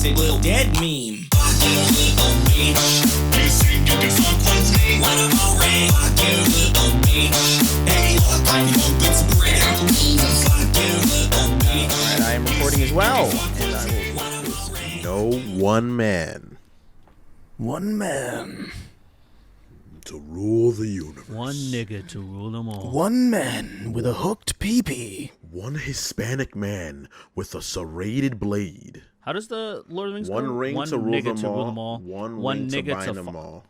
it's a little dead meme. Fuck you, little bitch. You think you can fuck with me? What am I ring? Fuck you, little bitch. Hey, look, I hope it's real. Fuck you, little bitch. Alright, I am recording as well. And I will No one man one man. to rule the universe. One nigga to rule them all. One man with a hooked pee-pee. One Hispanic man with a serrated blade. How does the Lord of the Rings One go? ring One to rule nigga them all. One ring to nigga bind them all.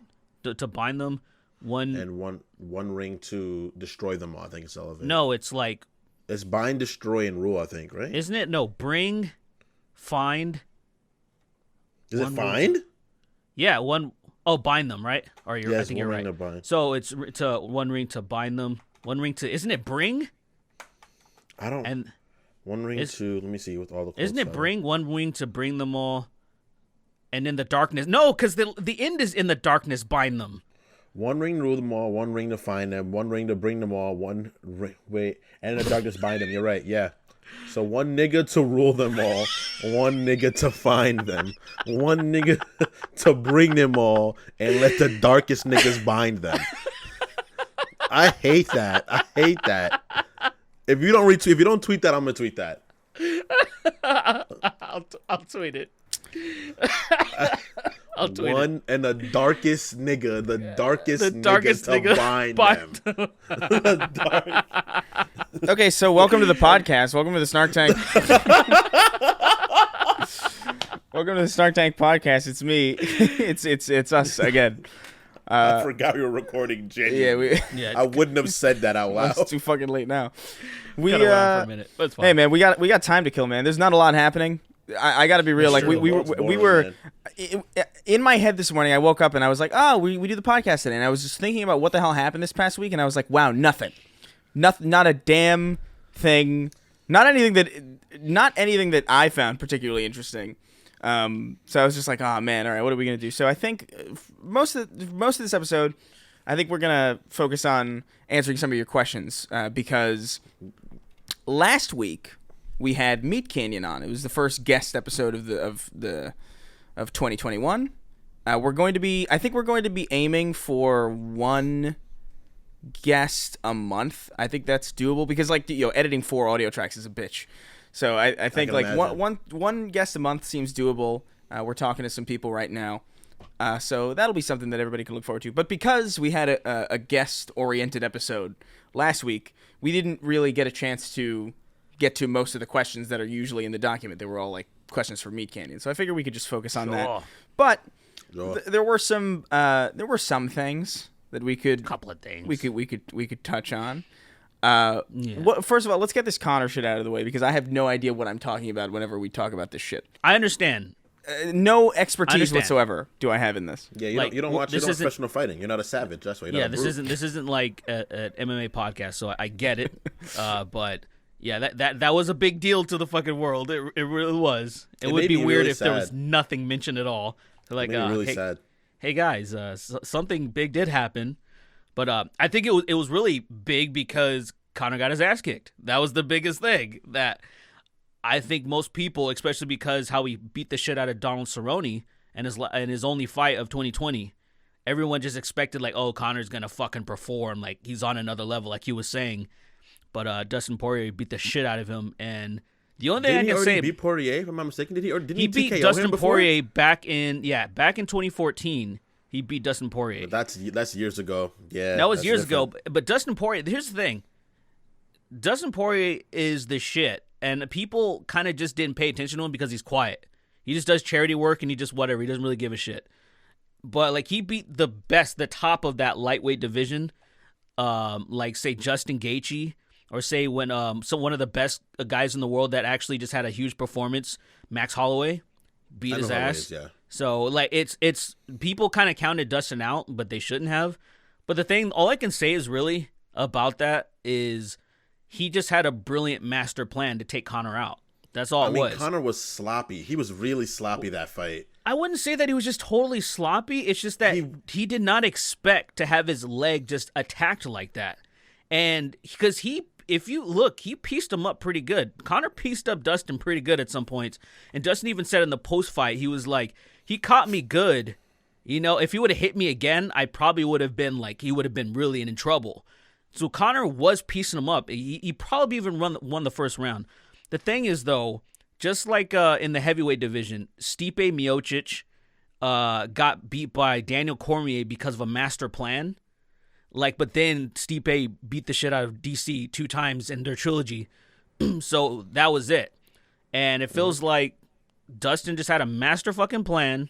To bind them. One. And one ring to destroy them all. I think it's all of it. No, it's like. It's bind, destroy, and rule, I think, right? Isn't it? No, bring, find. Is it one find? Yeah, one. Oh, bind them, right? Or you're, Yeah, I it's think one you're ring right. to bind. So it's to one ring to bind them. One ring to. Isn't it bring? I don't. And One ring to. Let me see with all the. quotes isn't it are. bring? One ring to bring them all. And in the darkness. No, because the end is in the darkness. Bind them. One ring to rule them all. One ring to find them. One ring to bring them all. One ring. Wait. And in the darkness bind them. You're right. Yeah. So one nigga to rule them all, one nigga to find them, one nigga to bring them all, and let the darkest niggas bind them. I hate that. I hate that. If you don't tweet that, I'm gonna tweet that. I'll tweet it. I'll tweet One it. and the darkest nigga, the darkest nigga to bind them. The dark- Okay, so welcome to the podcast. Welcome to the Snark Tank. Welcome to the Snark Tank podcast. It's me. It's us again. I forgot we were recording. Genuinely. Yeah, Yeah, I wouldn't have said that out loud. it's too fucking late now. We got around for a minute. That's fine. hey man, we got time to kill, man. There's not a lot happening. I got to be real. Like Sure, we it's boring, were man. in my head this morning. I woke up and I was like, oh, we do the podcast today, and I was just thinking about what the hell happened this past week, and I was like, wow, nothing, not a damn thing, not anything that I found particularly interesting. So I was just like, oh man, all right, what are we gonna do? So I think most of this episode, I think we're gonna focus on answering some of your questions because last week we had Meat Canyon on. It was the first guest episode of 2021. We're going to be aiming for one guest a month. I think that's doable because editing 4 audio tracks is a bitch. So I think like one guest a month seems doable. We're talking to some people right now. So that'll be something that everybody can look forward to. But because we had a guest-oriented episode last week, we didn't really get a chance to get to most of the questions that are usually in the document. They were all like questions for Meat Canyon. So I figured we could just focus on that. But there were some things that we could couple of things we could touch on. First of all, let's get this Connor shit out of the way because I have no idea what I'm talking about whenever we talk about this shit. I understand. No expertise whatsoever do I have in this. Yeah, Like, you don't watch this isn't- professional fighting. You're not a savage. That's why. Yeah, this isn't like an MMA podcast, so I get it. But yeah, that was a big deal to the fucking world. It really was. It would made be me weird really if there was sad. nothing mentioned at all. Like, It made me really hey, sad. hey guys, something big did happen, but I think it was really big because Connor got his ass kicked. That was the biggest thing that I think most people, especially because how he beat the shit out of Donald Cerrone and his only fight of 2020, everyone just expected like, oh, Connor's gonna fucking perform, like he's on another level, like he was saying. But Dustin Poirier beat the shit out of him, and the only thing I can say, beat Poirier, if I'm not mistaken, did he beat TKO Dustin him before? Poirier back in 2014. He beat Dustin Poirier. But that's years ago. Yeah, That was that's years different. ago. But Dustin Poirier, here's the thing. Dustin Poirier is the shit, and people kind of just didn't pay attention to him because he's quiet. He just does charity work, and he just whatever. He doesn't really give a shit. But like he beat the top of that lightweight division, like say Justin Gaethje, or say when one of the best guys in the world that actually just had a huge performance, Max Holloway, beat his ass. Yeah. So like it's people kind of counted Dustin out, but they shouldn't have. But all I can say is really about that is he just had a brilliant master plan to take Conor out. That's all it was. Conor was sloppy. He was really sloppy that fight. I wouldn't say that he was just totally sloppy. It's just that he did not expect to have his leg just attacked like that. And because if you look, he pieced him up pretty good. Conor pieced up Dustin pretty good at some points, and Dustin even said in the post fight, he was like, he caught me good. You know, if he would have hit me again, I probably would have been like, he would have been really in trouble. So Conor was piecing him up. He probably even won the first round. The thing is, though, just like in the heavyweight division, Stipe Miocic got beat by Daniel Cormier because of a master plan. But then Stipe beat the shit out of DC 2 times in their trilogy. So that was it. And it feels like Dustin just had a master fucking plan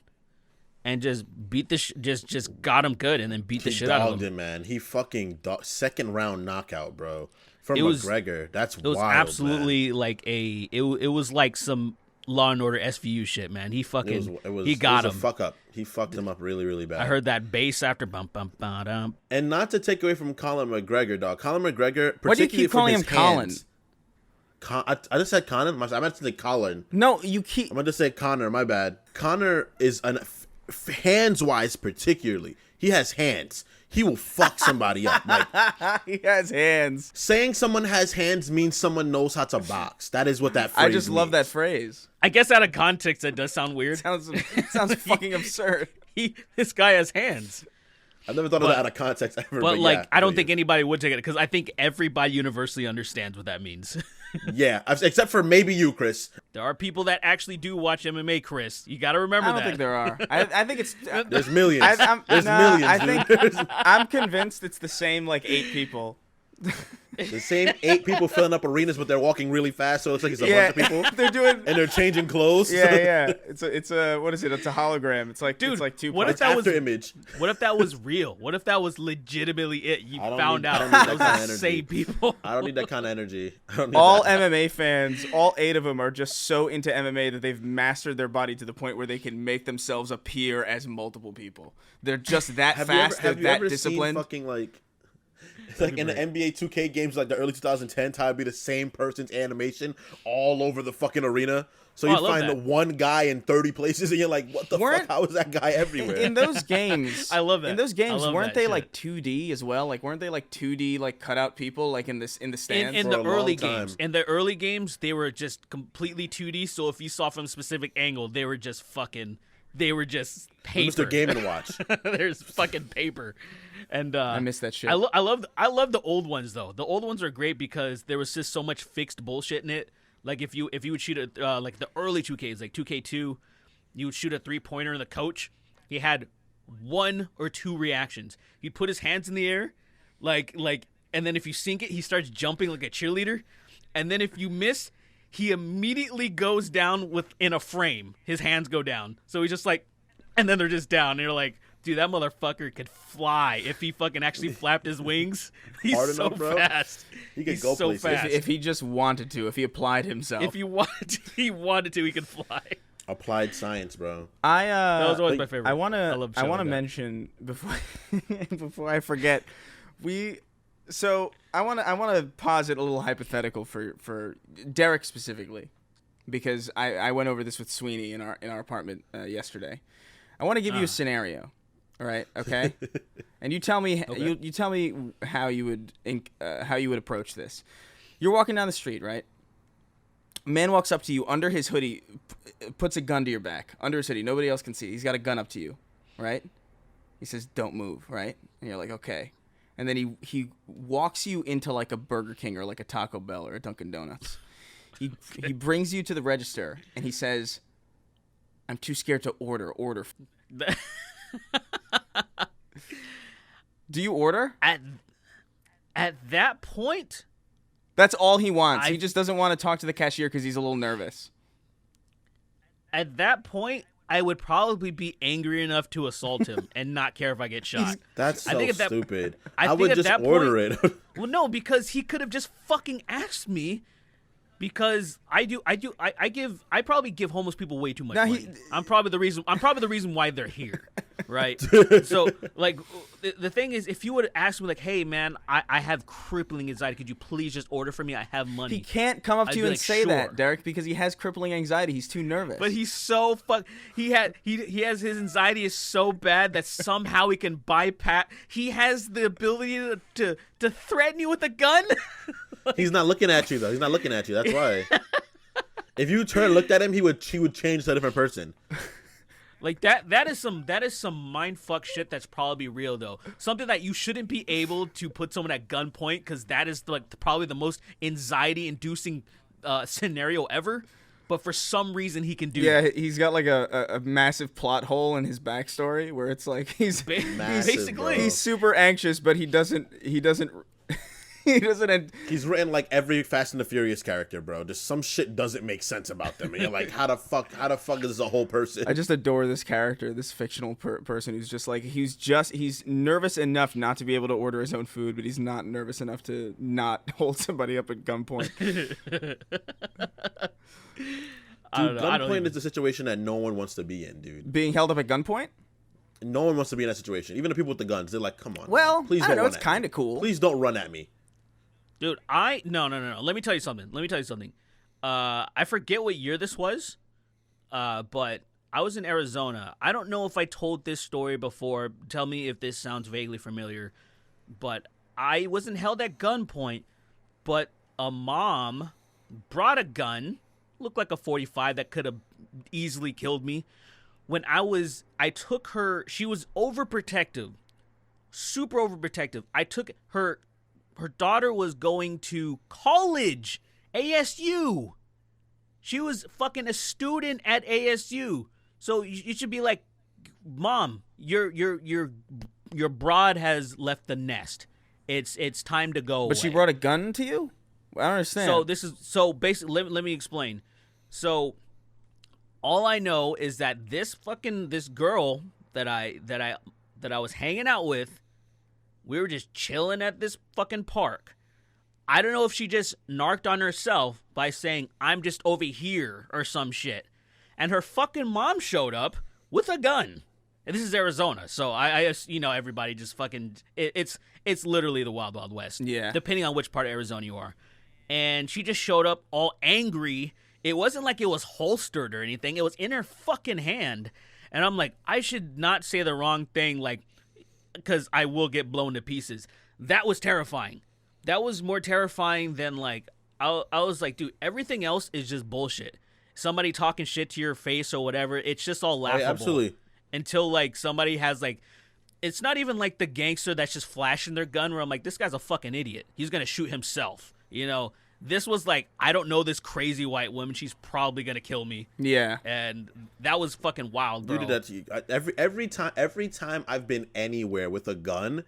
and just beat just got him good and then beat the shit out of him. Man. He fucking second round knockout, bro. From McGregor. That's wild. It was absolutely like it was like some Law and Order SVU shit, man. He fucking he got him. A fuck up. He fucked him up really, really bad. I heard that bass after bum bum bum. And not to take away from Colin McGregor, dog. Colin McGregor, Why do you keep calling him Colin? I just said Colin. I meant to say Colin. No, you keep. I'm going to say Connor. My bad. Connor is hands wise, particularly. He has hands. He will fuck somebody up. Like, he has hands. Saying someone has hands means someone knows how to box. That is what that phrase I just love that phrase. I guess out of context, that does sound weird. Sounds fucking absurd. This guy has hands. I've never thought of that out of context ever. But like, I don't think anybody would take it because I think everybody universally understands what that means. Yeah, except for maybe you, Chris. There are people that actually do watch MMA, Chris. You got to remember that. I don't think there are. I think it's there's millions. There's millions. I think I'm convinced it's the same like 8 people. The same 8 people filling up arenas, but they're walking really fast, so it's like it's a bunch of people. They're doing and they're changing clothes. Yeah. It's a what is it? It's a hologram. It's like, dude, it's like 2 what parts. if that was image? What if that was real? What if that was legitimately it? You found out those are the same people. I don't need that kind of energy. All MMA fans, all 8 of them are just so into MMA that they've mastered their body to the point where they can make themselves appear as multiple people. They're just that fast. They're that disciplined. Seen fucking like in the NBA 2K games, like the early 2010s, how it'd be the same person's animation all over the fucking arena. So you find the one guy in 30 places, and you're like, "What the fuck? How is that guy everywhere?" In those games, I love that. In those games, weren't they shit. like 2D as well? Like, weren't they like 2D like cutout people like in the stands? In the early games, they were just completely 2D. So if you saw from a specific angle, they were just paper. Mr. Game & Watch. There's fucking paper. And I miss that shit. I love the old ones though. The old ones are great because there was just so much fixed bullshit in it. Like if you would shoot like the early 2Ks, like 2K2, you would shoot a 3-pointer and the coach, he had 1 or 2 reactions. He'd put his hands in the air, like, and then if you sink it, he starts jumping like a cheerleader. And then if you miss, he immediately goes down within a frame. His hands go down. So he's just like, and then they're just down. And you're like, dude, that motherfucker could fly if he fucking actually flapped his wings. He's Hard so enough, bro. fast. He could He's go so places. fast. If he just wanted to, if he applied himself. If he wanted to, he could fly. Applied science, bro. That was always my favorite. I want to mention before I forget. I want to posit a little hypothetical for Derek specifically, because I went over this with Sweeny in our apartment yesterday. I want to give you a scenario. All right, okay, and you tell me you tell me how you would approach this. You're walking down the street, right? A man walks up to you under his hoodie, puts a gun to your back under his hoodie. Nobody else can see. He's got a gun up to you, right? He says, "Don't move," right? And you're like, "Okay," and then he walks you into like a Burger King or like a Taco Bell or a Dunkin' Donuts. He brings you to the register and he says, "I'm too scared to order." Do you order? At that point, that's all he wants. He just doesn't want to talk to the cashier because he's a little nervous. At that point, I would probably be angry enough to assault him and not care if I get shot. That's so stupid. I would just order it. Well, no, because he could have just fucking asked me. Because I probably give homeless people way too much money. I'm probably the reason why they're here. right? So, like, the thing is, if you would ask me, like, hey, man, I have crippling anxiety. Could you please just order for me? I have money. He can't come up I'd to you be and like, say sure. that, Derek, because he has crippling anxiety. He's too nervous. But he's so he has his anxiety is so bad that somehow he can bypass. He has the ability to threaten you with a gun. He's not looking at you though. He's not looking at you. That's why. If you turn and looked at him, he would change to a different person. Like that is some mindfuck shit that's probably real though. Something that you shouldn't be able to put someone at gunpoint because that is like probably the most anxiety-inducing scenario ever. But for some reason he can do. Yeah, that. he's got like a massive plot hole in his backstory where it's like he's Massive, basically bro. he's super anxious, but he doesn't he doesn't. He's written like every Fast and the Furious character, bro. Just some shit doesn't make sense about them. And you're like, how the fuck is this a whole person? I just adore this character, this fictional person who's just like he's nervous enough not to be able to order his own food, but he's not nervous enough to not hold somebody up at gunpoint. Gunpoint is a situation that no one wants to be in, dude. Being held up at gunpoint? No one wants to be in that situation. Even the people with the guns, they're like, come on. Well, man. Please I don't don't know, run it's at kind me. of cool. Please don't run at me. Dude, no. Let me tell you something. I forget what year this was, but I was in Arizona. I don't know if I told this story before. Tell me if this sounds vaguely familiar. But I wasn't held at gunpoint, but a mom brought a gun, looked like a 45 that could have easily killed me. When I took her, she was overprotective, super overprotective. I took her daughter was going to college, ASU. She was fucking a student at ASU. So you should be like, Mom, your broad has left the nest. It's time to go. But she away." brought a gun to you? I don't understand. So basically, let me explain. So all I know is that this girl that I was hanging out with, we were just chilling at this fucking park. I don't know if she just narked on herself by saying, I'm just over here or some shit. And her fucking mom showed up with a gun. And this is Arizona, so I everybody just fucking, it's literally the Wild Wild West. Yeah. Depending on which part of Arizona you are. And she just showed up all angry. It wasn't like it was holstered or anything. It was in her fucking hand. And I'm like, I should not say the wrong thing, like, because I will get blown to pieces. That was terrifying. That was more terrifying than, like, I was like, dude, everything else is just bullshit. Somebody talking shit to your face or whatever, it's just all laughable. Yeah, absolutely. Until, like, somebody has, like, it's not even like the gangster that's just flashing their gun where I'm like, this guy's a fucking idiot. He's going to shoot himself. You know, this was like, I don't know this crazy white woman. She's probably going to kill me. Yeah. And that was fucking wild, bro. You did that to you. Every time I've been anywhere with a gun,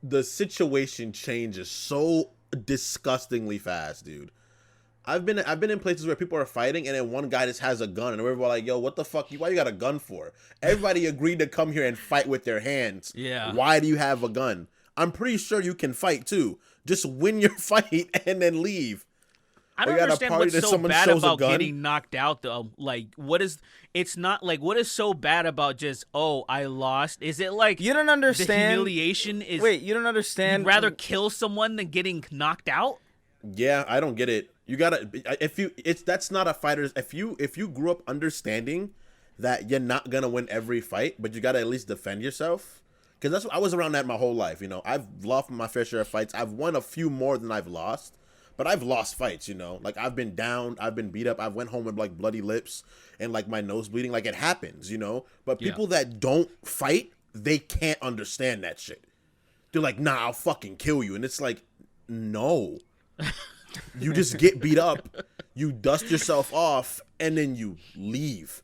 the situation changes so disgustingly fast, dude. I've been in places where people are fighting and then one guy just has a gun and we're like, yo, what the fuck? Why you got a gun for? Everybody agreed to come here and fight with their hands. Yeah. Why do you have a gun? I'm pretty sure you can fight too. Just win your fight and then leave. I don't understand what's so bad about getting knocked out, though. Like, it's not like, what is so bad about just, oh, I lost? Is it like, you don't understand? The humiliation is, wait, you don't understand? You'd rather kill someone than getting knocked out? Yeah, I don't get it. You gotta, that's not a fighter's, if you grew up understanding that you're not gonna win every fight, but you gotta at least defend yourself. Because that's what I was around that my whole life, you know. I've lost my fair share of fights. I've won a few more than I've lost. But I've lost fights, you know. Like, I've been down, I've been beat up, I've went home with, like, bloody lips and, like, my nose bleeding. Like, it happens, you know. But people that don't fight, they can't understand that shit. They're like, nah, I'll fucking kill you. And it's like, no. You just get beat up, you dust yourself off, and then you leave.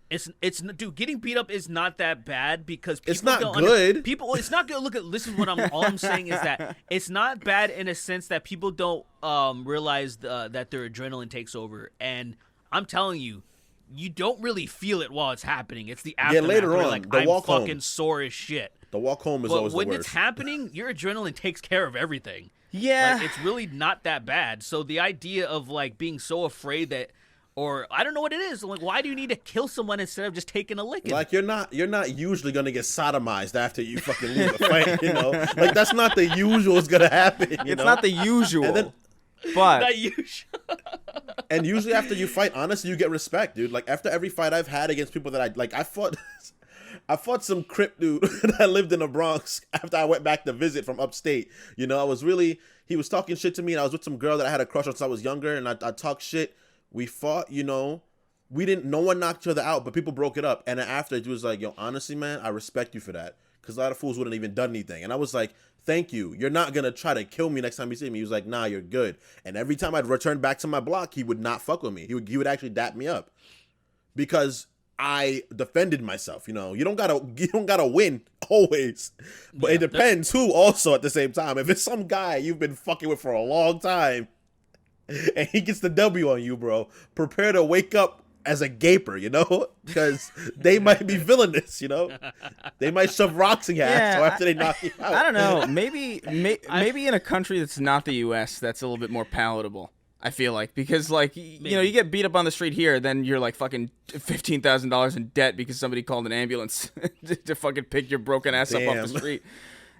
It's dude, getting beat up is not that bad because people it's not don't good. It's not good. Look at this is what all I'm saying is that it's not bad in a sense that people don't realize that their adrenaline takes over. And I'm telling you, you don't really feel it while it's happening. It's the aftermath. Yeah, later where on, like, the I'm walk fucking home. sore as shit. The walk home is always the worst. When it's happening, your adrenaline takes care of everything. Yeah. Like, it's really not that bad. So the idea of like being so afraid that, Or I don't know what it is. Like, why do you need to kill someone instead of just taking a licking? Like you're not usually gonna get sodomized after you fucking lose a fight, you know? Like that's not the usual is gonna happen. It's not the usual. And then, but Not usual. and usually after you fight, honestly, you get respect, dude. Like after every fight I've had against people that I fought I fought some Crip dude that lived in the Bronx after I went back to visit from upstate. You know, he was talking shit to me, and I was with some girl that I had a crush on since I was younger, and I talked shit. We fought, you know. No one knocked each other out, but people broke it up. And then after, it was like, yo, honestly, man, I respect you for that. Because a lot of fools wouldn't even done anything. And I was like, thank you. You're not going to try to kill me next time you see me. He was like, nah, you're good. And every time I'd return back to my block, he would not fuck with me. He would actually dap me up. Because I defended myself, you know. You don't gotta win always. But it depends who also at the same time. If it's some guy you've been fucking with for a long time, and he gets the W on you, bro, prepare to wake up as a gaper, you know? Because they might be villainous, you know? They might shove rocks in your ass after they knock you out. I don't know. Maybe in a country that's not the U.S., that's a little bit more palatable. I feel like, because like you know, you get beat up on the street here, then you're like fucking $15,000 in debt because somebody called an ambulance to fucking pick your broken ass up off the street.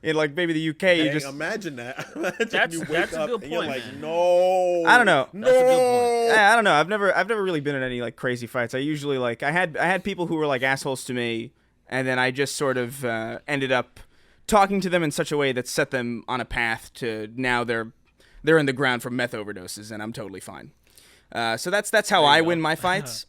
In like maybe the UK, you just imagine that. Imagine That's you a wake good up and point, you're like, man. no. I don't know. No. That's a good point. I don't know. I've never really been in any like crazy fights. I usually like I had people who were like assholes to me, and then I just sort of ended up talking to them in such a way that set them on a path to now they're in the ground from meth overdoses, and I'm totally fine. So that's how I win my fights,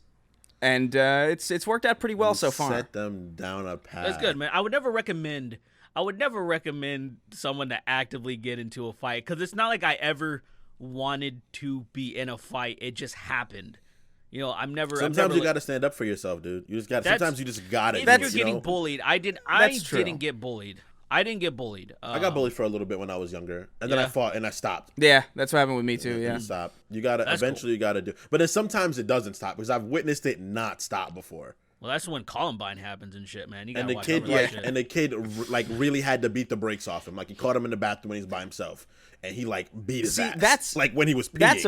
and it's worked out pretty well so far. Set them down a path. That's good, man. I would never recommend someone to actively get into a fight, because it's not like I ever wanted to be in a fight. It just happened. You know, Sometimes you got to stand up for yourself, dude. You just got. Sometimes you just got it. If you're getting bullied, I That's true. didn't get bullied. I didn't get bullied. I got bullied for a little bit when I was younger, and then I fought and I stopped. Yeah, that's what happened with me too. Yeah, You stop. You gotta eventually. You gotta do. But then sometimes it doesn't stop because I've witnessed it not stop before. Well, that's when Columbine happens and shit, man. You gotta And the watch kid, out for that shit. and the kid, like really had to beat the brakes off him. Like he caught him in the bathroom when he's by himself, and he like beat his ass. That's like when he was peeing.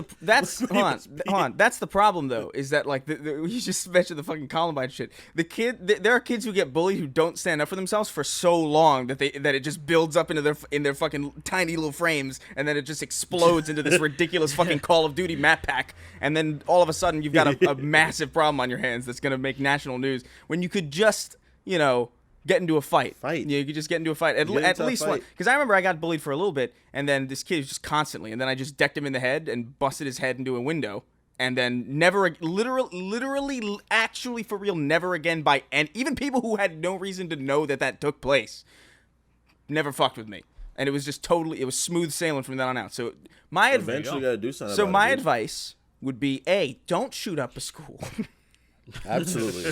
Hold on. That's the problem though. Is that like you just mentioned the fucking Columbine shit. There are kids who get bullied who don't stand up for themselves for so long that it just builds up into their fucking tiny little frames, and then it just explodes into this ridiculous fucking Call of Duty map pack, and then all of a sudden you've got a massive problem on your hands that's gonna make national news when you could just, you know, get into a fight. You could just get into a fight. At least one. Because I remember I got bullied for a little bit, and then this kid was just constantly, and then I just decked him in the head and busted his head into a window, and then literally, actually for real, never again and even people who had no reason to know that took place, never fucked with me. And it was just it was smooth sailing from then on out. So my Eventually gotta do something. So about my it, advice would be, A, don't shoot up a school. Absolutely.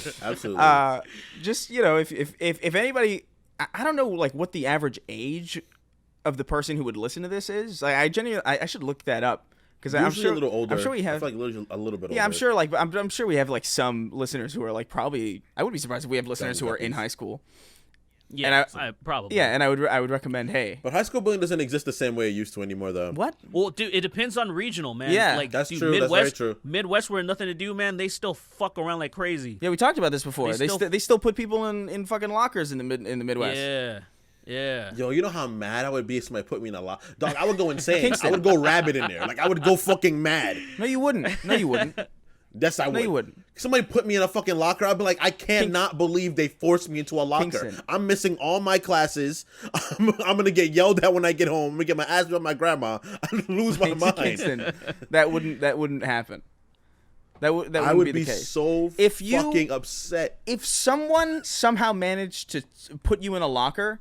Just, you know, if anybody, I don't know like what the average age of the person who would listen to this is. Like, I should look that up, because I'm sure a little older. I'm sure we have I feel like a little bit older. Yeah, I'm sure I'm sure we have like some listeners who are like probably. I wouldn't be surprised if we have listeners who are in high school. Yeah, I probably. Yeah, and I would recommend, hey. But high school bullying doesn't exist the same way it used to anymore, though. What? Well, dude, it depends on regional, man. Yeah. Like, That's dude, true. Midwest, That's very true. Midwest, where nothing to do, man, they still fuck around like crazy. Yeah, we talked about this before. They still put people in fucking lockers in the Midwest. Yeah. Yo, you know how mad I would be if somebody put me in a lock? Dog, I would go insane. I would go rabid in there. Like, I would go fucking mad. No, you wouldn't. Yes, I would. No, you wouldn't. Somebody put me in a fucking locker, I'd be like, I cannot believe they forced me into a locker. Kingston. I'm missing all my classes. I'm gonna get yelled at when I get home. I'm gonna get my ass beat by my grandma. I'd lose my mind. Kingston, that wouldn't happen. That wouldn't I would be the case. so fucking upset. If someone somehow managed to put you in a locker,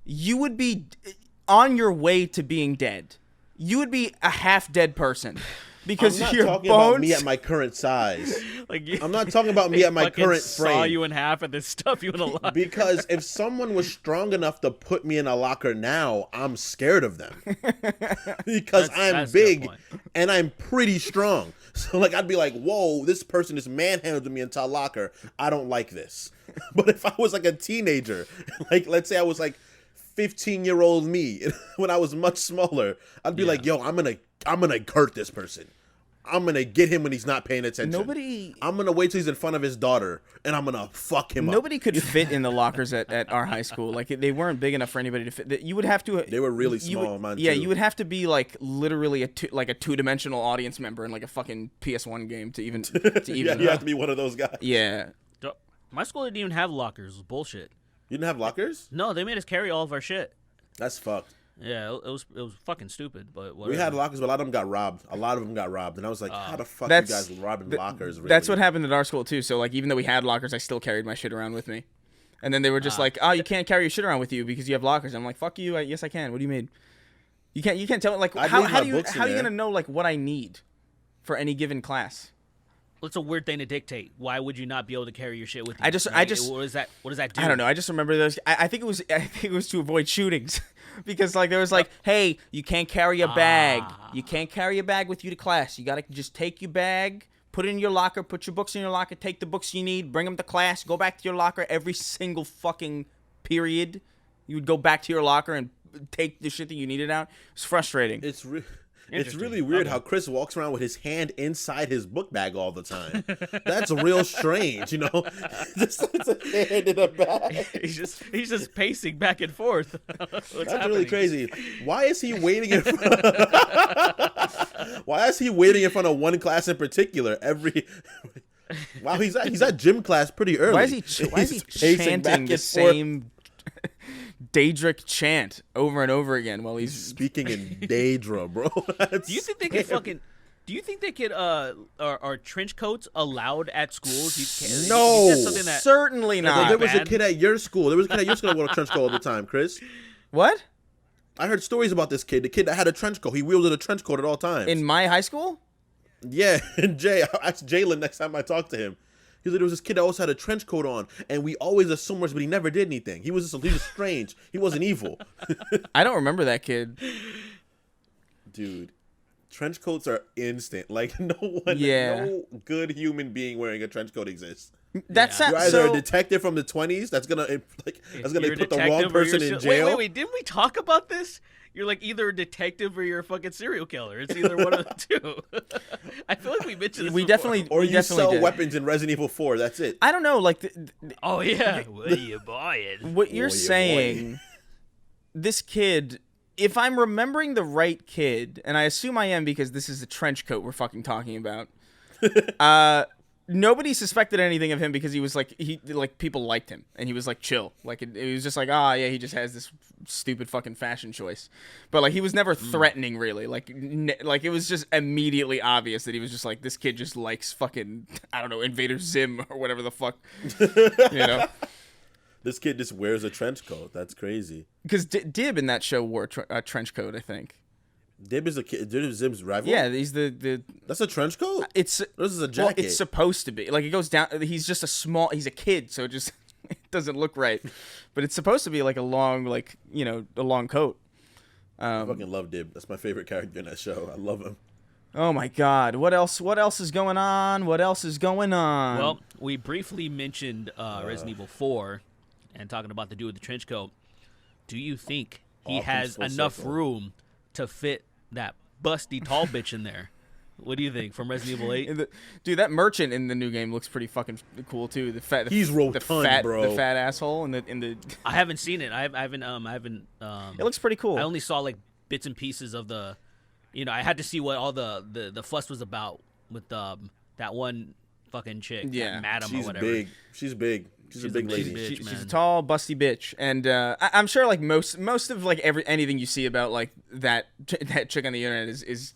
you would be on your way to being dead. You would be a half-dead person. Because I'm not your talking bones... about me at my current size. Like, I'm not talking about me at my current frame. Saw you in half and then stuff you in a locker. Because if someone was strong enough to put me in a locker now, I'm scared of them. Because I'm big and I'm pretty strong. So like I'd be like, whoa, this person is manhandling me into a locker. I don't like this. But if I was like a teenager, like let's say I was like 15-year-old me when I was much smaller, I'd be like, yo, I'm gonna hurt this person. I'm gonna get him when he's not paying attention. Nobody. I'm gonna wait till he's in front of his daughter, and I'm gonna fuck him up. Nobody could fit in the lockers at our high school. Like they weren't big enough for anybody to fit. You would have to. They were really small, man. Yeah, too. you would have to be like literally a two-dimensional audience member in like a fucking PS1 game to even. Yeah, you have to be one of those guys. Yeah. My school didn't even have lockers. It was bullshit. You didn't have lockers? No, they made us carry all of our shit. That's fucked. Yeah, it was fucking stupid, but whatever. We had lockers, but a lot of them got robbed. And I was like, how the fuck you That's- guys robbing lockers? Really? That's what happened at our school too. So like even though we had lockers, I still carried my shit around with me. And then they were just like, "Oh, you can't carry your shit around with you because you have lockers." I'm like, "Fuck you! Yes, I can. What do you mean? You can't tell me like how are you gonna know like what I need for any given class?" It's a weird thing to dictate. Why would you not be able to carry your shit with you? I just what does that do? I don't know. I just remember those. I think it was to avoid shootings, because like there was like, hey, you can't carry a bag. You can't carry a bag with you to class. You gotta just take your bag, put it in your locker, put your books in your locker, take the books you need, bring them to class, go back to your locker every single fucking period. You would go back to your locker and take the shit that you needed out. It's frustrating. It's really weird how Chris walks around with his hand inside his book bag all the time. That's real strange, you know. Just puts a hand in a bag. He's just pacing back and forth. That's Really crazy. Why is he waiting in front? Why is he waiting in front of one class in particular every? Wow, he's at gym class pretty early. Why is he pacing back chanting the and forth. same Daedric chant over and over again while he's speaking in Daedra, bro? Do you think they could fucking? Do you think they could? Are trench coats allowed at schools? No. That's something that, certainly not. Well, there was a bad. kid at your school. There was a kid at your school that wore a trench coat all the time, Chris. What? I heard stories about this kid. The kid that had a trench coat. He wielded a trench coat at all times. In my high school? Yeah, and Jay. I asked Jalen next time I talked to him. He said there was this kid that always had a trench coat on, and we always assumed, but he never did anything. He was strange. He wasn't evil. I don't remember that kid. Dude, trench coats are instant. Like no good human being wearing a trench coat exists. That's You're not either so. a detective from the 20s that's gonna You're put a the wrong detective or person you're in jail. Wait, didn't we talk about this? You're like either a detective or you're a fucking serial killer. It's either one of the two. I feel like we mentioned this We before. definitely, Or we you definitely sell did. weapons in Resident Evil 4. That's it. I don't know, like Oh yeah. What are you buying? what you're Boy, saying. This kid, if I'm remembering the right kid, and I assume I am because this is the trench coat we're fucking talking about. Nobody suspected anything of him because he was like people liked him and he was like chill. Like it was just like he just has this stupid fucking fashion choice. But like he was never threatening really. Like it was just immediately obvious that he was just like this kid just likes fucking I don't know Invader Zim or whatever the fuck. You know. This kid just wears a trench coat. That's crazy. Because Dib in that show wore a trench coat, I think. Dib is Zim's rival? Yeah, he's the. That's a trench coat? It's This is a well, jacket. it's supposed to be like it goes down. He's just he's a kid, so it just it doesn't look right. But it's supposed to be like a long coat. I fucking love Dib. That's my favorite character in that show. I love him. Oh my God! What else? What else is going on? What else is going on? Well, we briefly mentioned Resident Evil 4 and talking about the dude with the trench coat. Do you think he All has comes full enough circle. room to fit that busty tall bitch in there? What do you think from Resident Evil 8? Dude, that merchant in the new game looks pretty fucking cool too. He's rotund, bro. The fat asshole in the. I haven't seen it. I haven't. It looks pretty cool. I only saw like bits and pieces of the. I had to see what all the fuss was about with that one fucking chick. Yeah. that Madam or She's whatever. big. She's big. She's a big big lady. bitch. She's man. a tall, busty bitch, and I'm sure like most of like anything you see about like that chick on the internet is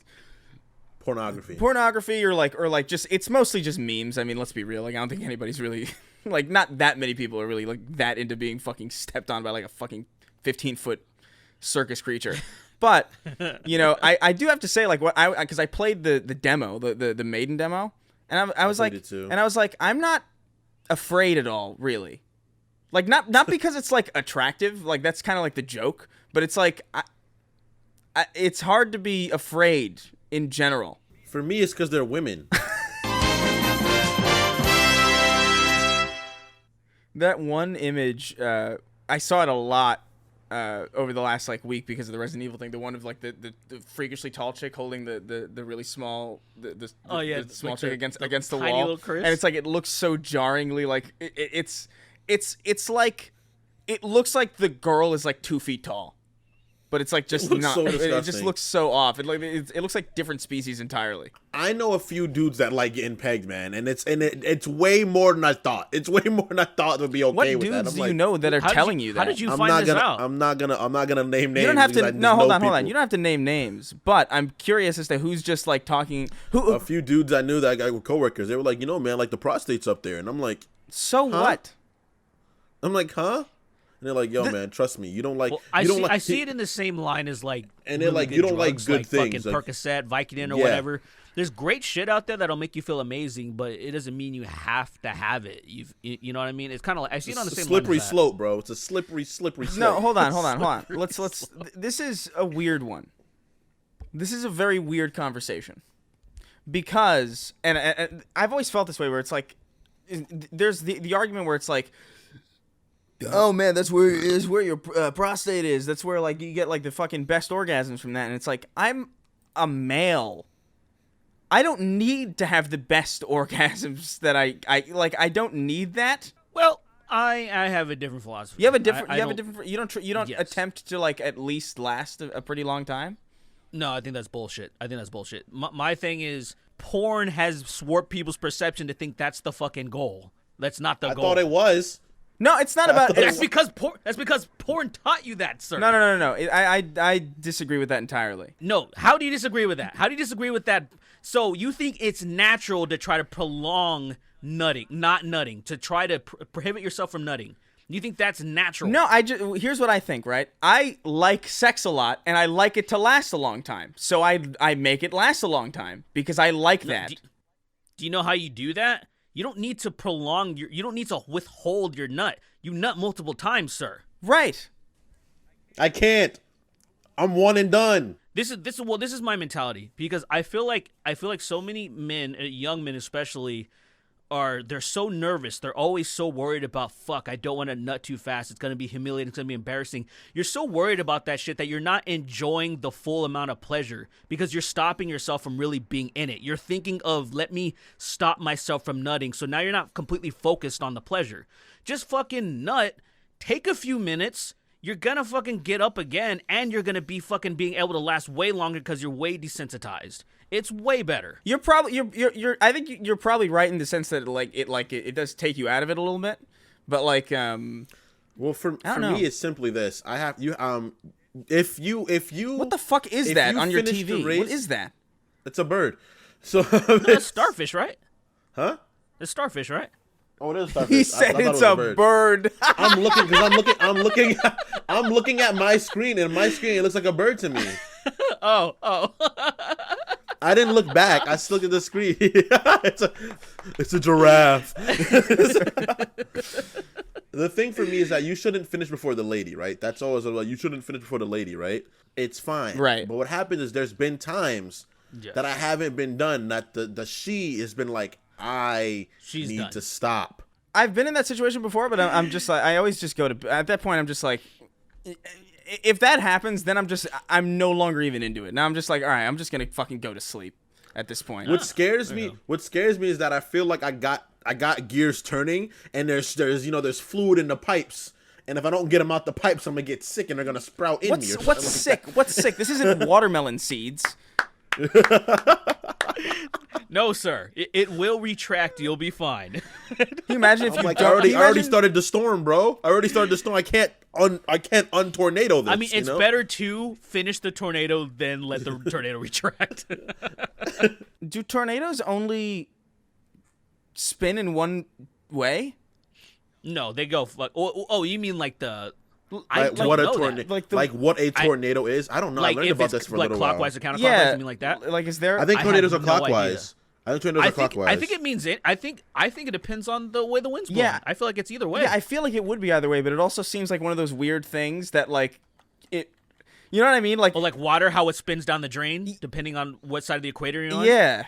pornography or like just it's mostly just memes. I mean, let's be real. Like I don't think anybody's really like not that many people are really like that into being fucking stepped on by like a fucking 15-foot circus creature. But I do have to say like because I played the demo, the Maiden demo, and I was like, it too. and I was like, I'm not afraid at all, really. Like not because it's like attractive, like that's kind of like the joke, but it's like it's hard to be afraid in general. For me, it's because they're women. That one image, I saw it a lot over the last like week because of the Resident Evil thing. The one of like the freakishly tall chick holding the really small the small like chick against the tiny wall, little Chris. and it's like it looks so jarringly like it's like it looks like the girl is like 2 feet tall. But it's like just not. So It just disgusting. looks so off. It looks like different species entirely. I know a few dudes that like getting pegged, man, and it's way more than I thought. It's way more than I thought would be okay What with that. dudes I'm do like, you know that are telling you that? How did you I'm find not this gonna. out? I'm not gonna name names. You don't have because to. I just No, hold know on. people. You don't have to name names. But I'm curious as to who's just like talking. Who? A few dudes I knew that were coworkers. They were like, man, like the prostate's up there, and I'm like, So what? huh? And they're like, yo, man, trust me, you don't like. Well, you don't like. I see it in the same line as like, And they're really like, good you don't like drugs, good things, fucking like- Percocet, Vicodin, or Yeah. whatever. There's great shit out there that'll make you feel amazing, but it doesn't mean you have to have it. You know what I mean? It's kind of like I see it on the It's a same line slippery as that. slope, bro. It's a slippery slope. No, hold on. Let's. This is a weird one. This is a very weird conversation because, and I've always felt this way where it's like, there's the argument where it's like, oh man, that's where your prostate is. That's where like you get like the fucking best orgasms from that, and it's like I'm a male. I don't need to have the best orgasms that I like. I don't need that. Well, I have a different philosophy. You have a different. I You have a don't- different. You don't Yes. attempt to like at least last a pretty long time. No, I think that's bullshit. My thing is, porn has warped people's perception to think that's the fucking goal. That's not the I goal. thought it was. No, it's not about. That's because porn taught you that, sir. No. I disagree with that entirely. No, how do you disagree with that? How do you disagree with that? So you think it's natural to try to prolong not nutting, to try to prohibit yourself from nutting? You think that's natural? No, here's what I think. Right, I like sex a lot, and I like it to last a long time. So I make it last a long time because I like that. Do you know how you do that? You don't need to prolong you don't need to withhold your nut. You nut multiple times, sir. Right. I can't. I'm one and done. This is my mentality because I feel like so many men, young men especially, they're so nervous. They're always so worried about fuck. I don't want to nut too fast. It's gonna be humiliating. It's gonna be embarrassing. You're so worried about that shit that you're not enjoying the full amount of pleasure because you're stopping yourself from really being in it. You're thinking of let me stop myself from nutting. So now you're not completely focused on the pleasure. Just fucking nut. Take a few minutes. You're gonna fucking get up again, and you're gonna be fucking being able to last way longer because you're way desensitized. It's way better. You're probably I think you're probably right in the sense that it does take you out of it a little bit, but like Well, for know. me, it's simply this. I have you. If you. what the fuck is if that you on your finish the TV? race- What is that? It's a bird. So. No, that's starfish, right? Huh? It's starfish, right? Oh, it is starfish. He said I thought it it's was a bird. I'm looking because I'm looking at my screen, and my screen it looks like a bird to me. Oh. I didn't look back. I just looked at the screen. it's a giraffe. The thing for me is that you shouldn't finish before the lady, right? That's always like you shouldn't finish before the lady, right? It's fine, Right. But what happens is there's been times that I haven't been done. That the she has been like, She's need done. to stop. I've been in that situation before, but I'm just like I always just go to at that point. I'm just like, if that happens, then I'm no longer even into it. Now I'm just like, all right, I'm just gonna fucking go to sleep at this point. What scares me is that I feel like I got gears turning, and there's fluid in the pipes, and if I don't get them out the pipes, I'm gonna get sick, and they're gonna sprout in me. Or What's something like sick? What's sick? This isn't watermelon seeds. No, sir. It will retract. You'll be fine. Can you imagine if I'm you like, don't? I already can you imagine- started the storm, bro. I already started the storm. I can't untornado this. I mean, it's you know? better to finish the tornado than let the tornado retract. Do tornadoes only spin in one way? No, they go. Oh, you mean like the? I Like don't what a know tornado, that. Like what a tornado is. I don't know. Like I learned if about it's this for a like little clockwise while. or counterclockwise, Yeah, something like that. Like, is there? I think tornadoes are have no idea. clockwise. I think tornadoes are clockwise. I think it means it. I think it depends on the way the wind's blowing. Yeah. I feel like it's either way. Yeah, I feel like it would be either way, but it also seems like one of those weird things that like it. You know what I mean? Like, Or like water, how it spins down the drain, depending on what side of the equator you're on. yeah.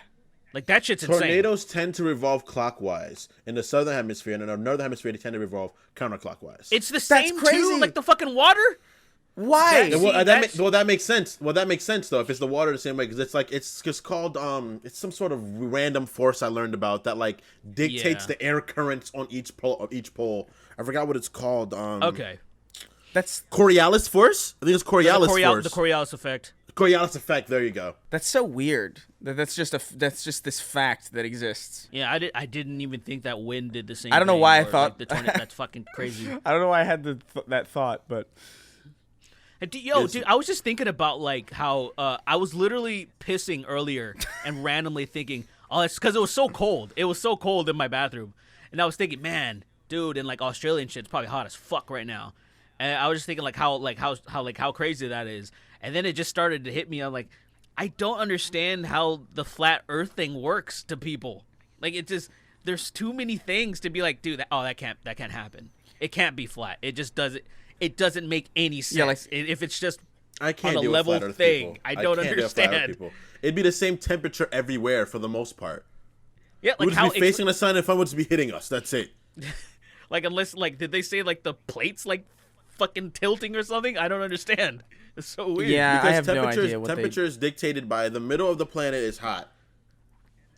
Like that shit's insane. Tornadoes tend to revolve clockwise in the southern hemisphere, and in the northern hemisphere they tend to revolve counterclockwise. It's the same crazy. too, like the fucking water. Why? That's- Well, See, that's- that makes sense. Well, that makes sense though. If it's the water the same way, because it's just called it's some sort of random force I learned about that like dictates Yeah. the air currents on each pole. I forgot what it's called. Okay. That's Coriolis force. I think it's Coriolis force. The Coriolis effect. Coriolis effect. There you go. so weird. That's just this fact that exists. Yeah, I didn't even think that wind did the same. I don't know thing, why I or, thought- like, the tornado. That's fucking crazy. I don't know why I had that thought, but And dude, I was just thinking about like how I was literally pissing earlier and randomly thinking, oh, it's because it was so cold. It was so cold in my bathroom, and I was thinking, man, dude, in like Australian shit, it's probably hot as fuck right now. And I was just thinking how crazy that is. And then it just started to hit me. I'm like, I don't understand how the flat Earth thing works to people. Like it just there's too many things to be like, dude, that can't happen. It can't be flat. It just doesn't. It doesn't make any sense. Yeah, like- If it's just I can't on a deal level with flat Earth thing. people. I don't can't deal with flat Earth understand. people. It'd be the same temperature everywhere for the most part. yeah, We like would how just be facing the sun and sun would just be hitting us. That's it. like unless like did they say like the plates like fucking tilting or something? I don't understand. It's so weird. yeah, I Because have no temperatures idea what temperature is dictated by the middle of the planet is hot,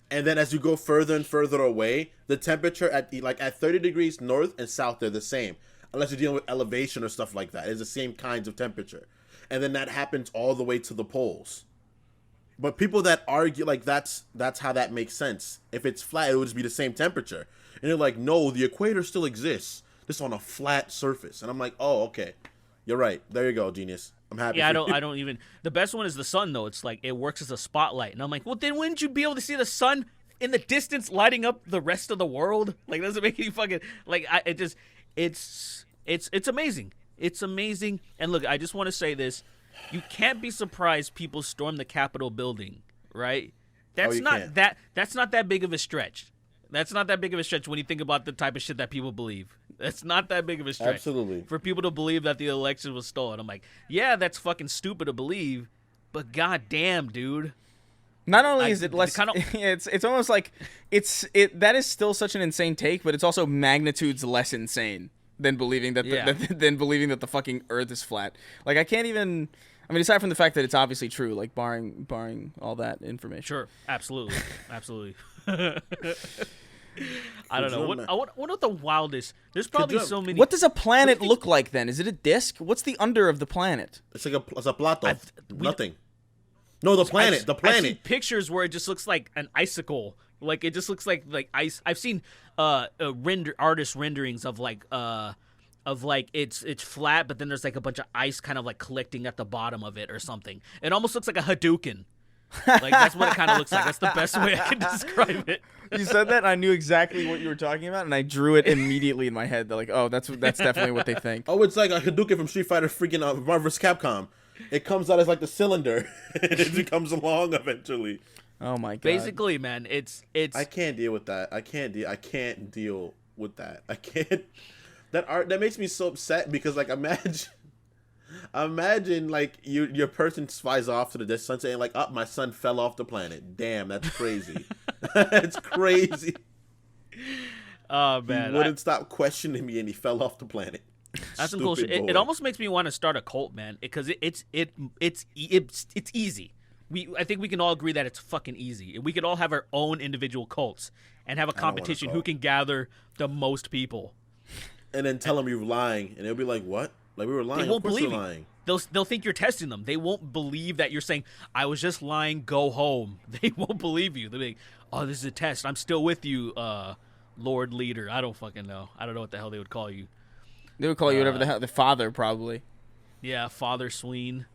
and then as you go further and further away, the temperature at 30 degrees north and south they're the same, unless you're dealing with elevation or stuff like that. It's the same kinds of temperature, and then that happens all the way to the poles. But people that argue like that's how that makes sense. If it's flat, it would just be the same temperature, and they're like, no, the equator still exists, just on a flat surface. And I'm like, oh, okay, you're right. There you go, genius. I'm happy. Yeah, for you. I don't even. The best one is the sun, though. It's like it works as a spotlight, and I'm like, well, then wouldn't you be able to see the sun in the distance lighting up the rest of the world? Like, doesn't make any fucking like. It's amazing. It's amazing. And look, I just want to say this: you can't be surprised people storm the Capitol building, right? That's you not can't. that's not that big of a stretch. That's not that big of a stretch when you think about the type of shit that people believe. That's not that big of a stretch. Absolutely. For people to believe that the election was stolen. I'm like, yeah, that's fucking stupid to believe, but goddamn, dude. Not only is it less, kinda- it's almost like that is still such an insane take, but it's also magnitudes less insane than believing that Yeah. than believing that the fucking Earth is flat. Like I can't even. I mean, aside from the fact that it's obviously true, like barring all that information. Sure, absolutely. I don't know. What are the wildest? There's probably so many. What does a planet look like then? Is it a disc? What's the under of the planet? It's like it's a plato. Nothing. No, the planet. The I've seen planet. pictures where it just looks like an icicle. Like it just looks like ice. I've seen artist renderings of it's flat, but then there's like a bunch of ice kind of like collecting at the bottom of it or something. It almost looks like a Hadouken. Like that's what it kind of looks like. That's the best way I can describe it. You said that, and I knew exactly what you were talking about, and I drew it immediately in my head. They're like, oh, that's definitely what they think. Oh, it's like a Hadouken from Street Fighter freaking Marvel vs. Capcom. It comes out as like the cylinder, and it becomes long eventually. Oh my god. Basically, man, it's. I can't deal with that. I can't deal with that. I can't. That makes me so upset because like imagine like your person flies off to the distance saying like, "Oh, my son fell off the planet." Damn, that's crazy. That's crazy. Oh man, He wouldn't stop questioning me, and he fell off the planet. that's some Stupid bullshit. It boy. almost makes me want to start a cult, man, because it's easy. I think we can all agree that it's fucking easy. We could all have our own individual cults and have a want a competition who cult. can gather the most people. And then tell them you're lying, and they'll be like, "What? Like we were lying? They won't of course believe we're you. lying." They'll think you're testing them. They won't believe that you're saying, "I was just lying. Go home." They won't believe you. They'll be like, "Oh, this is a test. I'm still with you, Lord Leader." I don't fucking know. I don't know what the hell they would call you. They would call you whatever the hell. The father, probably. Yeah, Father Sween,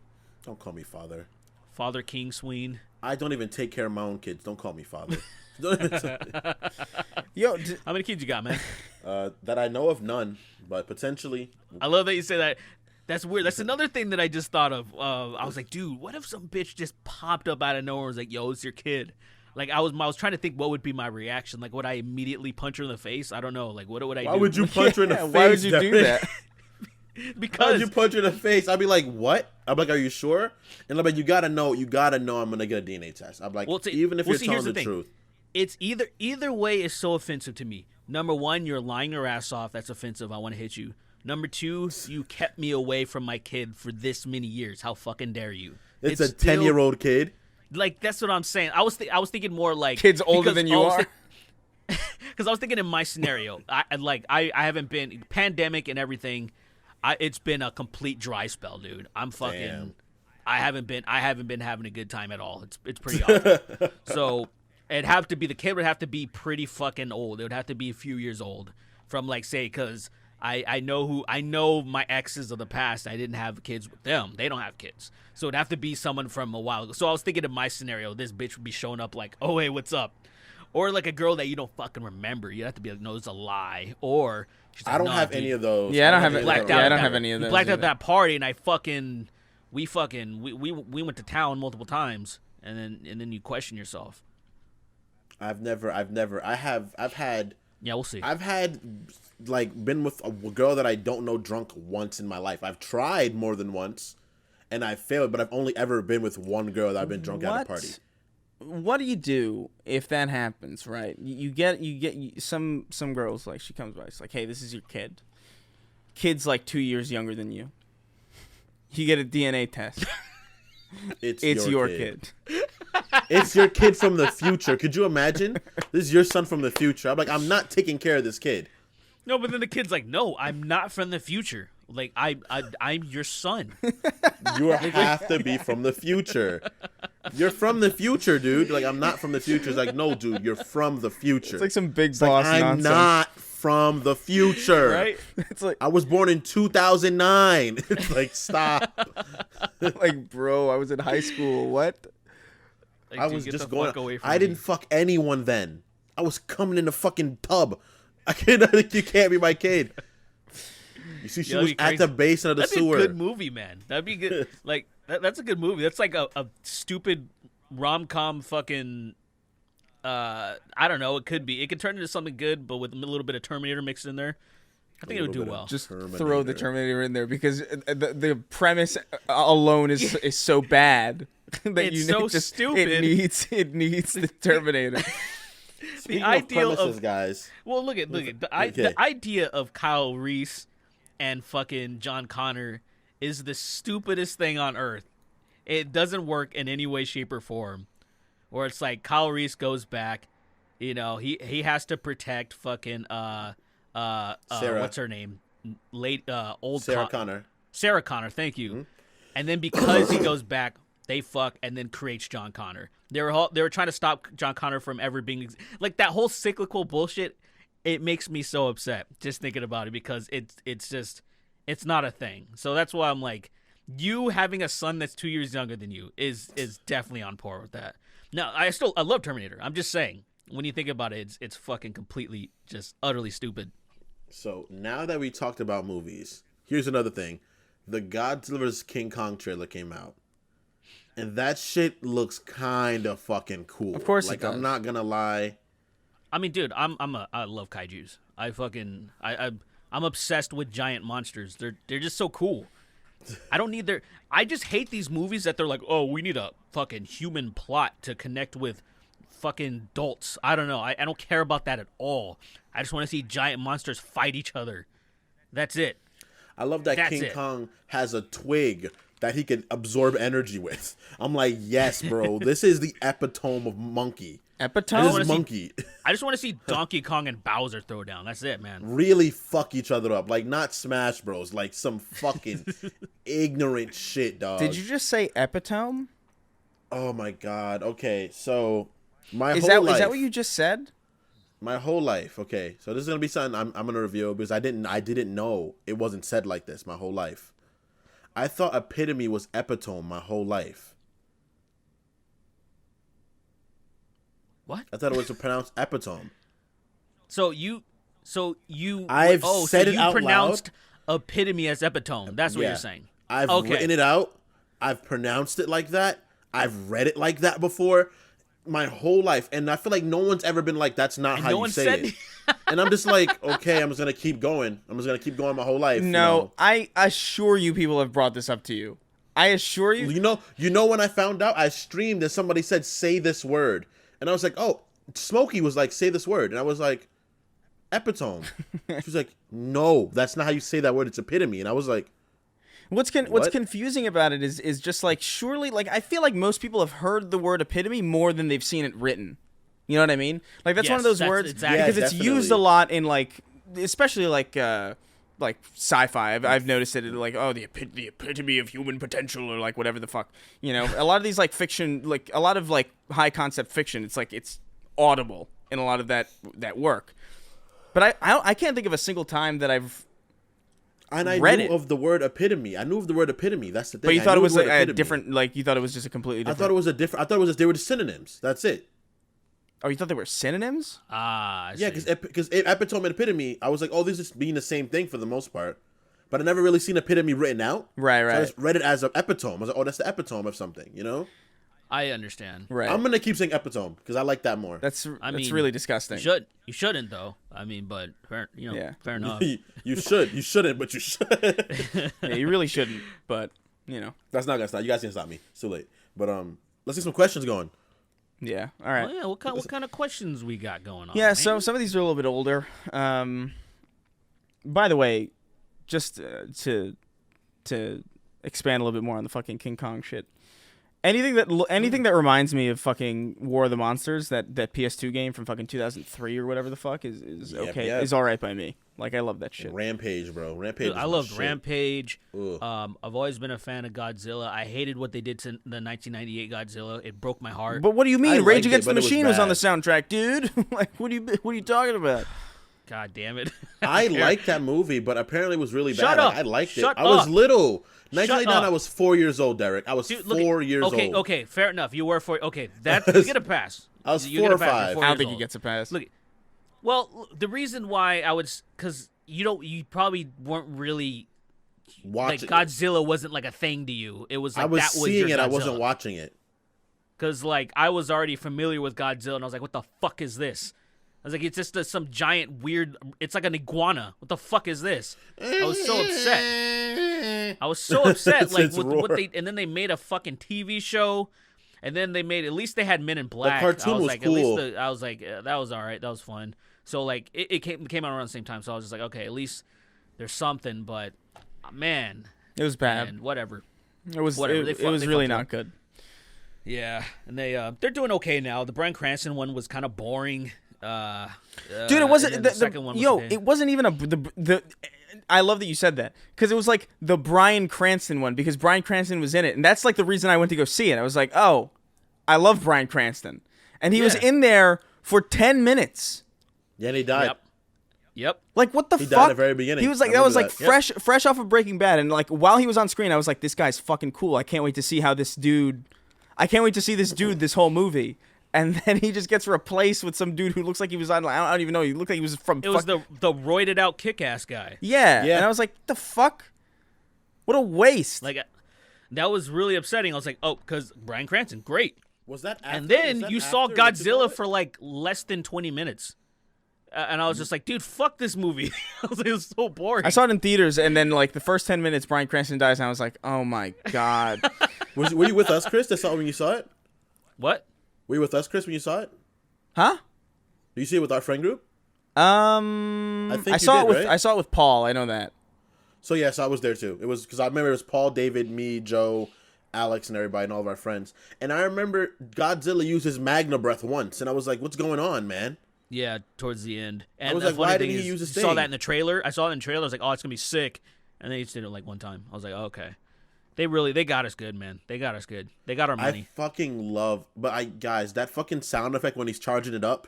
Don't call me father. Father King Sween. I don't even take care of my own kids. Don't call me father. Don't even Yo, How many kids you got, man? that I know of, none, but potentially. I love that you say that. That's weird. That's another thing that I just thought of. I was like, dude, what if some bitch just popped up out of nowhere and was like, yo, it's your kid? Like, I was trying to think what would be my reaction. Like, would I immediately punch her in the face? I don't know. Like, what would I do? Why would you punch her in the face? why would you do Derek? that? Why would Because you punch her in the face? I'd be like, "What?" I'm like, "Are you sure?" And I'm like, "You gotta know. I'm gonna get a DNA test." I'm like, Well, see- even if well, you're see, here's telling the the thing. truth. it's either way is so offensive to me. Number one, you're lying your ass off. That's offensive. I want to hit you. Number 2, you kept me away from my kid for this many years. How fucking dare you? It's a 10-year-old kid. Like, that's what I'm saying. I was thinking more like Kids older than you are. Because I was thinking in my scenario, I haven't been pandemic and everything. It's been a complete dry spell, dude. I'm fucking. Damn. I haven't been having a good time at all. It's pretty awful. So the kid would have to be pretty fucking old. It would have to be a few years old from like say because I know my exes of the past. I didn't have kids with them. They don't have kids. So it'd have to be someone from a while ago. So I was thinking in my scenario, this bitch would be showing up like, oh hey, what's up? Or like a girl that you don't fucking remember. You have to be like, no, it's a lie. Or she's like, I don't nah, have dude, any of those. Yeah, I don't have it. blacked Yeah, out I don't at have that- any of you those. blacked out either. that party, and we went to town multiple times, and then you question yourself. I've had Yeah, we'll see. I've had like been with a girl that I don't know drunk once in my life. I've tried more than once, and I failed. But I've only ever been with one girl that I've been drunk at a party. What do you do if that happens? Right, you get some girls like she comes by. It's like, hey, this is your kid. Kid's like 2 years younger than you. You get a DNA test. It's your kid. It's your kid from the future. Could you imagine? This is your son from the future. I'm like, I'm not taking care of this kid. No, but then the kid's like, no, I'm not from the future. Like I'm your son. You have to be from the future. You're from the future, dude. Like, I'm not from the future. It's like, no, dude, you're from the future. It's like some big It's boss like, I'm nonsense. not from the future. Right? It's like, I was born in 2009. It's like, stop. like, bro, I was in high school. What? Like, I dude, was get just the fuck going. away from I me. didn't fuck anyone then. I was coming in the fucking tub. I can't. You can't be my kid. You see, she Yo, was you at crazy. the basin of the That'd sewer. be a good movie, man. That'd be good. Like that's a good movie. That's like a stupid rom-com fucking. I don't know. It could be. It could turn into something good, but with a little bit of Terminator mixed in there. I think it would do well. Just Terminator. throw the Terminator in there because the premise alone is so bad that It's so stupid. It needs the Terminator. Speaking the of ideal premises, of guys. well, look at the idea of Kyle Reese and fucking John Connor is the stupidest thing on earth. It doesn't work in any way, shape, or form. Where it's like Kyle Reese goes back, you know, he has to protect fucking Sarah. what's her name, old Sarah Connor. Sarah Connor, thank you. Mm-hmm. And then because he goes back, they fuck and then creates John Connor. They were trying to stop John Connor from ever being like that whole cyclical bullshit. It makes me so upset just thinking about it because it's not a thing. So that's why I'm like, you having a son that's 2 years younger than you is definitely on par with that. Now I love Terminator. I'm just saying when you think about it, it's fucking completely just utterly stupid. So now that we talked about movies, here's another thing: the Godzilla vs. King Kong trailer came out, and that shit looks kind of fucking cool. Of course it like does. I'm not gonna lie. I mean, dude, I love kaijus. I'm obsessed with giant monsters. They're just so cool. I just hate these movies that they're like, oh, we need a fucking human plot to connect with fucking adults. I don't know. I don't care about that at all. I just want to see giant monsters fight each other. That's it. I love that That's King it. Kong has a twig that he can absorb energy with. I'm like, yes, bro. This is the epitome of monkey. Epitome? This wanna is see- monkey. I just want to see Donkey Kong and Bowser throw down. That's it, man. Really fuck each other up. Like, not Smash Bros. Like some fucking ignorant shit, dog. Did you just say epitome? Oh my god. Okay, so my Is whole that life. is that what you just said? My whole life. Okay, so this is gonna be something I'm gonna reveal because I didn't know it wasn't said like this my whole life. I thought epitome was epitome my whole life. What? I thought it was pronounced epitome. So you I've said it you out pronounced epitome as epitome. That's what Yeah. you're saying. I've Okay. written it out. I've pronounced it like that. I've read it like that before. My whole life, and I feel like no one's ever been like, "That's not And how no you one say said- it." And I'm just like, okay, I'm just gonna keep going. I'm just gonna keep going my whole life. you No, know? I assure you people have brought this up to you. I assure you. You know when I found out, I streamed and somebody said, "Say this word," and I was like, "Oh." Smokey was like, "Say this word," and I was like, epitome. She was like, no, that's not how you say that word. It's epitome. And I was like, What's confusing about it is just like, surely, like, I feel like most people have heard the word epitome more than they've seen it written. You know what I mean? Like, that's one of those words exactly. because it's definitely. used a lot in, like, especially like sci-fi. I've noticed it, like, oh, the epitome of human potential, or like whatever the fuck. You know, a lot of these like fiction, like a lot of like high concept fiction, it's like it's audible in a lot of that work. But I can't think of a single time that I've read knew of the word epitome. I knew of the word epitome. That's the thing. But you thought I it knew was the word like a epitome. different, like you thought it was just a completely different. I thought it was a different. I thought it was just, they were just synonyms. That's it. Oh, you thought they were synonyms? I Yeah, see. because epitome and epitome, I was like, oh, these just mean the same thing for the most part. But I never really seen epitome written out. Right. So I just read it as an epitome. I was like, oh, that's the epitome of something, you know? I understand. Right. I'm gonna keep saying epitome because I like that more. That's mean, really disgusting. You shouldn't though. I mean, but fair enough. You shouldn't, but you should. Yeah, you really shouldn't. But you know, That's not gonna stop. You guys can't stop me. It's too late. But let's get some questions going. yeah. All right. Oh, yeah, what kind of questions we got going on? Yeah, man? so some of these are a little bit older. By the way, just to expand a little bit more on the fucking King Kong shit. Anything that reminds me of fucking War of the Monsters, that PS2 game from fucking 2003 or whatever the fuck is Yep, okay, yep. is all right by me. Like, I love that shit. Rampage, bro. Rampage. Dude, I is loved my shit. Rampage. Ugh. I've always been a fan of Godzilla. I hated what they did to the 1998 Godzilla. It broke my heart. But what do you I mean? liked Rage it, Against the but it was Machine was on the bad. soundtrack, dude. Like, what are you talking about? God damn it! I liked that movie, but apparently it was really Shut bad. up. Like, I liked Shut it. I was up. little. 1999, up. I was 4 years old, Derek. I was Dude, 4 years okay, old. okay, fair enough. You were 4. Okay, that you get a pass. I was You 4 get a or pass. You're 5. 4 I don't years think he old. gets a pass. Look, well, the reason why I would, because you probably weren't really like Watching Godzilla wasn't like a thing to you. It was like I was that was seeing your it. I Godzilla. wasn't watching it. Because, like, I was already familiar with Godzilla, and I was like, what the fuck is this? I was like, it's just some giant weird... It's like an iguana. What the fuck is this? I was so upset. I was so upset. It's Like, its with roar. what they... And then they made a fucking TV show, and then they made... At least they had Men in Black. cartoon I was was like, cool. At least I was like, that was all right. That was fun. So, like, it came out around the same time, so I was just like, okay, at least there's something, but... Man. It was bad. Man, whatever. It was Whatever. it was really not good. Yeah, and they're doing okay now. The Bryan Cranston one was kind of boring. Dude, it wasn't. and then the second one was okay. It wasn't even the. I love that you said that because it was like the Bryan Cranston one because Bryan Cranston was in it, and that's like the reason I went to go see it. I was like, oh, I love Bryan Cranston, and he was Yeah. in there for 10 minutes. Yeah, and he died. Yep. Like, what the He fuck? died at the very beginning. He was like, I that was remember like that. fresh off of Breaking Bad, and like while he was on screen, I was like, this guy's fucking cool. I can't wait to see how this dude. I can't wait to see this dude this whole movie. And then he just gets replaced with some dude who looks like he was on. I don't even know. He looked like he was from. It was the roided out kick-ass guy. Yeah. Yeah. And I was like, the fuck? What a waste. Like, that was really upsetting. I was like, oh, because Bryan Cranston, great. Was that after, And then was that you saw after Into Godzilla Blood? for like less than 20 minutes. And I was just like, dude, fuck this movie. I was like, it was so boring. I saw it in theaters, and then like the first 10 minutes, Bryan Cranston dies, and I was like, oh my god. Were you with us, Chris? That saw it when you saw it? What? Were you with us, Chris, when you saw it? Huh? Did you see it with our friend group? I think you saw did, it with right? I saw it with Paul. I know that. So yes, I was there too. It was because I remember it was Paul, David, me, Joe, Alex, and everybody, and all of our friends. And I remember Godzilla used his Magna breath once, and I was like, "What's going on, man?" Yeah, towards the end. And was the like, why funny didn't thing he is, use his you saw thing? that in the trailer. I saw it in the trailer. I was like, oh, it's going to be sick. And they just did it like one time. I was like, oh, okay. They got us good, man. They got us good. They got our I money. fucking love, guys, that fucking sound effect when he's charging it up,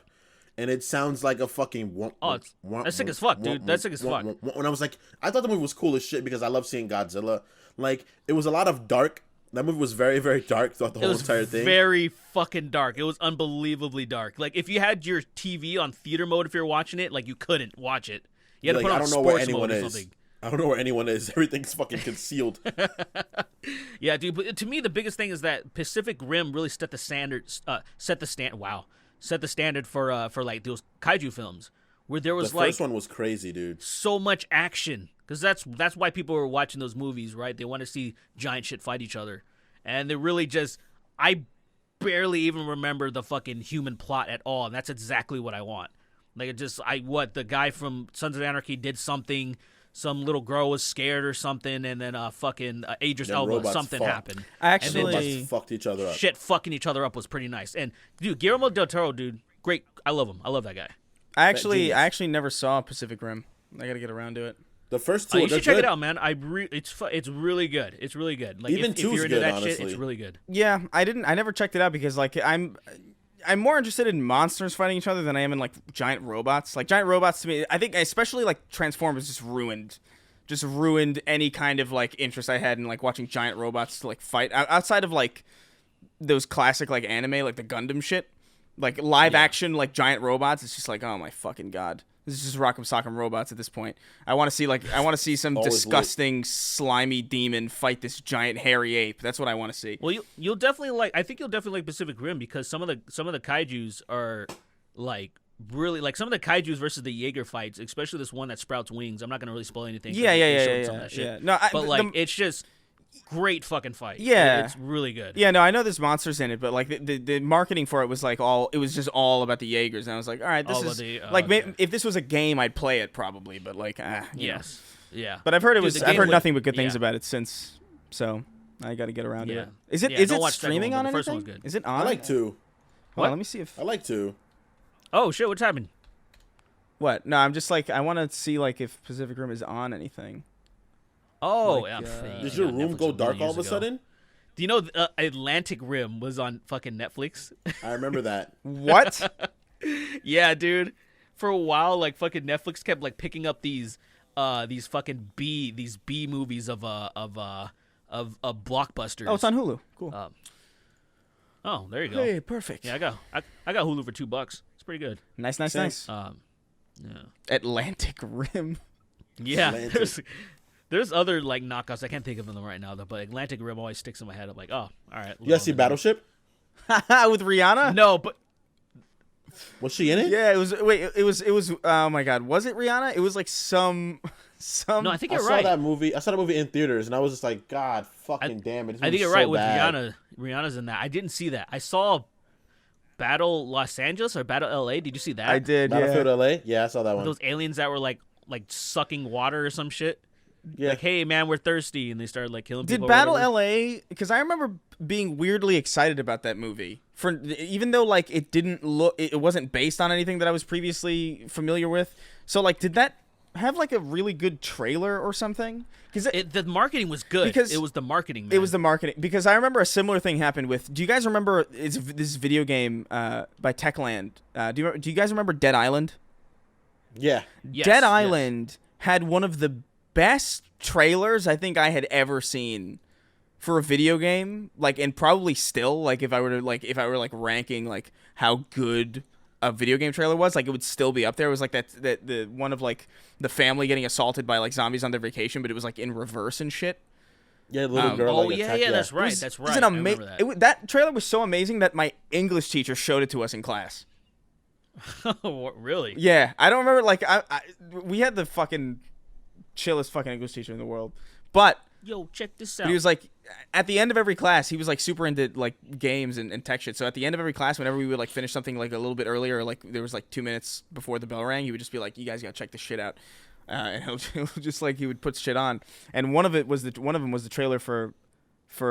and it sounds like a fucking. That's sick as fuck, dude. That's sick as fuck. When I was like, I thought the movie was cool as shit because I love seeing Godzilla. Like, it was a lot of dark. That movie was very, very dark throughout the It whole was entire thing. very fucking dark. It was unbelievably dark. Like, if you had your TV on theater mode, if you were watching it, like, you couldn't watch it. You had to Like, put I on don't know where sports anyone mode or is. something. I don't know where anyone is. Everything's fucking concealed. Yeah, dude. But to me, the biggest thing is that Pacific Rim really set the standard. Set the standard for like those kaiju films, where there was The like first one was crazy, dude. so much action. Because that's why people were watching those movies, right? They want to see giant shit fight each other, and they really just. I barely even remember the fucking human plot at all, and that's exactly what I want. Like it just the guy from Sons of Anarchy did something. Some little girl was scared or something, and then Idris Then Elba robots something fought. happened. Actually, Robots fucked each other up. Shit fucking each other up was pretty nice. And dude, Guillermo del Toro, dude, great. I love him. I love that guy. I actually never saw Pacific Rim. I gotta get around to it. The first two, You should they're check good. it out, man. It's really good. It's really good. Like Even if two's you're into good, that shit, honestly. it's really good. Yeah, I never checked it out because like I'm more interested in monsters fighting each other than I am in like giant robots. Like giant robots to me, I think especially like Transformers just ruined any kind of like interest I had in like watching giant robots like fight outside of like those classic like anime like the Gundam shit. Like live action like giant robots, it's just like, oh my fucking god. This is just Rock'em Sock'em robots at this point. I want to see some Always disgusting slimy demon fight this giant hairy ape. That's what I want to see. Well, you'll definitely like. I think you'll definitely like Pacific Rim because some of the kaijus are like really like some of the kaijus versus the Jaeger fights, especially this one that sprouts wings. I'm not gonna really spoil anything. 'cause they showed some of that shit. No, But like it's just great fucking fight. Yeah. It's really good. Yeah, no, I know there's monsters in it, but like the marketing for it was like it was just all about the Jaegers, and I was like, all right, this All is about the- like okay. if this was a game, I'd play it probably, but like, you know. Yes. Yeah. But I've heard Dude, the I've game heard was- nothing but good things yeah. about it since, so I got to get around to Yeah. it. Is it Yeah, is don't it watch the second streaming one, on but the first anything? one's good. Is it on? I like two. Hold What? on, let me see if I like two. Oh shit! What's happening? what. No, I'm just like I want to see like if Pacific Rim is on anything. Oh, Like, yeah. Did your room go dark all of a sudden? Do you know Atlantic Rim was on fucking Netflix? I remember that. What? Yeah, dude. For a while, like fucking Netflix kept like picking up these fucking B movies of blockbusters. Oh, it's on Hulu. Cool. Oh, there you go. Hey, perfect. Yeah, I got Hulu for $2. It's pretty good. Nice. Yeah. Atlantic Rim. Yeah. Atlantic. There's other like knockoffs. I can't think of them right now though, but Atlantic Rim always sticks in my head. I'm like, oh, all right. You guys see Battleship? With Rihanna? No, but Was she in it? Yeah, it was. Wait, it was. Oh my God, was it Rihanna? It was like some. no, I think I you're saw right. that movie. I saw the movie in theaters, and I was just like, God, fucking damn it! This I think movie's you're so right with bad. Rihanna. Rihanna's in that. I didn't see that. I saw Battle Los Angeles or Battle LA. Did you see that? I did. Battlefield Yeah. LA. Yeah, I saw that one. Those aliens that were like sucking water or some shit. Yeah, Like, hey man, we're thirsty, and they started like killing Did people. or Battle whatever. LA? Because I remember being weirdly excited about that movie. For even though like it didn't look, it wasn't based on anything that I was previously familiar with. So like, did that have like a really good trailer or something? Because The marketing was good. Because it was the marketing. Man. it was the marketing. Because I remember a similar thing happened with. Do you guys remember this video game by Techland? Do you guys remember Dead Island? yeah. Yes, Dead yes. Island had one of the best trailers I think I had ever seen for a video game. Like, and probably still, like, if I were ranking like how good a video game trailer was, like, it would still be up there. It was like that the one of like the family getting assaulted by like zombies on their vacation, but it was like in reverse and shit. Yeah, little girl. Oh like, yeah, attacked- yeah, that's It right. was- That's it was right. an I remember that. that trailer was so amazing that my English teacher showed it to us in class. Really? Yeah, I don't remember. Like, we had the fucking chillest fucking English teacher in the world, but Yo, check this But out. he was like, at the end of every class, he was like super into like games and tech shit. So at the end of every class, whenever we would like finish something like a little bit earlier, or like there was like 2 minutes before the bell rang, he would just be like, "You guys gotta check this shit out," and he'll just like he would put shit on. And one of them was the trailer for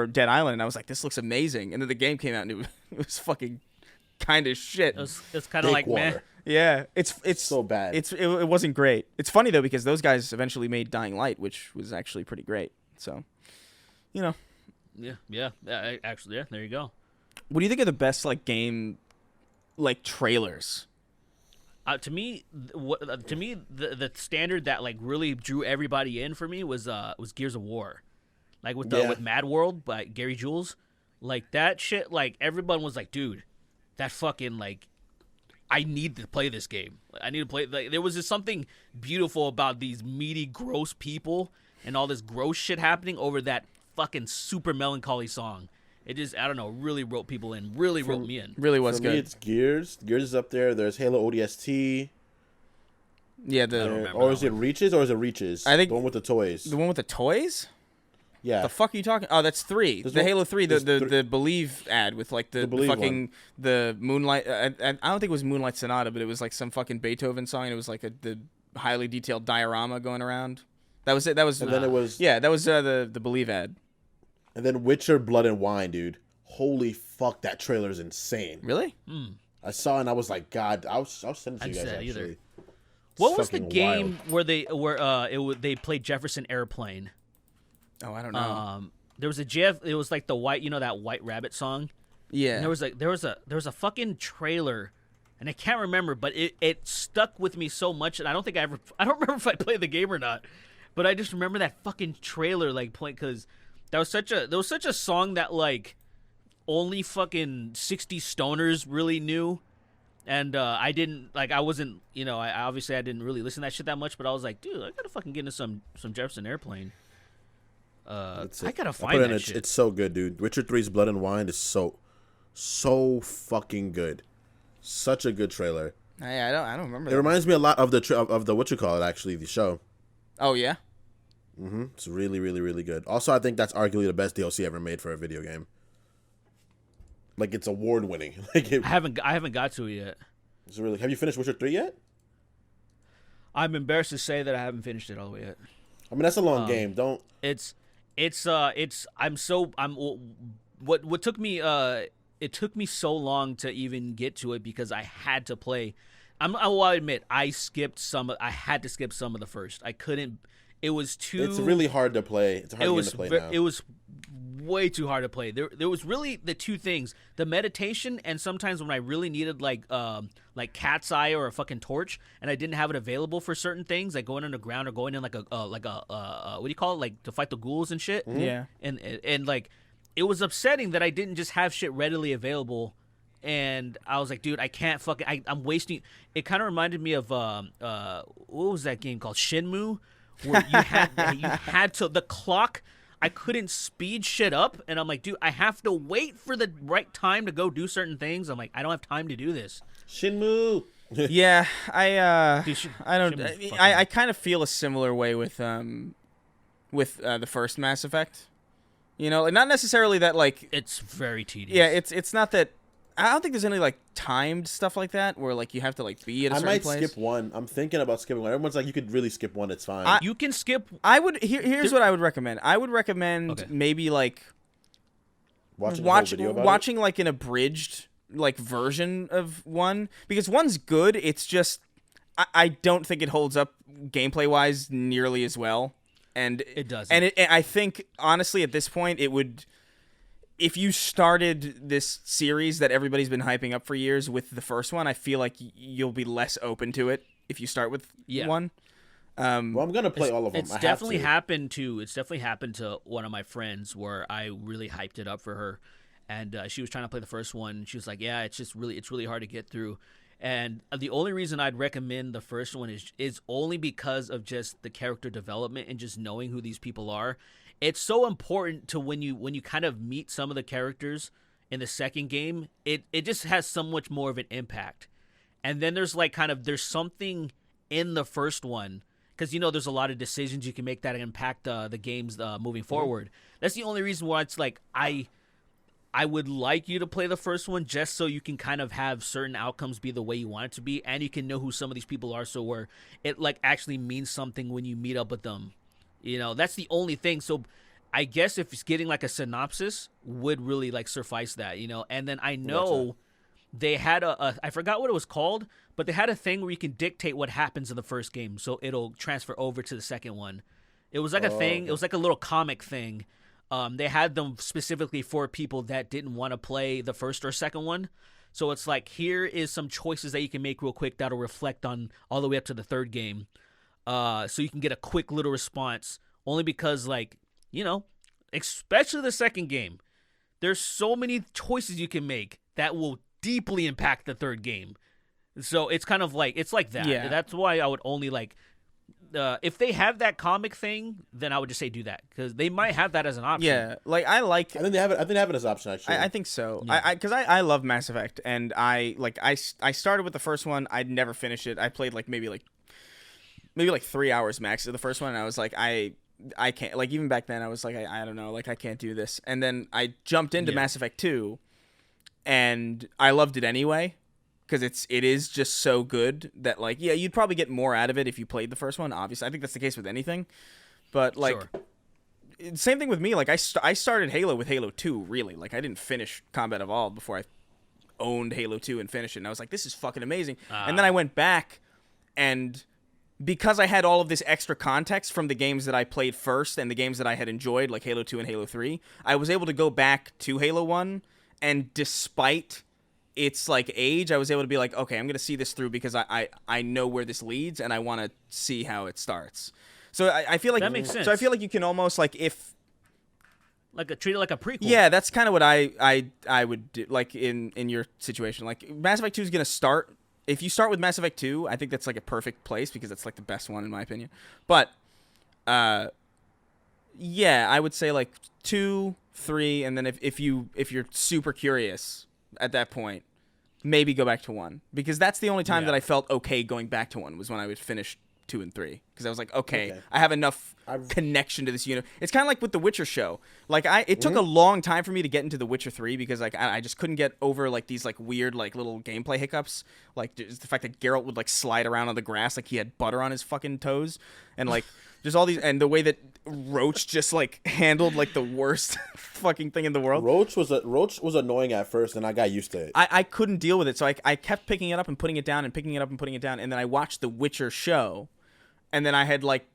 Dead Island, and I was like, "This looks amazing." And then the game came out, and it was fucking kind of shit. It's kind of like water. meh. Yeah, it's So bad. It wasn't great. It's funny though because those guys eventually made Dying Light, which was actually pretty great. So, you know. Yeah. Actually, yeah. There you go. What do you think are the best like game like trailers? To me, the standard that like really drew everybody in for me was Gears of War, like with Yeah. with Mad World by Gary Jules, like that shit. Like everyone was like, dude, that fucking like, I need to play this game. I need to play. Like there was just something beautiful about these meaty, gross people and all this gross shit happening over that fucking super melancholy song. It just, I don't know, really wrote people in. Really wrote me in. Really was For good. me, it's Gears. Gears is up there. There's Halo ODST. Yeah, don't remember Or that is it Reaches or is it Reaches? I think- the one with the toys. the one with the toys. Yeah. The fuck are you talking? Oh, that's 3. There's the one- Halo 3, the there's the Believe ad with like the Believe fucking the Moonlight. I don't think it was Moonlight Sonata, but it was like some fucking Beethoven song. And it was like the highly detailed diorama going around. That was it. That was. And then it was. Yeah, that was the Believe ad. And then Witcher Blood and Wine, dude. Holy fuck, that trailer is insane. Really? I saw it and I was like, God, I'll send it to you guys see that actually. either. It's What was the fucking game wild. where they played Jefferson Airplane? Oh, I don't know. There was a GF. It was like the white, that White Rabbit song. Yeah. And there was a fucking trailer, and I can't remember, but it stuck with me so much, and I don't remember if I played the game or not, but I just remember that fucking trailer like playing because there was such a song that like only fucking 60 stoners really knew. And I didn't like. I wasn't. I obviously I didn't really listen to that shit that much. But I was like, dude, I gotta fucking get into some Jefferson Airplane. I gotta find that shit. It's so good, dude. Witcher 3's Blood and Wine is so fucking good. Such a good trailer. I don't remember. It reminds me a lot of the what you call it actually, the show. Oh yeah. It's really, really, really good. Also, I think that's arguably the best DLC ever made for a video game. Like it's award winning. Like I haven't got to it yet. it's really. Have you finished Witcher 3 yet? I'm embarrassed to say that I haven't finished it all the way yet. I mean, that's a long game. Don't. What took me it took me so long to even get to it because I had to play. I will admit I had to skip some of the first. I couldn't. It was too. It's really hard to play. It's a hard game to play now. It was way too hard to play. There was really the two things: the meditation, and sometimes when I really needed like cat's eye or a fucking torch, and I didn't have it available for certain things, like going underground or going in like a what do you call it, like to fight the ghouls and shit. Yeah. And like it was upsetting that I didn't just have shit readily available. And I was like, dude, I can't fucking. I'm wasting. It kind of reminded me of what was that game called, Shenmue, where you had to the clock. I couldn't speed shit up, and I'm like, dude, I have to wait for the right time to go do certain things. I'm like, I don't have time to do this. Shinmu. Yeah, I don't. Shenmue's fucking- I kind of feel a similar way with the first Mass Effect. Like not necessarily that like. It's very tedious. Yeah, it's not that. I don't think there's any like timed stuff like that where like you have to like be at a I certain might place. skip one. I'm thinking about skipping one. Everyone's like, you could really skip one. It's fine. You can skip. I would. Here's what I would recommend. I would recommend Okay. maybe like Watching the whole video about watching like an abridged like version of one because one's good. It's just I don't think it holds up gameplay wise nearly as well, and It doesn't. And I think honestly at this point it would. If you started this series that everybody's been hyping up for years with the first one, I feel like you'll be less open to it if you start with one. Well, I'm gonna play all of them. It's I have definitely to. happened to. It's definitely happened to one of my friends where I really hyped it up for her, and she was trying to play the first one. She was like, "Yeah, it's really hard to get through." And the only reason I'd recommend the first one is only because of just the character development and just knowing who these people are. It's so important to when you kind of meet some of the characters in the second game. It just has so much more of an impact. And then there's like there's something in the first one. Because, there's a lot of decisions you can make that impact the games moving forward. That's the only reason why it's like I would like you to play the first one just so you can kind of have certain outcomes be the way you want it to be. And you can know who some of these people are so where it like actually means something when you meet up with them. That's the only thing. So I guess if it's getting like a synopsis would really like suffice that, And then I know they had I forgot what it was called, but they had a thing where you can dictate what happens in the first game, so it'll transfer over to the second one. It was like a thing. Okay. It was like a little comic thing. They had them specifically for people that didn't want to play the first or second one. So it's like, here is some choices that you can make real quick that'll reflect on all the way up to the third game. So you can get a quick little response, only because especially the second game, there's so many choices you can make that will deeply impact the third game. So it's kind of like, it's like that. Yeah. That's why I would only like, if they have that comic thing, then I would just say do that because they might have that as an option. Yeah, like I like. I think they have it. I think they have it as an option actually. I think so. Yeah. Because I love Mass Effect, and I started with the first one. I'd never finished it. I played maybe 3 hours max of the first one, and I was like, I can't, like, even back then I was like, I don't know, like, I can't do this. And then I jumped into Mass Effect 2 and I loved it anyway. Because it is just so good that, like, yeah, you'd probably get more out of it if you played the first one, obviously. I think that's the case with anything. But, like, same thing with me. Like, I started Halo with Halo 2, really. Like, I didn't finish Combat Evolved before I owned Halo 2 and finished it. And I was like, this is fucking amazing. And then I went back, and because I had all of this extra context from the games that I played first and the games that I had enjoyed, like Halo 2 and Halo 3, I was able to go back to Halo 1, and despite its like age, I was able to be like, okay, I'm gonna see this through because I know where this leads and I want to see how it starts. So I feel like that makes sense. So I feel like you can almost like treat it like a prequel. Yeah, that's kind of what I would do, like in your situation. Like Mass Effect 2 is gonna start. If you start with Mass Effect 2, I think that's like a perfect place because it's like the best one in my opinion. But yeah, I would say like 2, 3, and then if you're super curious at that point, maybe go back to 1, because that's the only time that I felt okay going back to 1 was when I would finish 2 and 3, because I was like, okay, I have enough connection to this universe. It's kind of like with the Witcher show. Like it took a long time for me to get into the Witcher 3 because like I just couldn't get over like these like weird like little gameplay hiccups, like just the fact that Geralt would like slide around on the grass like he had butter on his fucking toes, and like there's all these, and the way that Roach just like handled like the worst fucking thing in the world. Roach was annoying at first, and I got used to it. I couldn't deal with it, so I kept picking it up and putting it down and picking it up and putting it down, and then I watched the Witcher show, and then I had like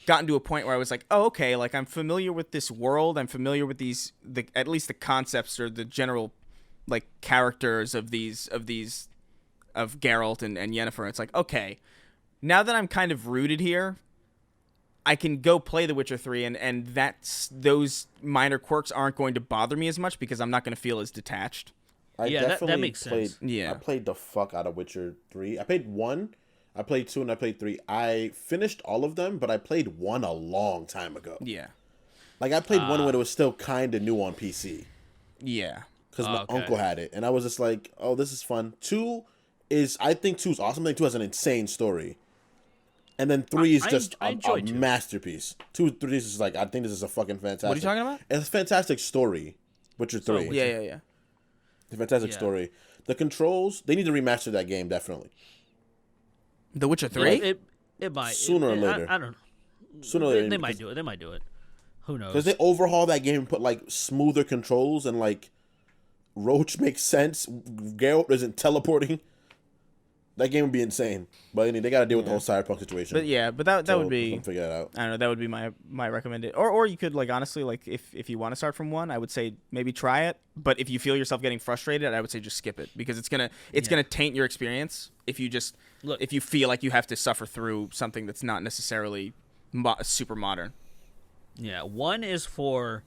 gotten to a point where I was like, oh, okay, like I'm familiar with this world, I'm familiar with at least the concepts or the general like characters of Geralt and Yennefer. It's like, okay, now that I'm kind of rooted here, I can go play The Witcher 3, and those minor quirks aren't going to bother me as much because I'm not going to feel as detached. That makes sense. I played the fuck out of Witcher 3. I played 1, I played 2, and I played 3. I finished all of them, but I played 1 a long time ago. Yeah. Like, I played 1 when it was still kind of new on PC. Yeah. Because my uncle had it, and I was just like, oh, this is fun. I think 2 is awesome. I think 2 has an insane story. And then 3 is just a masterpiece. 2, 3 is like, I think this is a fucking fantastic. What are you talking about? It's a fantastic story. Witcher 3. Yeah. It's a fantastic story. The controls, they need to remaster that game, definitely. The Witcher 3? It might. Sooner or later. I don't know. Sooner or later. They might do it. Who knows? Because they overhaul that game and put, like, smoother controls, and, like, Roach makes sense. Geralt isn't teleporting. That game would be insane, but they got to deal with the whole Cyberpunk situation. But that would be, figure that out. I don't know. That would be my recommended. Or you could like honestly like if you want to start from 1, I would say maybe try it. But if you feel yourself getting frustrated, I would say just skip it because it's gonna taint your experience if you just if you feel like you have to suffer through something that's not necessarily super modern. Yeah, 1 is for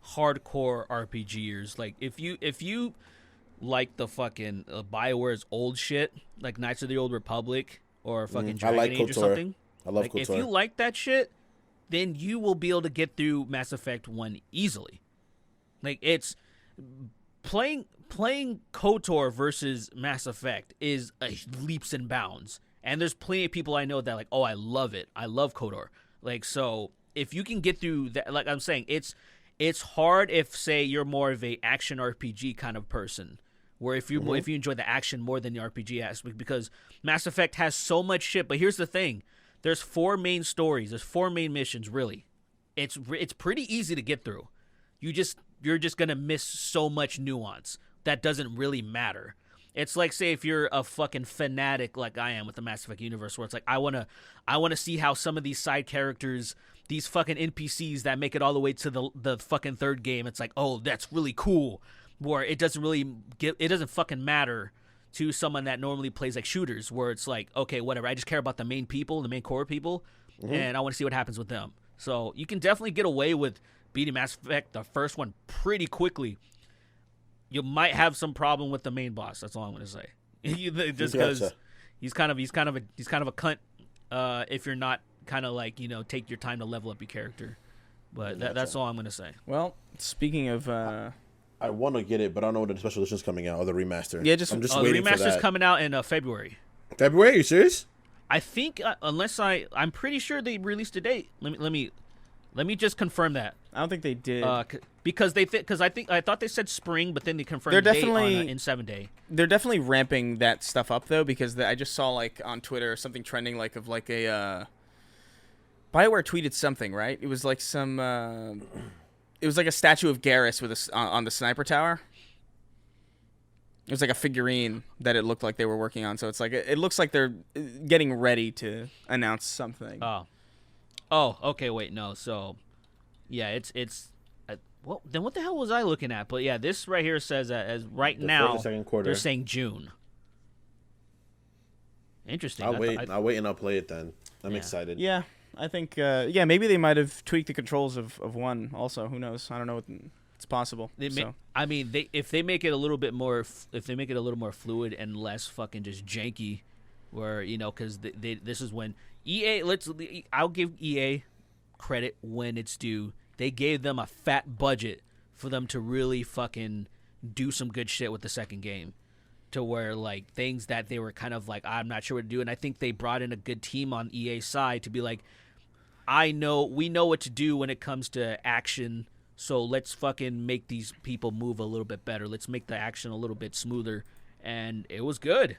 hardcore RPGers. Like if you like the fucking BioWare's old shit, like Knights of the Old Republic or fucking Dragon Age or something. I love like, KOTOR. If you like that shit, then you will be able to get through Mass Effect 1 easily. Like it's playing KOTOR versus Mass Effect is leaps and bounds. And there's plenty of people I know that like, oh, I love it. I love KOTOR. Like so, if you can get through that, like I'm saying, it's hard if say you're more of a action RPG kind of person. Where if you enjoy the action more than the RPG aspect, because Mass Effect has so much shit. But here's the thing: there's 4 main stories, there's 4 main missions. Really, it's pretty easy to get through. You're just gonna miss so much nuance that doesn't really matter. It's like say if you're a fucking fanatic like I am with the Mass Effect universe, where it's like I wanna see how some of these side characters, these fucking NPCs that make it all the way to the fucking 3rd game, it's like, oh, that's really cool. Where it doesn't fucking matter to someone that normally plays like shooters, where it's like, okay, whatever, I just care about the main people, the main core people, and I want to see what happens with them. So you can definitely get away with beating Mass Effect, the first one, pretty quickly. You might have some problem with the main boss. That's all I'm going to say. Just because he's kind of a cunt if you're not kind of like take your time to level up your character. But that's all I'm going to say. Well, speaking of. I want to get it, but I don't know when the special edition's coming out or the remaster. Yeah, I'm just waiting for that. The remaster's coming out in February. February? Are you serious? I think, unless I'm pretty sure they released a date. Let Let me just confirm that. I don't think they did. Because I thought they said spring, but then they confirmed They're date definitely in 7 day. They're definitely ramping that stuff up though, because I just saw like on Twitter something trending like of like a BioWare tweeted something, right? It was like some it was like a statue of Garrus with on the sniper tower. It was like a figurine that it looked like they were working on, so it's like it looks like they're getting ready to announce something. Oh, okay, wait, no. So, yeah, it's well, then what the hell was I looking at? But yeah, this right here says that as right now first and second quarter. they're saying June. Interesting. I'll wait and I'll play it then. I'm excited. Yeah, I think maybe they might have tweaked the controls of one also. Who knows? I don't know. It's possible. If they make it a little bit more, if they make it a little more fluid and less fucking just janky, where because this is when EA. I'll give EA credit when it's due. They gave them a fat budget for them to really fucking do some good shit with the second game, to where like things that they were kind of like I'm not sure what to do, and I think they brought in a good team on EA's side to be like, we know what to do when it comes to action. So let's fucking make these people move a little bit better. Let's make the action a little bit smoother. And it was good.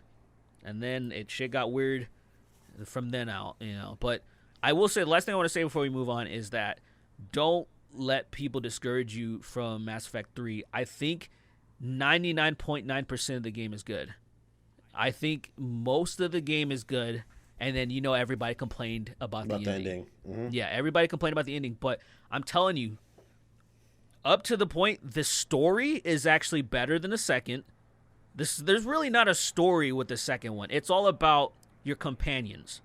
And then shit got weird from then out, But I will say, the last thing I want to say before we move on is that don't let people discourage you from Mass Effect 3. I think 99.9% of the game is good. I think most of the game is good. And then, everybody complained about the ending. Mm-hmm. Yeah, everybody complained about the ending. But I'm telling you, up to the point, the story is actually better than the second. There's really not a story with the second one. It's all about your companions.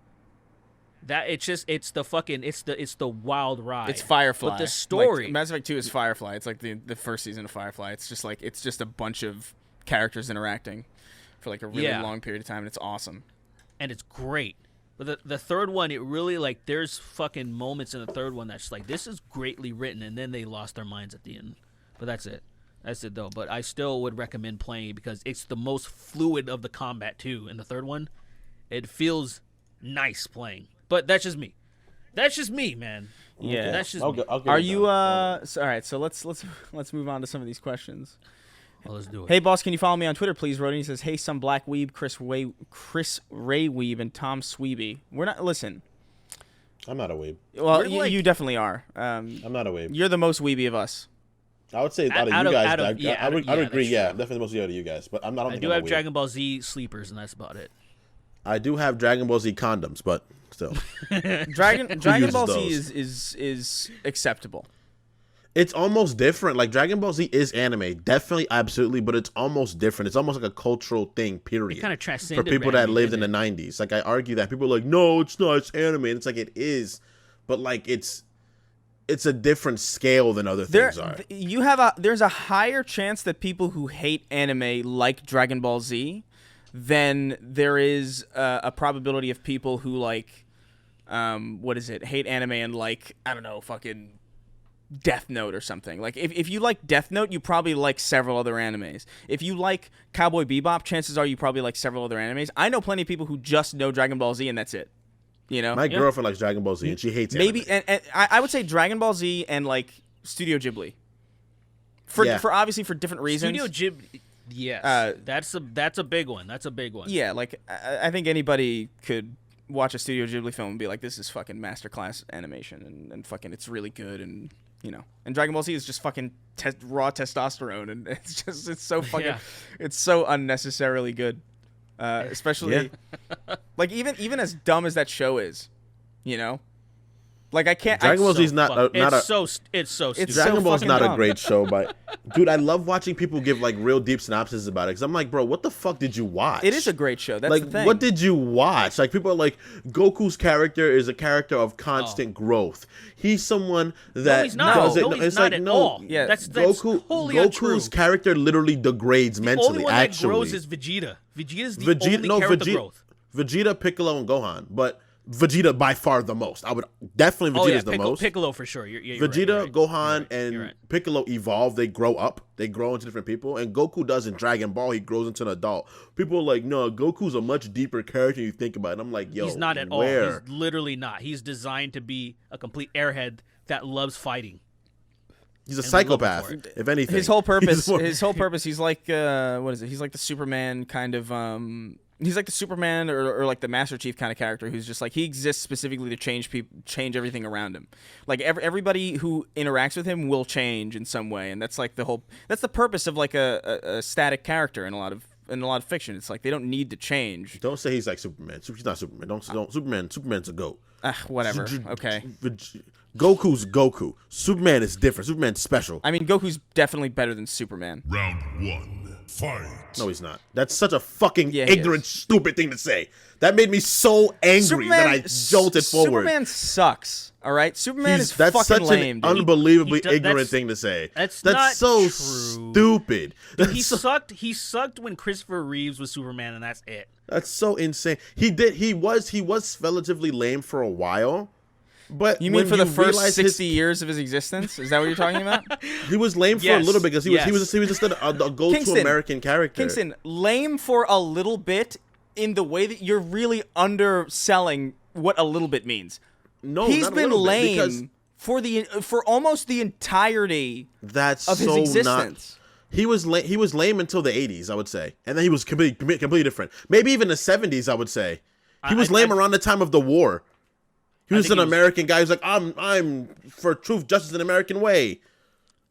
It's the wild ride. It's Firefly. But the story, Mass Effect 2 is Firefly. It's like the first season of Firefly. It's just a bunch of characters interacting for like a really long period of time, and it's awesome. And it's great. But the third one, it really there's fucking moments in the third one that's like, this is greatly written, and then they lost their minds at the end. But that's it. That's it though. But I still would recommend playing it because it's the most fluid of the combat too. In the third one, it feels nice playing. But that's just me. That's just me, man. Yeah, that's just me. Are you all right? So let's move on to some of these questions. Well, let's do it. Hey, boss, can you follow me on Twitter, please? Rodney says, hey, some black weeb, Chris Ray Weeb, and Tom Sweeby. We're not, listen. I'm not a weeb. Well, you definitely are. I'm not a weeb. You're the most weeby of us. I would say out of you guys. I would agree, definitely most out of you guys. But I do have Dragon Ball Z sleepers, and that's about it. I do have Dragon Ball Z condoms, but still. Dragon Ball Z is acceptable. It's almost different. Like, Dragon Ball Z is anime. Definitely, absolutely, but it's almost different. It's almost like a cultural thing, period. It kind of transcended for people that lived in the 90s. Like, I argue that. People are like, no, it's not. It's anime. And it's like, it is. But, like, it's a different scale than other things are. There's a higher chance that people who hate anime like Dragon Ball Z than there is a probability of people who, like, hate anime and, like, I don't know, fucking Death Note or something. Like, if you like Death Note, you probably like several other animes. If you like Cowboy Bebop, chances are you probably like several other animes. I know plenty of people who just know Dragon Ball Z and that's it. My girlfriend likes Dragon Ball Z and she hates maybe anime. And I would say Dragon Ball Z and like Studio Ghibli. For obviously for different reasons. Studio Ghibli, yes, that's a big one. That's a big one. Yeah, like I think anybody could watch a Studio Ghibli film and be like, this is fucking masterclass animation and fucking it's really good and and Dragon Ball Z is just fucking raw testosterone and it's so fucking it's so unnecessarily good, especially like even as dumb as that show is, like I can't. Dragon Ball Z is it's so stupid. Dragon Ball is not dumb. a great show, but dude, I love watching people give like real deep synopses about it because I'm like, bro, what the fuck did you watch? It is a great show. That's like, the thing. What did you watch? Like, people are like, Goku's character is a character of constant growth. He's someone that he's not. does it. No, he's not at all. Yeah, that's wholly untrue. Goku's character literally degrades mentally. The only one that grows is Vegeta. Vegeta's the only character growth. Vegeta, Piccolo, and Gohan, but Vegeta by far the most. I would definitely Vegeta's the most. Piccolo for sure. You're Vegeta, right. Gohan, and Piccolo evolve. They grow up. They grow into different people. And Goku does in Dragon Ball. He grows into an adult. People are like, no, Goku's a much deeper character than you think about it. And I'm like, yo, he's not at all. He's literally not. He's designed to be a complete airhead that loves fighting. He's a And we love him psychopath, for it. if anything. His whole purpose. He's more- He's like what is it? He's like the Superman kind of. He's like the Superman or like the Master Chief kind of character who's just like he exists specifically to change everything around him. Like everybody who interacts with him will change in some way, and that's like that's the purpose of like a static character in a lot of fiction. It's like they don't need to change. Don't say he's like Superman. He's not Superman. Don't Superman. Superman's a goat. Whatever. Okay. Goku's Goku. Superman is different. Superman's special. I mean, Goku's definitely better than Superman. Round 1. Fight. No, he's not. That's such a fucking Yeah, he ignorant, is. stupid thing to say. That made me so angry that I jolted forward. Superman sucks. All right, Superman is That's fucking such lame, an dude. unbelievably He ignorant that's- thing to say. that's not so true. stupid. He sucked. He sucked when Christopher Reeves was Superman, and that's it. That's so insane. He was relatively lame for a while. But You mean when for the first realize 60 years of his existence? Is that what you're talking about? he was lame for a Yes, little bit because he yes. was just a go-to Kingston, American character. Kingston, lame for a little bit in the way that you're really underselling what a little bit means. No, He's not a been little bit, because lame for almost the entirety that's of his so existence. not. He was lame until the 80s, I would say, and then he was completely different. Maybe even the 70s, I would say. He was lame around the time of the war. He was think an he was- American guy who's like, I'm for truth, justice, and American way.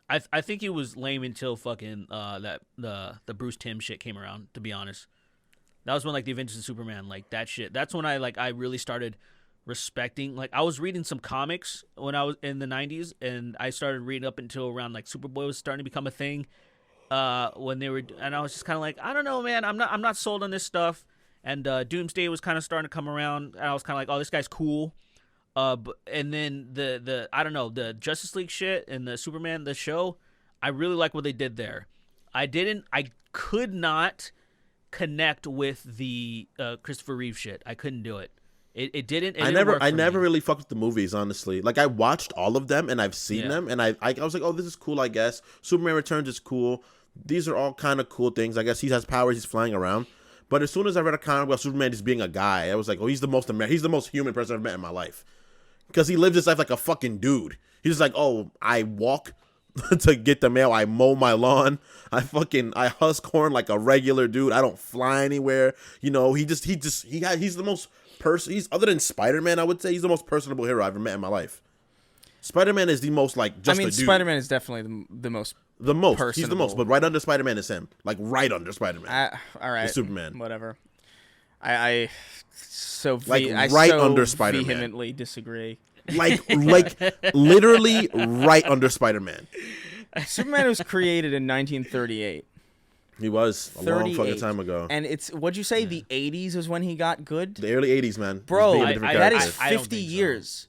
I think he was lame until fucking the Bruce Timm shit came around. To be honest, that was when like the Adventures of Superman, like that shit. That's when I really started respecting. Like I was reading some comics when I was in the '90s, and I started reading up until around like Superboy was starting to become a thing. When they were, and I was just kind of like, I don't know, man. I'm not sold on this stuff. And Doomsday was kind of starting to come around, and I was kind of like, oh, this guy's cool. And then the I don't know, the Justice League shit and the Superman the show, I really like what they did there. I could not connect with the Christopher Reeve shit. I couldn't do it. It didn't. I never really fucked with the movies, honestly. Like I watched all of them and I've seen Yeah. them, and I was like, oh, this is cool. I guess Superman Returns is cool. These are all kind of cool things. I guess he has powers. He's flying around. But as soon as I read a comic about Superman just being a guy, I was like, oh, he's the most human person I've met in my life. Because he lives his life like a fucking dude. He's just like, oh, I walk to get the mail. I mow my lawn. I husk corn like a regular dude. I don't fly anywhere. You know, he's the most he's other than Spider-Man, I would say he's the most personable hero I've ever met in my life. Spider-Man is the most like just a dude. Spider-Man is definitely the most. He's the most, personable. but right under Spider-Man is him. Like right under Spider-Man. All right, Is Superman. Whatever. I Like, right under Spider-Man. vehemently disagree. like literally right under Spider-Man. Superman was created in 1938. He was a long fucking 38. time ago. And what'd you say? The 80s is when he got good? The early 80s, man. Bro, He's being a different that character. is I don't 50 think so. years.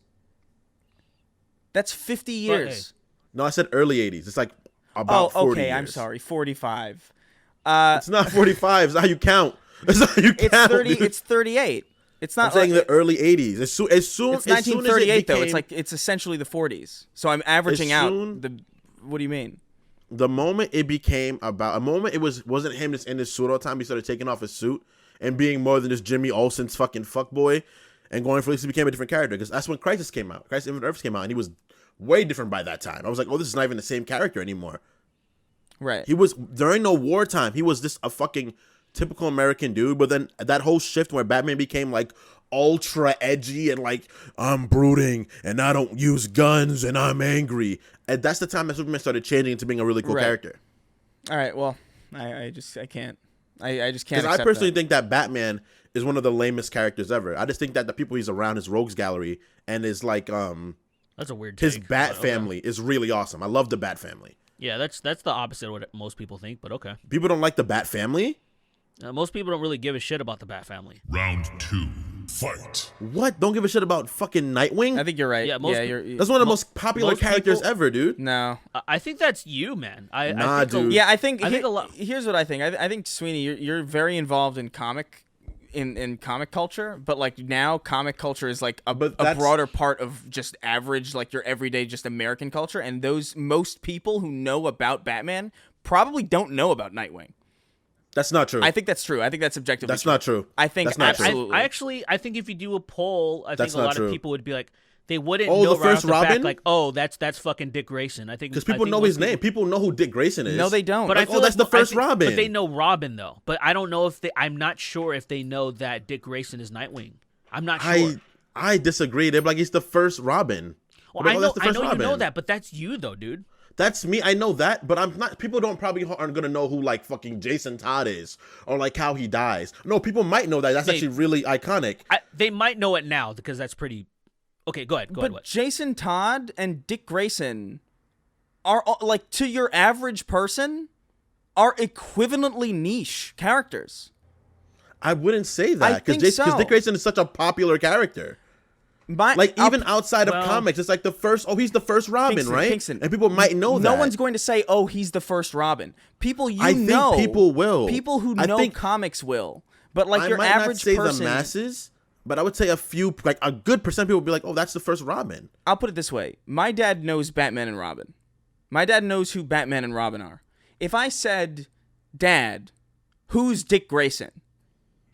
That's 50 years. No, I said early 80s. It's like about 40 okay. years. I'm sorry. 45. It's not 45. It's not how you count. It's not how you It's count. 30. dude. It's 38. It's I'm not. saying the early 80s. As soon it's as 1938 it though. became, It's like it's essentially the 40s. So I'm averaging As out soon- the. What do you mean? the moment it became about a moment, wasn't him just in his suit all the time. He started taking off his suit and being more than just Jimmy Olsen's fucking fuckboy and going for this. He became a different character because that's when Crisis came out. Crisis Infinite Earths came out, and he was way different by that time. I was like, oh, this is not even the same character anymore. Right. He was during the wartime. He was just a fucking typical American dude. But then that whole shift where Batman became like ultra edgy and like I'm brooding and I don't use guns and I'm angry. And that's the time that Superman started changing into being a really cool Right. character. All right. Well, I can't. I just can't. Because I accept personally that. think that Batman is one of the lamest characters ever. I just think that the people he's around, his rogues gallery, and his like That's a weird. his take, Bat but okay. family is really awesome. I love the Bat family. Yeah, that's the opposite of what most people think, but okay. People don't like the Bat family? Most people don't really give a shit about the Bat family. Round 2. Fight. What? Don't give a shit about fucking Nightwing? I think you're right. Yeah, most yeah, pe- you're. That's one of the most popular most characters people- ever, dude. No. I think that's you, man. I Nah, think dude. Yeah, I think. I think a lot. Here's what I think. I think Sweeney, you're very involved in comic culture, but like now comic culture is like a But that's- broader part of just average, like your everyday, just American culture, and those most people who know about Batman probably don't know about Nightwing. That's not true. I think that's true. I think that's objectively. That's not true. I think That's not true. absolutely. I think if you do a poll, I That's think a not lot true. of people would be like, they wouldn't Oh, know the right first off the back, Robin? like, oh, that's fucking Dick Grayson. I think Because people I think know most his name. People know who Dick Grayson is. No, they don't. But Like, I feel that's like, the first Robin. But they know Robin though. But I don't know if they. I'm not sure if they know that Dick Grayson is Nightwing. I'm not sure. I disagree. They're like, he's the first Robin. Well, Like, I oh, know, that's the I first know you Robin. know that, but that's you though, dude. That's me. I know that, but I'm not. People aren't gonna know who like fucking Jason Todd is or like how he dies. No, people might know that. That's actually really iconic. They might know it now because that's pretty. Okay, go ahead. But Jason Todd and Dick Grayson are like, to your average person, are equivalently niche characters. I wouldn't say I that think because so. Dick Grayson is such a popular character. Like even outside of comics, it's like the first. Oh, he's the first Robin, right? Kingston, and people might know that. No one's going to say, "Oh, he's the first Robin." People I think people will. People who I know think- comics will. But like I your might average not say person, the masses, but I would say a few, like a good percent of people would be like, "Oh, that's the first Robin." I'll put it this way: my dad knows Batman and Robin. My dad knows who Batman and Robin are. If I said, "Dad, who's Dick Grayson?"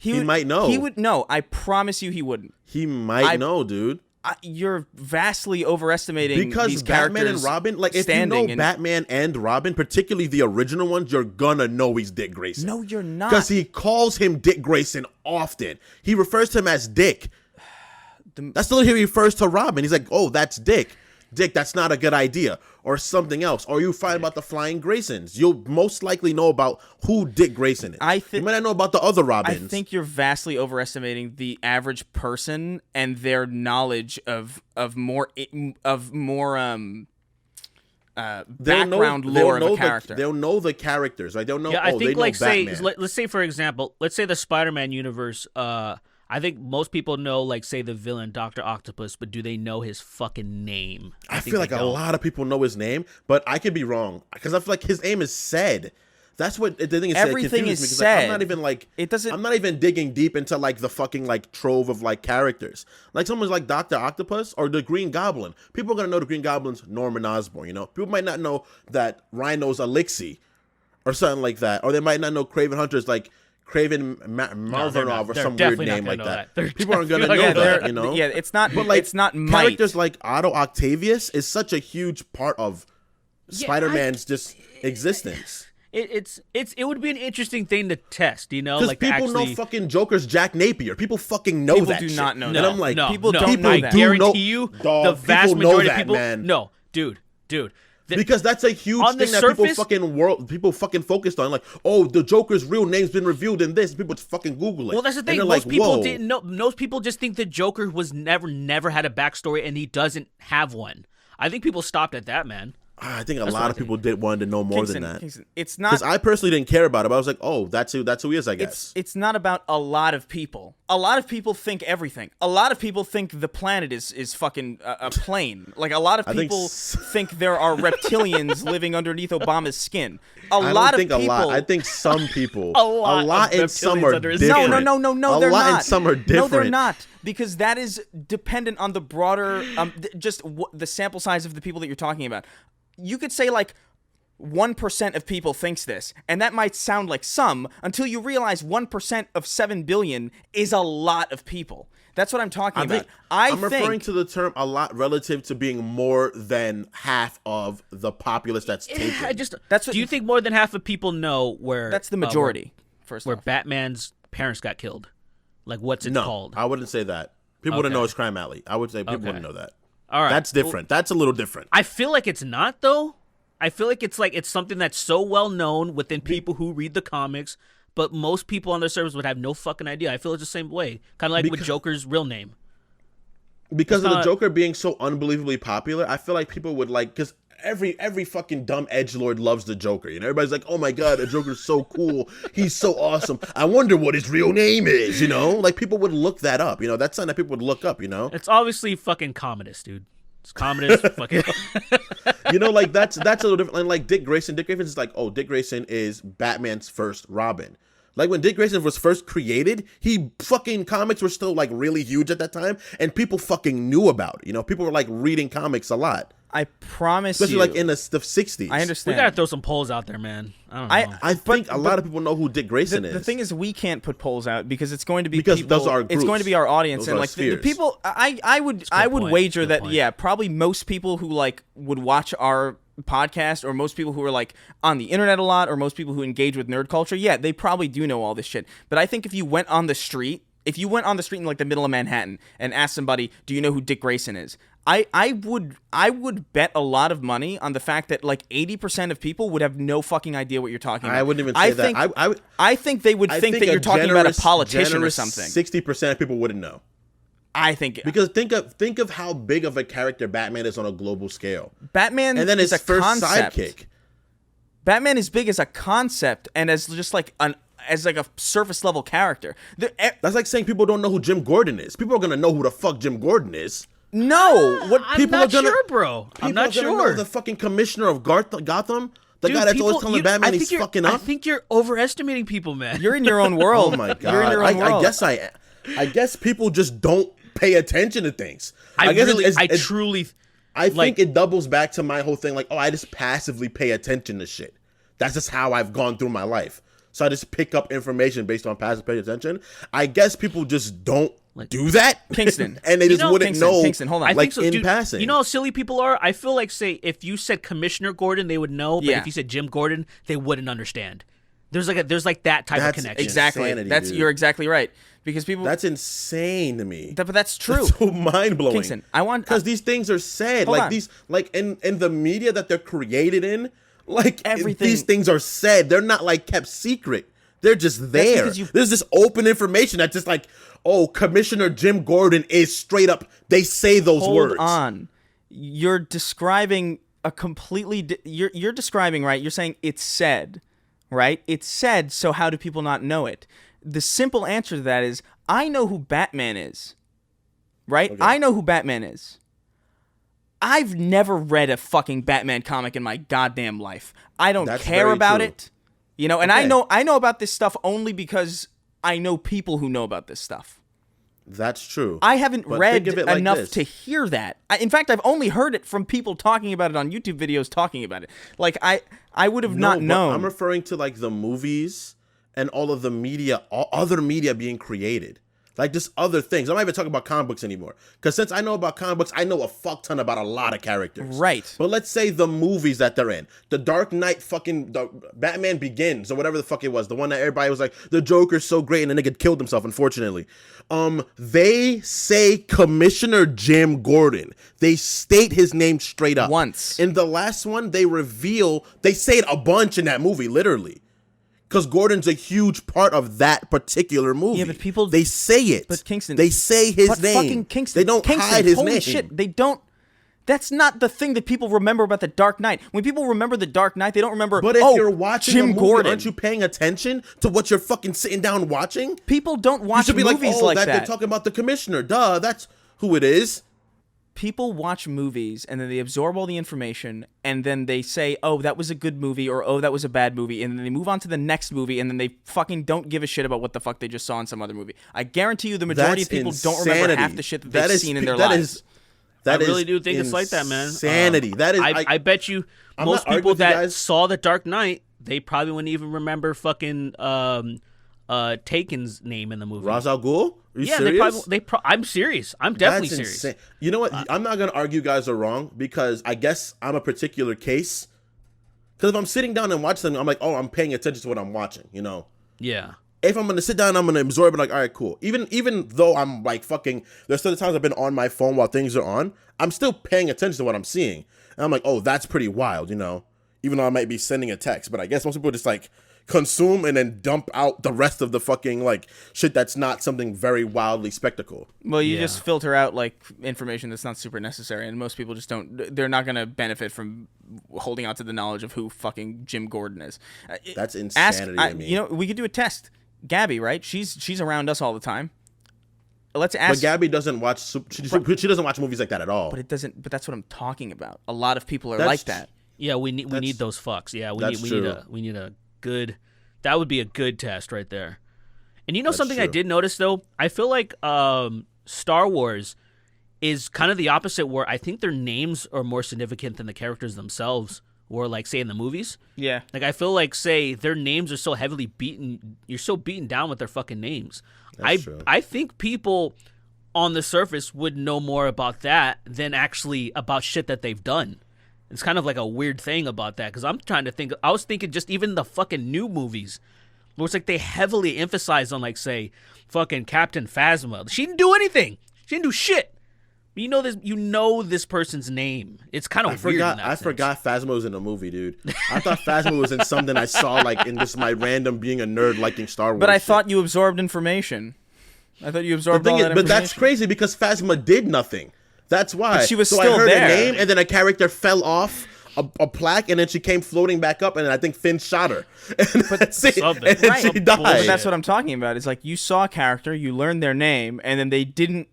He might know. He would know. I promise you, he wouldn't. He might know, dude. You're vastly overestimating Because these Batman characters' and Robin, like if you standing know and- Batman and Robin, particularly the original ones, you're gonna know he's Dick Grayson. No, you're not. Because he calls him Dick Grayson often. He refers to him as Dick. That's the way he refers to Robin. He's like, oh, that's Dick. Dick, that's not a good idea. Or something else. Or you find about the Flying Graysons. You'll most likely know about who Dick Grayson is. You might not know about the other Robins. I think you're vastly overestimating the average person and their knowledge of more background lore of a character. They'll know the characters. Like they'll know. Yeah, I they think know like Batman. say let's say for example, let's say the Spider-Man universe. I think most people know like say the villain Dr. Octopus, but do they know his fucking name? I think feel like they a don't. lot of people know his name, but I could be wrong because I feel like his name is said. That's what the thing is. Everything confuses is me, 'cause, said. Like, I'm not even like It doesn't- I'm not even digging deep into like the fucking like trove of like characters. Like someone's like Dr. Octopus or the Green Goblin. People are gonna know the Green Goblin's Norman Osborn. You know, people might not know that Rhino's Elixir or something like that, or they might not know Craven Hunter's like Craven Marvanov or They're some weird definitely not name gonna like know that. that. People aren't gonna know Yeah, that. You know, yeah, it's not. But like, it's not might. characters like Otto Octavius is such a huge part of Spider-Man's just existence. It would be an interesting thing to test, you know, Because like people actually, know fucking Joker's Jack Napier. People fucking know People that. do shit. not know And that. I'm like, people no, don't know I that. guarantee you, Dog, the vast people know majority of that, people. man. No, dude. Because that's a huge On the thing that people surface- people fucking focused on. Like, oh, the Joker's real name's been revealed in this. People just fucking Google it. Well, that's the And thing. they're Most like, people whoa. didn't know. Most people just think the Joker was never had a backstory, and he doesn't have one. I think people stopped at that, man. I think a what lot I of people did wanted to know more than that. Kingston, it's Because not. I personally didn't care about it, but I was like, oh, that's who he is, I guess. It's not about a lot of people. A lot of people think everything. A lot of people think the planet is fucking a plane. Like a lot of I think people s- think there are reptilians living underneath Obama's skin. I A don't lot think of people. a lot. I think some people. A lot of and some reptilians are under his different. skin. No, A they're lot not. and some are different. No, they're not, because that is dependent on the broader, the sample size of the people that you're talking about. You could say like 1% of people thinks this, and that might sound like some until you realize 1% of 7 billion is a lot of people. That's what I'm talking about. I'm referring to the term a lot relative to being more than half of the populace that's taken. Do you think more than half of people know where? That's the majority. First where off. Batman's parents got killed. Like what's it called? I wouldn't say that. People wouldn't know it's Crime Alley. I would say people wouldn't know that. All right, That's different. That's a little different. I feel like it's not though. I feel like it's something that's so well known within people who read the comics, but most people on their service would have no fucking idea. I feel it's the same way, kind of like with Joker's real name. Because of the Joker being so unbelievably popular, I feel like people would like, because every fucking dumb edgelord loves the Joker. You know, everybody's like, oh my god, the Joker's so cool. He's so awesome. I wonder what his real name is. You know, like people would look that up. You know, that's something that people would look up. You know, It's obviously fucking Commodus, dude. It's Commodus, fucking. you know, like that's a little different. And like Dick Grayson is like, oh, Dick Grayson is Batman's first Robin. Like when Dick Grayson was first created, comics were still like really huge at that time, and people fucking knew about it. You know, people were like reading comics a lot. I promise especially you. like in the 60s. I We understand. gotta throw some polls out there, man. I don't know. I think a lot of people know who Dick Grayson is. The thing is, we can't put polls out because it's going to be Because people, those are it's going to be our audience, Those and are like the spheres. people. I would point. wager Good that point. probably most people who like would watch our podcast, or most people who are like on the internet a lot, or most people who engage with nerd culture, they probably do know all this shit. But I think if you went on the street. If you went on the street in like the middle of Manhattan and asked somebody, "Do you know who Dick Grayson is?" I would bet a lot of money on the fact that like 80% of people would have no fucking idea what you're talking about. I wouldn't even say think, that. I think they would think that you're talking about a politician or something. 60% of people wouldn't know. I think Because think of how big of a character Batman is on a global scale. Batman And then is his a first concept. sidekick. Batman is big as a concept and as just like a surface level character. That's like saying people don't know who Jim Gordon is. People are gonna know who the fuck Jim Gordon is. No, what I'm people not are gonna- sure, bro. I'm not People are gonna sure. know the fucking commissioner of Gotham, the Dude, guy that's people- always telling you- Batman I he's think you're- fucking I up. think you're overestimating people, man. you're in your own world. Oh my god! You're in your own world. I guess people just don't pay attention to things. I guess really, it's- I it's- truly. I like- think it doubles back to my whole thing. Like, I just passively pay attention to shit. That's just how I've gone through my life. So I just pick up information based on passive paying attention. I guess people just don't do that. Kingston. And they just know- wouldn't know. Kingston, hold on. I Like think so, in dude. passing. You know how silly people are? I feel like, say, if you said Commissioner Gordon, they would know. But Yeah. if you said Jim Gordon, they wouldn't understand. There's like that type of That's connection. Exactly. Insanity, dude. You're exactly right. Because people. That's insane to me. But that's true. That's so mind blowing. Kingston, I want because these things are said. Hold Like on. these, like in the media that they're created in. Like Everything- these things are said. They're not like kept secret. They're just there. because you- There's this open information that's just like, oh, Commissioner Jim Gordon is straight up. They say those Hold words. on. You're describing a completely. You're describing, right? You're saying it's said, right? It's said. So how do people not know it? The simple answer to that is I know who Batman is, right? Okay. I know who Batman is. I've never read a fucking Batman comic in my goddamn life. I don't That's care very about true. it. You know, and Okay. I know about this stuff only because I know people who know about this stuff. That's true. I haven't But read think of it like enough this. to hear that. In fact, I've only heard it from people talking about it on YouTube videos talking about it. Like I would have not but known. I'm referring to like the movies and all of the media, all other media being created. Like just other things. I'm not even talking about comic books anymore. Because since I know about comic books, I know a fuck ton about a lot of characters. Right. But let's say the movies that they're in. The Dark Knight the Batman Begins or whatever the fuck it was. The one that everybody was like, the Joker's so great and the nigga killed himself, unfortunately. They say Commissioner Jim Gordon. They state his name straight up. Once. In the last one, they say it a bunch in that movie, literally. Because Gordon's a huge part of that particular movie. Yeah, but people- they say it. But Kingston, they say his but name. fucking Kingston, They don't Kingston, hide his holy name. shit, they don't. That's not the thing that people remember about the Dark Knight. When people remember the Dark Knight, they don't remember. But if oh, you're watching Jim a movie, Gordon, aren't you paying attention to what you're fucking sitting down watching? people don't You watch should be like, movies oh, like that that. they're talking about the commissioner. Duh, that's who it is. People watch movies and then they absorb all the information and then they say, oh, that was a good movie or oh, that was a bad movie. And then they move on to the next movie and then they fucking don't give a shit about what the fuck they just saw in some other movie. I guarantee you the majority That's of people don't remember insanity. half the shit that That they've is- seen in their that lives. is- that I is really do think it's like that, man. Insanity. That is. I bet you I'm most not arguing people with you that guys. saw the Dark Knight, they probably wouldn't even remember fucking Taken's name in the movie. Ra's al Ghul? Are you yeah, serious? I'm serious. I'm definitely That's serious. insane. You know what? I'm not gonna argue you guys are wrong because I guess I'm a particular case. Because if I'm sitting down and watching something, I'm like, oh, I'm paying attention to what I'm watching. You know. Yeah. If I'm gonna sit down, I'm gonna absorb it. Like, all right, cool. Even though I'm like fucking, there's still the times I've been on my phone while things are on. I'm still paying attention to what I'm seeing, and I'm like, oh, that's pretty wild, you know. Even though I might be sending a text, but I guess most people just like consume and then dump out the rest of the fucking like shit that's not something very wildly spectacle. Well, you Yeah. just filter out like information that's not super necessary, and most people just don't. They're not gonna benefit from holding on to the knowledge of who fucking Jim Gordon is. That's Ask, insanity to me. you know, we could do a test. Gabby, right? She's around us all the time. Let's But ask. Gabby doesn't watch. She doesn't watch movies like that at all. But it doesn't. But that's what I'm talking about. A lot of people are That's like that. Yeah, we need That's- those fucks. Yeah, that's true. we need a good. That would be a good test right there. And you know That's something I true. did notice though, I feel like Star Wars is kind of the opposite, where I think their names are more significant than the characters themselves, or like say in the movies. Yeah. Like I feel like say their names are so heavily beaten, you're so beaten down with their fucking names. That's true. I think people on the surface would know more about that than actually about shit that they've done. It's kind of like a weird thing about that, because I'm trying to think. I was thinking just even the fucking new movies, where it's like they heavily emphasize on like say fucking Captain Phasma. She didn't do anything. She didn't do shit. You know this person's name. It's kind of weird. I forgot Phasma was in a movie, dude. I thought Phasma was in something I saw like in just my random being a nerd liking Star Wars. But I shit. thought you absorbed information. I thought you absorbed all that information. But that's crazy because Phasma did nothing. That's why. But she was so still I heard there. a name, and then a character fell off a plaque, and then she came floating back up, and then I think Finn shot her. And that's it. something. And then Right. she died. But that's what I'm talking about. It's like you saw a character, you learned their name, and then they didn't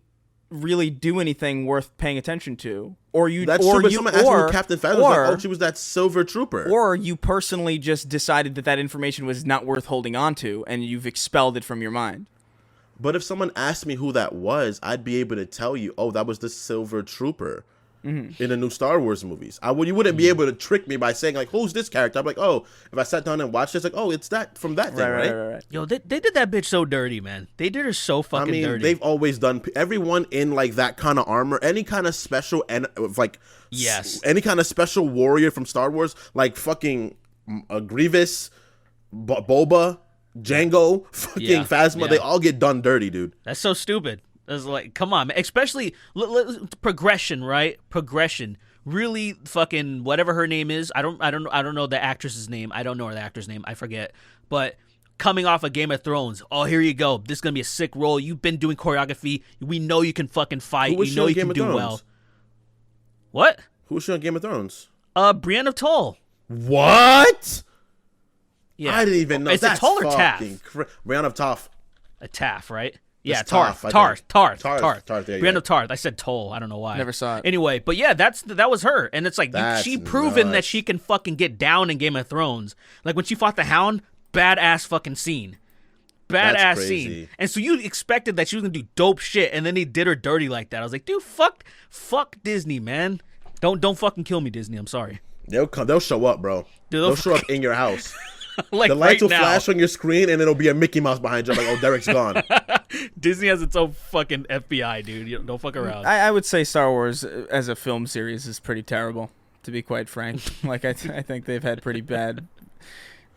really do anything worth paying attention to. Or you, That's or true, but you, someone asked me or, who Captain Phasma was or, like, oh, she was that silver trooper. or you personally just decided that information was not worth holding on to, and you've expelled it from your mind. But if someone asked me who that was, I'd be able to tell you, oh, that was the silver trooper in the new Star Wars movies. You wouldn't be able to trick me by saying, like, who's this character? I'm like, oh, if I sat down and watched this, like, oh, it's that from that thing, right? Yo, they did that bitch so dirty, man. They did her so fucking dirty. They've always done everyone in like that kind of armor, any kind of special and like Yes. any kind of special warrior from Star Wars, like fucking Grievous, Boba, Jango, fucking Phasma. Yeah. They all get done dirty, dude. That's so stupid. It's like, come on, man. Especially progression, right? Progression. Really, fucking whatever her name is. I don't know the actress's name. I don't know the actor's name. I forget. But coming off of Game of Thrones, oh, here you go. This is gonna be a sick role. You've been doing choreography. We know you can fucking fight. Who was We she know on you Game can of do Thrones? well. What? Who was she on Game of Thrones? Brienne of Toll. What? Yeah. I didn't even know. It's That's a Toll or Taff? Brienne of Toff. A Taff, right? Yeah, It's Toff, I Tarth. think. Tarth, there you Brienne go. of Tarth. I said Toll. I don't know why. Never saw it. Anyway, but yeah, that was her, and it's like That's she proven that nuts. she can fucking get down in Game of Thrones. Like when she fought the Hound, badass fucking scene, That's badass crazy. scene. And so you expected that she was gonna do dope shit, and then they did her dirty like that. I was like, dude, fuck Disney, man. Don't fucking kill me, Disney. I'm sorry. They'll come. They'll show up, bro. Dude, They'll show up in your house. Like The lights right will now, flash on your screen, and it'll be a Mickey Mouse behind you. I'm like, oh, Derek's gone. Disney has its own fucking FBI, dude. You don't fuck around. I would say Star Wars as a film series is pretty terrible, to be quite frank. Like I think they've had pretty bad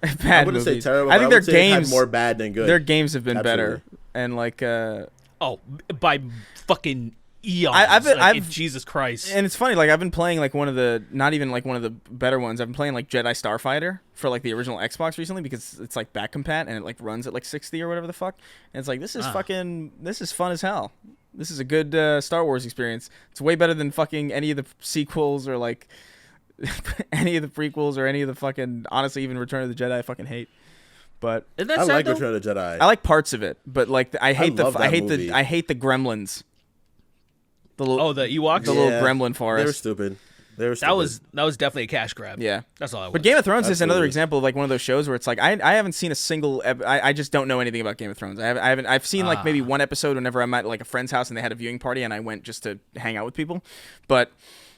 I wouldn't movies. say terrible. I but think would their say it had games more bad than good. Their games have been better, Absolutely. and like Oh, by fucking eons. Jesus Christ. and it's funny, like I've been playing like not even like one of the better ones. I've been playing like Jedi Starfighter for like the original Xbox recently because it's like back compat and it like runs at like 60 or whatever the fuck. And it's like this is fun as hell. This is a good Star Wars experience. It's way better than fucking any of the sequels or like any of the prequels or any of the fucking, honestly, even Return of the Jedi I fucking hate. But Isn't that I sad, like though? Return of the Jedi. I like parts of it, but like I hate love that movie. I hate the gremlins. The little, Oh, the Ewoks? the little Yeah. gremlin They were forest. stupid. They were That stupid. was definitely a cash grab. Yeah. That's all I want. But Game of Thrones is another Absolutely. example of like one of those shows where it's like I haven't seen a single I just don't know anything about Game of Thrones. I've seen like maybe one episode whenever I'm at like a friend's house and they had a viewing party and I went just to hang out with people. But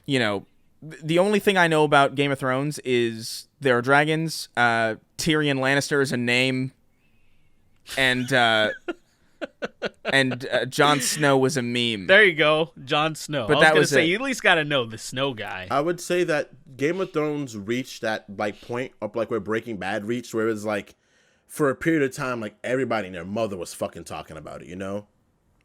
you know, the only thing I know about Game of Thrones is there are dragons. Tyrion Lannister is a name, and Jon Snow was a meme. There you go, Jon Snow. But I was that gonna was say it. you at least gotta know the Snow guy. I would say that Game of Thrones reached that like point up like where Breaking Bad reached, where it was like for a period of time, like everybody and their mother was fucking talking about it, you know?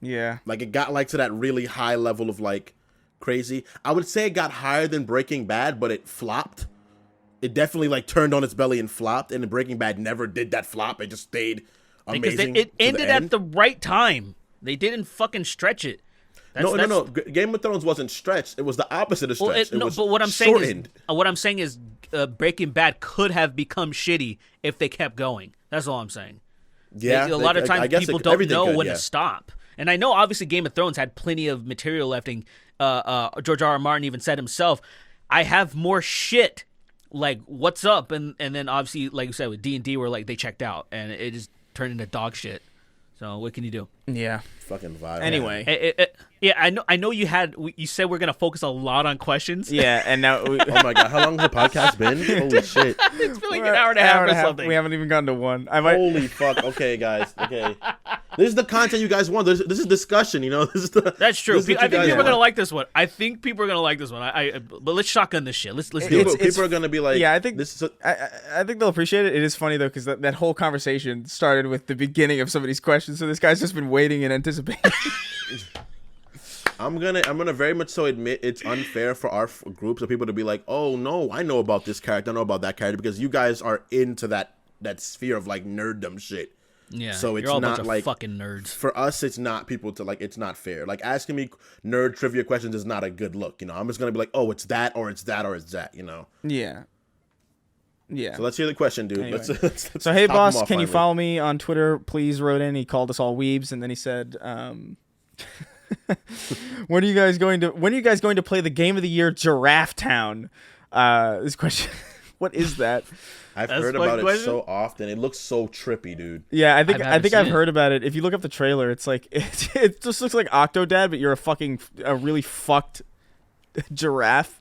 Yeah. Like it got like to that really high level of like crazy. I would say it got higher than Breaking Bad, but it flopped. It definitely like turned on its belly and flopped, and Breaking Bad never did that flop. It just stayed because amazing. it to the ended end. at the right time. They didn't fucking stretch it. No. Game of Thrones wasn't stretched. It was the opposite of stretched. Well, it was but what I'm shortened. saying is Breaking Bad could have become shitty if they kept going. That's all I'm saying. Yeah, A lot of I times guess people it- don't everything know could, when yeah. to stop. And I know obviously Game of Thrones had plenty of material left, and George R.R. Martin even said himself, I have more shit, like what's up? And then obviously, like you said, with D&D where like they checked out and it just turned into dog shit. So what can you do? Yeah. Fucking vibe. Anyway. Yeah, I know you said we're gonna focus a lot on questions. Yeah, and now Oh my god, how long has the podcast been? Holy shit. It's been like an hour and a half or something. We haven't even gotten to one. Holy fuck. Okay, guys. Okay. This is the content you guys want. This is discussion, you know? That's true. This is what I you think guys people are gonna want. like this one. I think people are gonna like this one. But let's shotgun this shit. Let's do it. People are gonna be like, yeah, I think this is I think they'll appreciate it. It is funny though because that whole conversation started with the beginning of somebody's questions. So this guy's just been waiting and anticipating. I'm gonna very much so admit it's unfair for our groups of people to be like, oh no, I know about this character, I know about that character, because you guys are into that sphere of like nerddom shit. Yeah. So it's you're all a not bunch of like fucking nerds. For us, it's not people to like. It's not fair. Like asking me nerd trivia questions is not a good look. You know, I'm just gonna be like, oh, it's that, or it's that, or it's that. You know. Yeah. Yeah. So let's hear the question, dude. Anyway. Let's So hey, top boss, him off can you finally. follow me on Twitter? Please wrote in. He called us all weebs, and then he said, when are you guys going to play the game of the year, Giraffe Town? This question, what is that? I've That's heard my about it question? so often. It looks so trippy, dude. Yeah, I I've think seen I've it. heard about it. If you look up the trailer, it's like it just looks like Octodad, but you're a really fucked giraffe.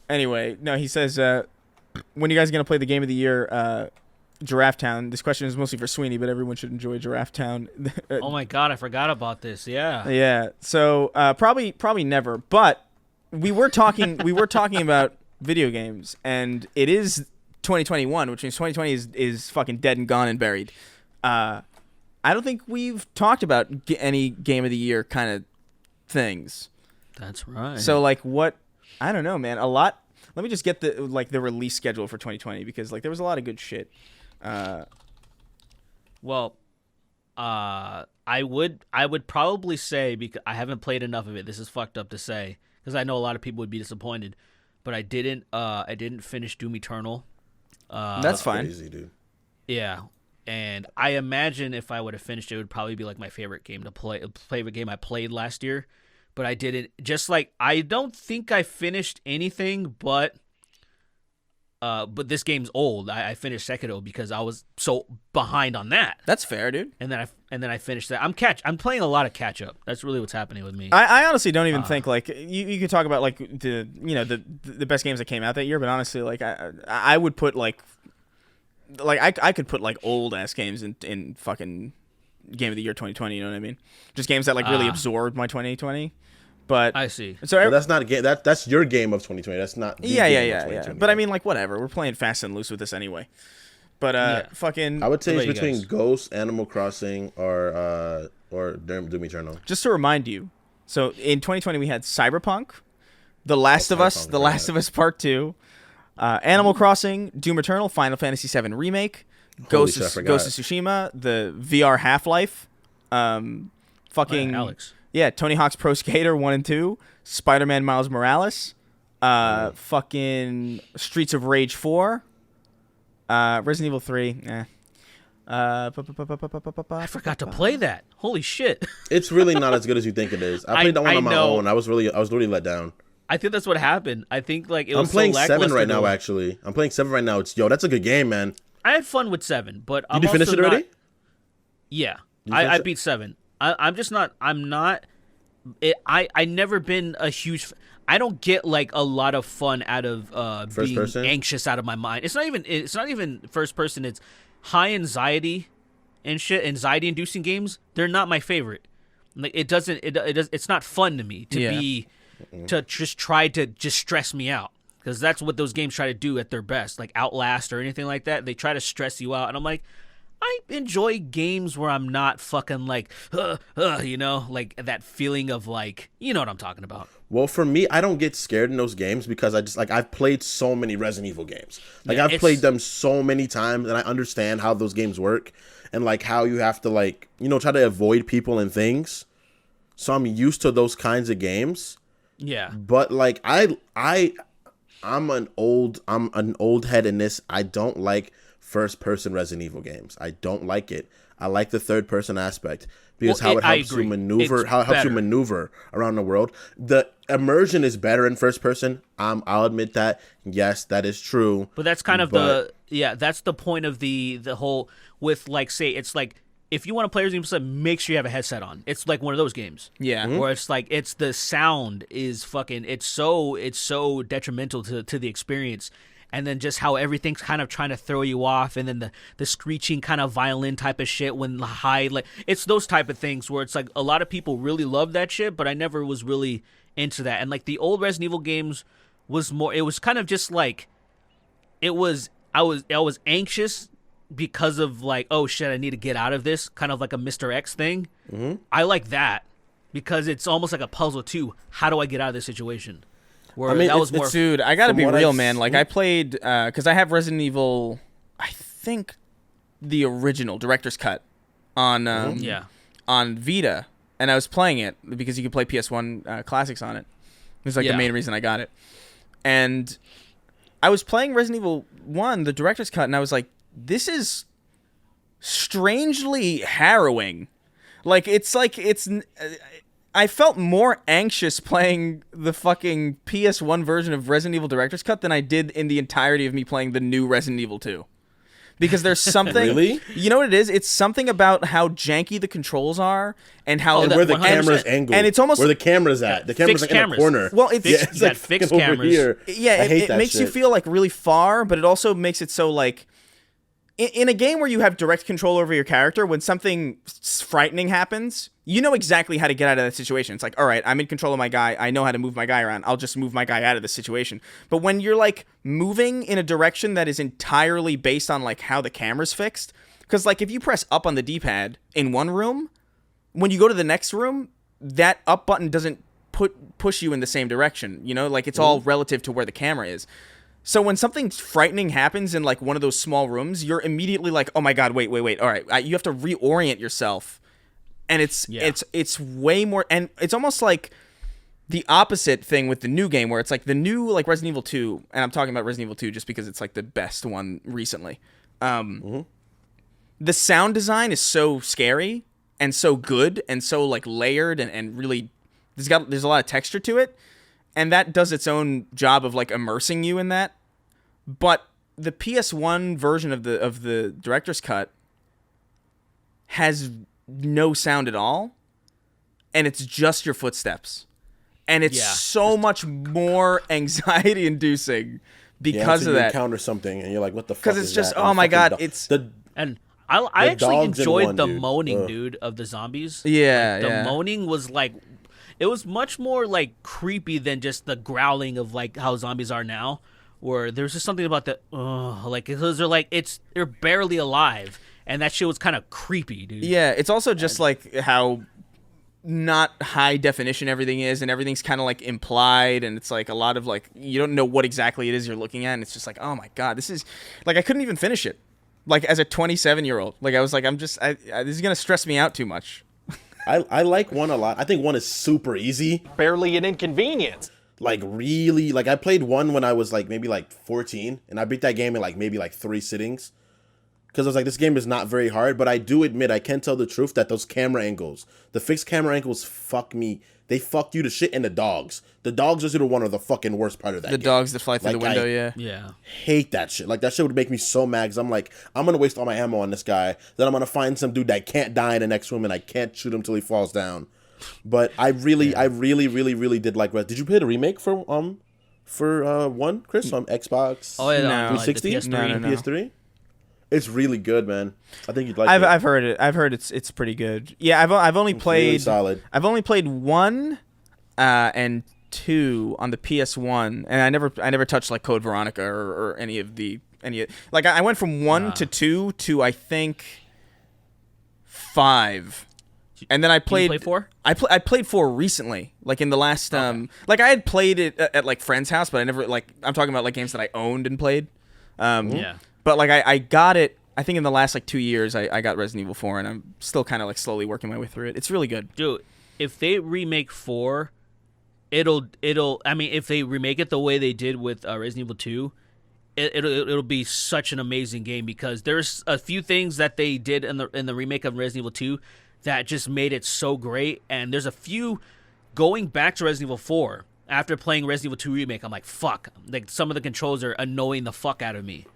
Anyway, no, he says, when are you guys gonna play the game of the year, Giraffe Town? This question is mostly for Sweeny, but everyone should enjoy Giraffe Town. Oh my god, I forgot about this. Yeah. Yeah. So probably never. But we were talking about video games, and it is 2021, which means 2020 is fucking dead and gone and buried. I don't think we've talked about any game of the year kind of things. That's right. So like what? I don't know, man. A lot. Let me just get the release schedule for 2020 because like there was a lot of good shit. Well, I would probably say, because I haven't played enough of it. This is fucked up to say because I know a lot of people would be disappointed, but I didn't finish Doom Eternal. That's fine. Crazy, dude. Yeah, and I imagine if I would have finished it, it would probably be like my favorite game to play, favorite game I played last year. But I didn't. Just like I don't think I finished anything, but this game's old. I finished Sekiro because I was so behind on that. That's fair, dude. And then I finished that. I'm playing a lot of catch up. That's really what's happening with me. I honestly don't even think like you could talk about like the best games that came out that year, but honestly like I would put like I could put like old ass games in fucking game of the year 2020. You know what I mean? Just games that like really absorbed my 2020. But I see. So Well, that's not a game. That's your game of 2020. That's not. The game of yeah. 2020. But I mean like whatever. We're playing fast and loose with this anyway. But fucking. I would say What it's about you between guys? Ghost, Animal Crossing, or Doom Eternal. Just to remind you, so in 2020 we had Cyberpunk, The Last of Us, Cyberpunk, The Last of Us Part 2, Animal Crossing, Doom Eternal, Final Fantasy VII Remake, Ghost shit, I of forgot. Tsushima, the VR Half-Life, fucking Alex. Yeah, Tony Hawk's Pro Skater 1 and 2, Spider-Man Miles Morales, fucking Streets of Rage 4, Resident Evil 3, I forgot to play that. Holy shit. It's really not as good as you think it is. I played that one I on my know. own. I was really let down. I think that's what happened. I think like it I'm was playing so 7 lackluster right now. though. Actually, I'm playing 7 right now. That's a good game, man. I had fun with 7, but I'm Did you finish also it already? not- Yeah, you finish I it? beat 7. I'm just not. I'm not. I never been a huge. I don't get like a lot of fun out of First being person? anxious out of my mind. It's not even first person. It's high anxiety and shit. Anxiety inducing games. They're not my favorite. Like it doesn't. It's not fun to me to Yeah. be to just try to just stress me out. Because that's what those games try to do at their best, like Outlast or anything like that. They try to stress you out, and I'm like, I enjoy games where I'm not fucking like, like that feeling of like, you know what I'm talking about. Well, for me, I don't get scared in those games because I've played so many Resident Evil games. Like Yeah, I've played them so many times, and I understand how those games work, and like how you have to like try to avoid people and things. So I'm used to those kinds of games. Yeah, But like I'm an old head in this. I don't like first person Resident Evil games. I don't like it. I like the third person aspect because Well, how it I helps you agree. maneuver, It's how it helps you better. maneuver around the world. The immersion is better in first person. I'll admit that. Yes, that is true. But that's kind of But- that's the point of the whole with like say it's like if you want to play Resident Evil 7, make sure you have a headset on. It's like one of those games. Yeah. Where it's like it's the sound is fucking it's so detrimental to the experience. And then just how everything's kind of trying to throw you off, and then the screeching kind of violin type of shit when the high like it's those type of things where it's like a lot of people really love that shit, but I never was really into that. And like the old Resident Evil games was more it was kind of just like it was I was anxious because of like, oh shit, I need to get out of this, kind of like a Mr. X thing. Mm-hmm. I like that because it's almost like a puzzle too. How do I get out of this situation? Where I mean, that was it's- more. Dude, I gotta From be what real, I've man. Like, seen- I played, because I have Resident Evil, I think the original director's cut on Yeah. on Vita, and I was playing it because you could play PS1 classics on it. It was like Yeah. the main reason I got it. And I was playing Resident Evil 1, the director's cut, and I was like, this is strangely harrowing. Like, it's I felt more anxious playing the fucking PS1 version of Resident Evil Director's Cut than I did in the entirety of me playing the new Resident Evil 2. Because there's something... Really? You know what it is? It's something about how janky the controls are and how... And where the 100%. camera's angled. And it's almost- where the camera's at. The camera's Fixed like in cameras. a corner. Well, it's- yeah, you got fixed fucking over cameras. here. Yeah, I hate it that makes you shit. feel like really far, but it also makes it so like... In a game where you have direct control over your character, when something frightening happens, you know exactly how to get out of that situation. It's like, all right, I'm in control of my guy. I know how to move my guy around. I'll just move my guy out of the situation. But when you're like moving in a direction that is entirely based on like how the camera's fixed, because like if you press up on the D-pad in one room, when you go to the next room, that up button doesn't push you in the same direction. You know, like it's all relative to where the camera is. So when something frightening happens in like one of those small rooms, you're immediately like, "Oh my god, wait. All right, you have to reorient yourself." And it's way more, and it's almost like the opposite thing with the new game where it's like the new like Resident Evil 2, and I'm talking about Resident Evil 2 just because it's like the best one recently. The sound design is so scary and so good and so like layered and really there's a lot of texture to it. And that does its own job of like immersing you in that. But the PS1 version of the director's cut has no sound at all, and it's just your footsteps. And it's so much more anxiety inducing because until of you that. encounter something and you're like, what the fuck? Because it's is just, that? oh And my fucking god, dog- it's And I The actually dogs in enjoyed one, the dude. moaning, Ugh. dude, of the zombies. yeah, The yeah. moaning was like, it was much more like creepy than just the growling of like how zombies are now. Where there's just something about the, like those are like they're barely alive, and that shit was kind of creepy, dude. Yeah, it's also just like how not high definition everything is, and everything's kind of like implied, and it's like a lot of like you don't know what exactly it is you're looking at, and it's just like, oh my god, this is like I couldn't even finish it. Like as a 27-year-old, like I was like, this is gonna stress me out too much. I like one a lot. I think one is super easy. Barely an inconvenience. Like really, like I played one when I was like maybe like 14, and I beat that game in like maybe like 3 sittings. Because I was like, this game is not very hard, but I do admit, I can tell the truth that those camera angles, the fixed camera angles fuck me. They fucked you to shit, and the dogs. The dogs are one of the fucking worst part of that The game. dogs that fly through the Like, window, I- yeah. Yeah. Hate that shit. Like that shit would make me so mad because I'm like, I'm gonna waste all my ammo on this guy. Then I'm gonna find some dude that can't die in the next room and I can't shoot him till he falls down. But I really did like Red. Did you play the remake for one, Chris, on Xbox? Oh yeah, No. like the 360? PS3. No, no. PS3? It's really good, man. I think you'd like it. I've heard it. I've heard it's pretty good. Yeah, I've only played really solid. I've only played 1 and 2 on the PS1, and I never touched like Code Veronica or any of like I went from 1 to 2 to I think 5. And then I played. play 4? I played 4 recently, like in the last like I had played it at like friend's house, but I never like I'm talking about like games that I owned and played. Yeah. But like I got it. I think in the last like 2 years I got Resident Evil 4, and I'm still kind of like slowly working my way through it. It's really good. Dude, if they remake 4, it'll I mean, if they remake it the way they did with Resident Evil 2, it'll be such an amazing game because there's a few things that they did in the remake of Resident Evil 2 that just made it so great, and there's a few going back to Resident Evil 4 after playing Resident Evil 2 remake. I'm like, fuck, like some of the controls are annoying the fuck out of me.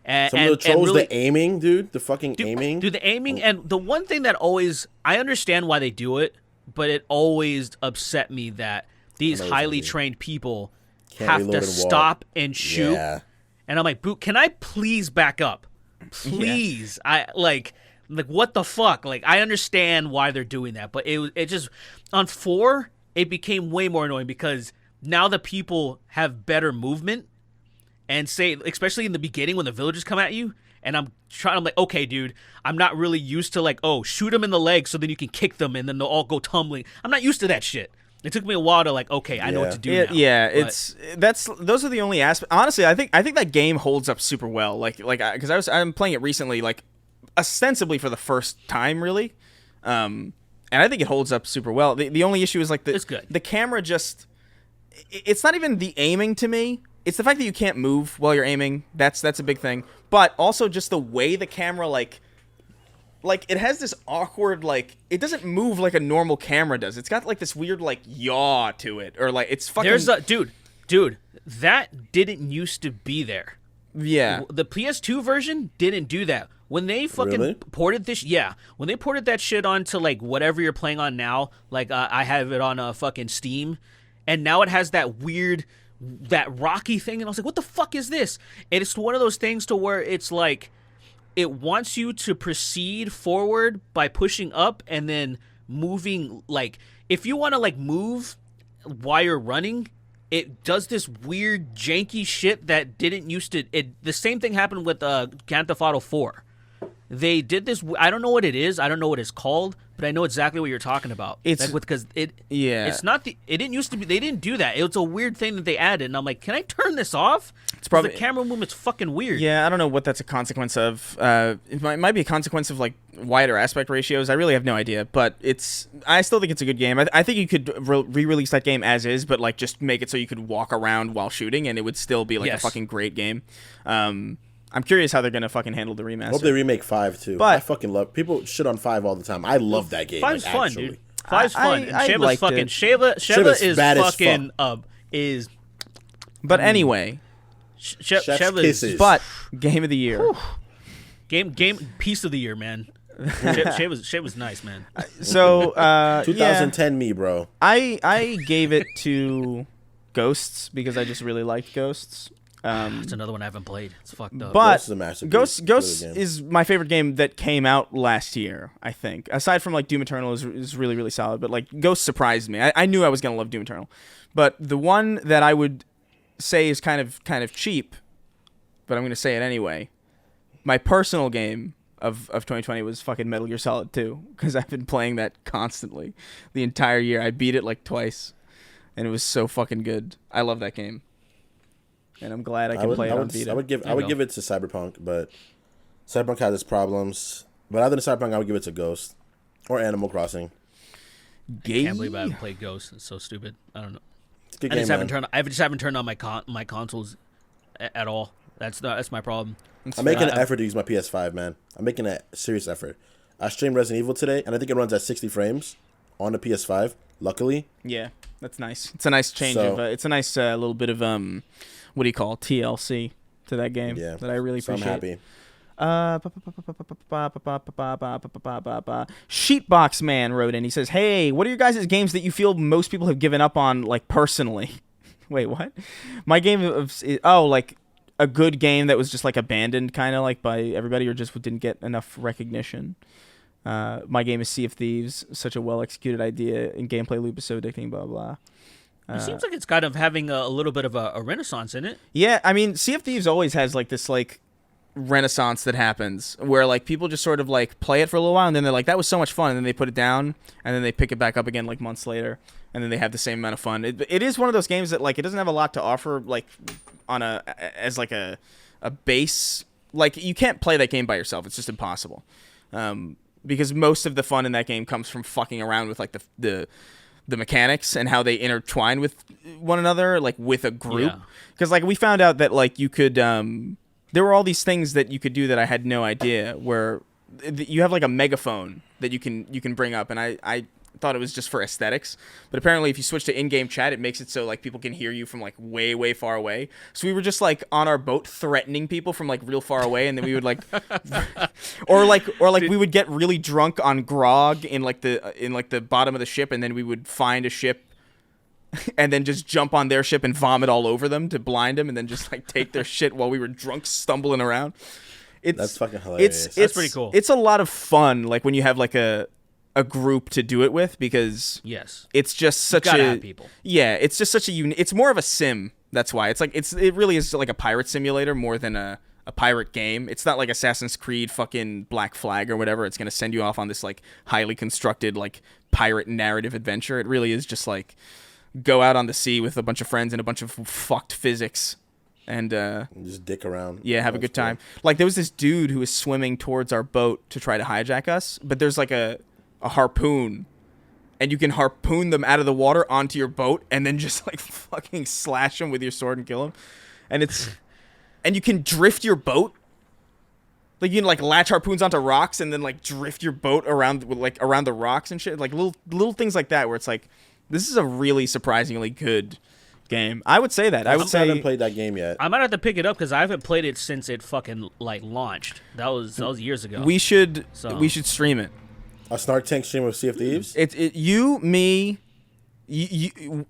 And Some of the controls, really, the aiming, dude, the fucking aiming. Dude, the aiming, and the one thing that always, I understand why they do it, but it always upset me that these highly trained people have to stop and shoot. Yeah. And I'm like, Boot, can I please back up? Please. Yeah. I like what the fuck? Like, I understand why they're doing that, but it just, on 4, it became way more annoying because now the people have better movement. And say, especially in the beginning when the villagers come at you, and I'm like, okay, dude, I'm not really used to like, oh, shoot them in the leg so then you can kick them and then they'll all go tumbling. I'm not used to that shit. It took me a while to like, okay, I know what to do now. Yeah, those are the only aspects. Honestly, I think that game holds up super well. Like because I'm playing it recently, like ostensibly for the first time, really, and I think it holds up super well. The only issue is like it's good. The camera just, it's not even the aiming to me. It's the fact that you can't move while you're aiming. That's a big thing. But also just the way the camera, like it has this awkward, like, it doesn't move like a normal camera does. It's got like this weird, like, yaw to it. Or like, it's fucking... There's a... Dude, that didn't used to be there. Yeah. The PS2 version didn't do that. When they fucking ported this... Yeah. When they ported that shit onto, like, whatever you're playing on now, like, I have it on fucking Steam, and now it has that weird... that rocky thing, and I was like, what the fuck is this? And it's one of those things to where it's like it wants you to proceed forward by pushing up and then moving. Like if you want to like move while you're running, it does this weird janky shit that didn't used to. The same thing happened with Grand Theft Auto 4. They did this. I don't know what it is. I don't know what it's called, but I know exactly what you're talking about. It's because it's not the. It didn't used to be. They didn't do that. It was a weird thing that they added, and I'm like, can I turn this off? It's probably the camera movement's fucking weird. Yeah, I don't know what that's a consequence of. It might be a consequence of like wider aspect ratios. I really have no idea, but I still think it's a good game. I think you could re-release that game as is, but like just make it so you could walk around while shooting, and it would still be like a fucking great game. I'm curious how they're gonna fucking handle the remaster. I hope they remake 5 too. But I fucking love people shit on 5 all the time. I love that game. 5's fun, actually. Dude. 5's fun. Sheva's fucking Sheva is fucking is. But anyway, Sheva's kisses. But game of the year, game piece of the year, man. Sheva's nice, man. So 2010 me, bro. I gave it to Ghosts because I just really liked Ghosts. It's another one I haven't played. It's fucked up. But Ghosts is a masterpiece. Ghosts is my favorite game that came out last year, I think. Aside from like Doom Eternal is really, really solid, but like Ghosts surprised me. I knew I was gonna love Doom Eternal. But the one that I would say is kind of cheap, but I'm gonna say it anyway. My personal game of 2020 was fucking Metal Gear Solid 2, because I've been playing that constantly the entire year. I beat it like twice, and it was so fucking good. I love that game. And I'm glad I can play it on Vita. I would give it to Cyberpunk, but Cyberpunk has its problems. But other than Cyberpunk, I would give it to Ghost or Animal Crossing. I can't believe I haven't played Ghost. It's so stupid. I don't know. It's a good game, I just haven't turned on my consoles at all. That's my problem. I'm making an effort to use my PS5, man. I'm making a serious effort. I streamed Resident Evil today, and I think it runs at 60 frames on the PS5. Luckily. Yeah, that's nice. It's a nice change it's a nice little bit of what do you call it? TLC to that game that I really appreciate. I'm happy. Sheepbox Man wrote in. He says, "Hey, what are your guys' games that you feel most people have given up on, like personally?" Wait, what? My game like a good game that was just like abandoned, kind of like by everybody, or just didn't get enough recognition. My game is Sea of Thieves. Such a well executed idea, and gameplay loop is so addicting. Blah blah. It seems like it's kind of having a little bit of a renaissance in it. Yeah, I mean, Sea of Thieves always has like this like renaissance that happens where like people just sort of like play it for a little while and then they're like, that was so much fun, and then they put it down and then they pick it back up again like months later and then they have the same amount of fun. It is one of those games that like it doesn't have a lot to offer like on as like a base. Like you can't play that game by yourself. It's just impossible. Because most of the fun in that game comes from fucking around with like the the mechanics and how they intertwine with one another, like with a group. Yeah. Because like we found out that like you could, there were all these things that you could do that I had no idea. Where you have like a megaphone that you can bring up, and I thought it was just for aesthetics, but apparently if you switch to in-game chat, it makes it so like people can hear you from like way far away. So we were just like on our boat threatening people from like real far away, and then we would like or like we would get really drunk on grog in like the bottom of the ship, and then we would find a ship and then just jump on their ship and vomit all over them to blind them, and then just like take their shit while we were drunk stumbling around. That's fucking hilarious. That's pretty cool. It's a lot of fun, like when you have like a group to do it with, because Yes. it's just such Gotta a have people. Yeah, it's just such a it's more of a sim. That's why it's like it really is like a pirate simulator more than a pirate game. It's not like Assassin's Creed fucking Black Flag or whatever. It's gonna send you off on this like highly constructed like pirate narrative adventure. It really is just like go out on the sea with a bunch of friends and a bunch of fucked physics and just dick around. yeah, have a good time. Like there was this dude who was swimming towards our boat to try to hijack us, but there's like a harpoon, and you can harpoon them out of the water onto your boat and then just like fucking slash them with your sword and kill them. And it's and you can drift your boat, like you can like latch harpoons onto rocks and then like drift your boat around with like around the rocks and shit, like little things like that, where it's like this is a really surprisingly good game. I would say that. I would say I haven't played that game yet. I might have to pick it up because I haven't played it since it fucking like launched. That was years ago. we should So- stream it. A Snark Tank stream of Sea of Thieves. You, me,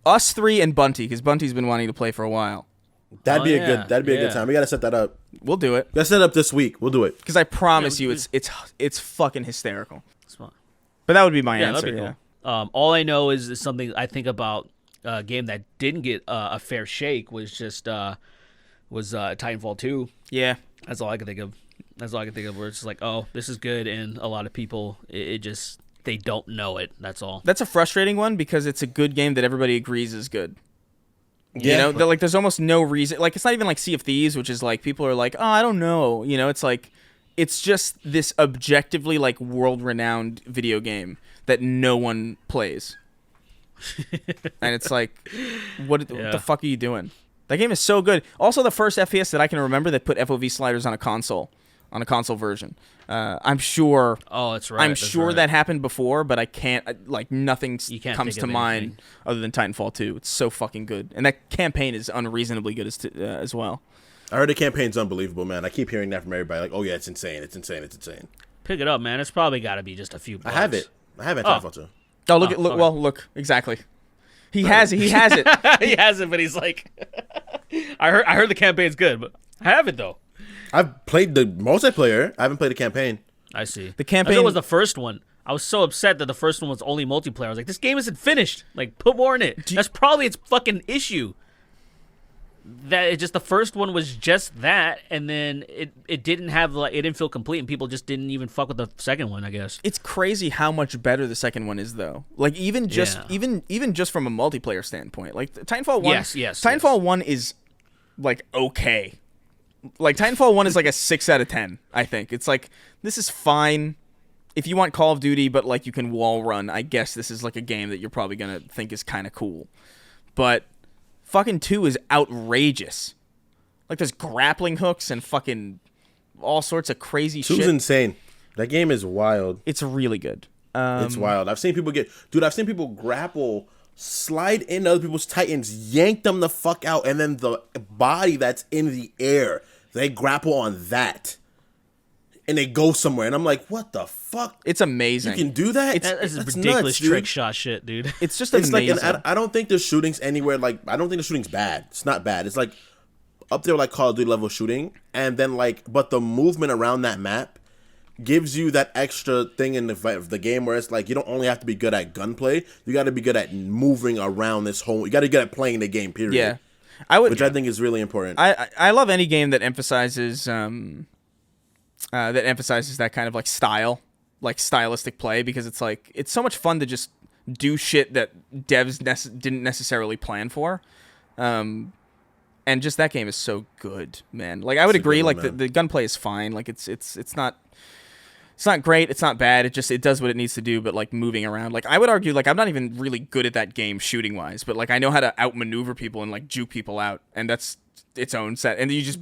us three, and Bunty, because Bunty's been wanting to play for a while. That'd be a yeah, good yeah. time. We gotta set that up. We'll do it, Let's set it up this week. We'll do it. because I promise Yeah, you, it's fucking hysterical. It's fun. But that would be my Yeah, answer. that'd be Yeah. cool. All I know is something I think about a game that didn't get a fair shake was just Titanfall 2. Yeah. That's all I can think of. Where it's just like, oh, this is good, and a lot of people, it just they don't know it. That's all. That's a frustrating one because it's a good game that everybody agrees is good. You Yeah. know, like there's almost no reason. Like it's not even like Sea of Thieves, which is like people are like, oh, I don't know. You know, it's like it's just this objectively like world-renowned video game that no one plays. And it's like, what the fuck are you doing? That game is so good. Also, the first FPS that I can remember that put FOV sliders on a console version. I'm sure. Oh, that's right. I'm that's sure right. that happened before, but I can't. Like nothing You can't comes think to of mind anything. other than Titanfall 2. It's so fucking good, and that campaign is unreasonably good as well. I heard the campaign's unbelievable, man. I keep hearing that from everybody. Like, oh yeah, it's insane. It's insane. It's insane. Pick it up, man. It's probably got to be just a few bucks. I have it. I have Titanfall 2. Oh, look! Oh, Look! okay. Well, look exactly. He has it. He has it. He has it, but he's like, I heard the campaign's good, but I have it though. I've played the multiplayer. I haven't played the campaign. I see. The campaign- That was the first one. I was so upset that the first one was only multiplayer. I was like, this game isn't finished. Like, put more in it. That's probably its fucking issue. That it just the first one was just that, and then it didn't have like it didn't feel complete, and people just didn't even fuck with the second one. I guess. It's crazy how much better the second one is, though. Like even just Yeah. even just from a multiplayer standpoint, like Titanfall 1. Yes, Titanfall 1 is like okay. Like Titanfall 1 is like a 6 out of 10. I think it's like this is fine if you want Call of Duty, but like you can wall run. I guess this is like a game that you're probably gonna think is kind of cool, but fucking 2 is outrageous. Like there's grappling hooks and fucking all sorts of crazy 2's shit. insane. That game is wild. It's really good. It's wild. I've seen people grapple, slide into other people's Titans, yank them the fuck out, and then the body that's in the air, they grapple on that. And they go somewhere. And I'm like, what the fuck? It's amazing. You can do that? That is That's ridiculous nuts, dude. trick shot shit, dude. It's just It's amazing. like, and I don't think the shooting's anywhere like, I don't think the shooting's bad. It's not bad. It's like up there like Call of Duty level shooting. And then like, but the movement around that map gives you that extra thing in the game where it's like, you don't only have to be good at gunplay. You got to be good at moving around this whole, you got to be good at playing the game, period. Yeah, I would. Which I think is really important. I love any game that emphasizes that kind of like style, like stylistic play, because it's like it's so much fun to just do shit that devs didn't necessarily plan for, and just that game is so good, man. Like I would It's a agree, good one, like man. the gunplay is fine, like it's not It's not great. It's not bad. It does what it needs to do. But like moving around, like I would argue, like I'm not even really good at that game shooting wise. But like I know how to outmaneuver people and like juke people out, and that's its own set. And you just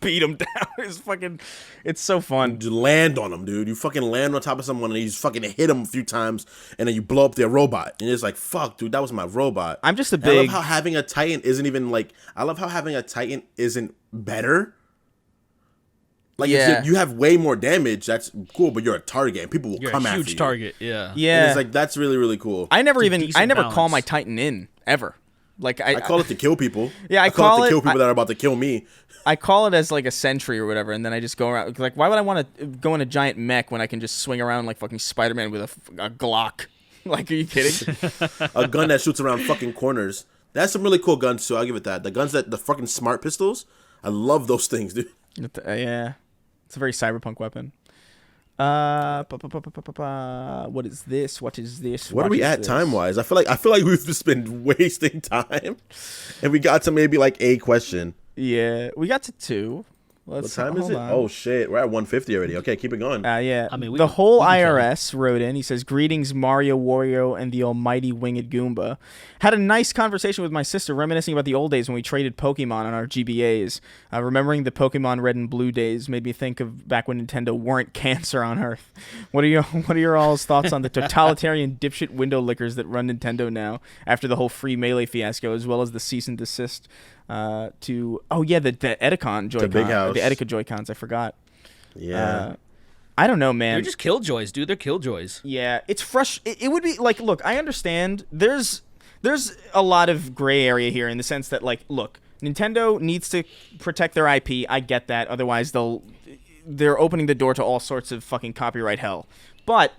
beat them down. It's so fun. You land on them, dude. You fucking land on top of someone and you just fucking hit them a few times, and then you blow up their robot. And it's like, fuck, dude, that was my robot. I'm just a And I love big. how having a Titan isn't even like. I love how having a Titan isn't better. Like if you have way more damage, that's cool, but you're a target and people will You're come a after you. huge target. Yeah. Yeah. And it's like that's really, really cool. I never decent call balance. my Titan in ever. Like I call it to kill people. Yeah, I call call it to it- kill people that are about to kill me. I call it as like a sentry or whatever, and then I just go around. Like, why would I want to go in a giant mech when I can just swing around like fucking Spider-Man with a Glock? Like, are you kidding? A gun that shoots around fucking corners. That's some really cool guns too. I'll give it that. The fucking smart pistols. I love those things, dude. Yeah, it's a very cyberpunk weapon. What is this? What is this? What are we at time wise? I feel like we've just been wasting time, and we got to maybe like a question. Yeah, we got to 2. What time is hold it? on. Oh shit, we're at 150 already. Okay, keep it going. Yeah. I mean, the whole we can IRS wrote in. He says, "Greetings, Mario, Wario, and the almighty winged Goomba. Had a nice conversation with my sister, reminiscing about the old days when we traded Pokemon on our GBAs. Remembering the Pokemon Red and Blue days made me think of back when Nintendo weren't cancer on Earth. What are your all's thoughts on the totalitarian dipshit window lickers that run Nintendo now after the whole free Melee fiasco, as well as the cease and desist?" The Edicon Joy-Con, Big House. the Edica Joy-Cons, I forgot. Yeah. I don't know, man. They're just killjoys, dude. They're killjoys. Yeah, it's it would be like, look, I understand there's a lot of gray area here in the sense that, like, look, Nintendo needs to protect their IP. I get that. Otherwise they're opening the door to all sorts of fucking copyright hell. But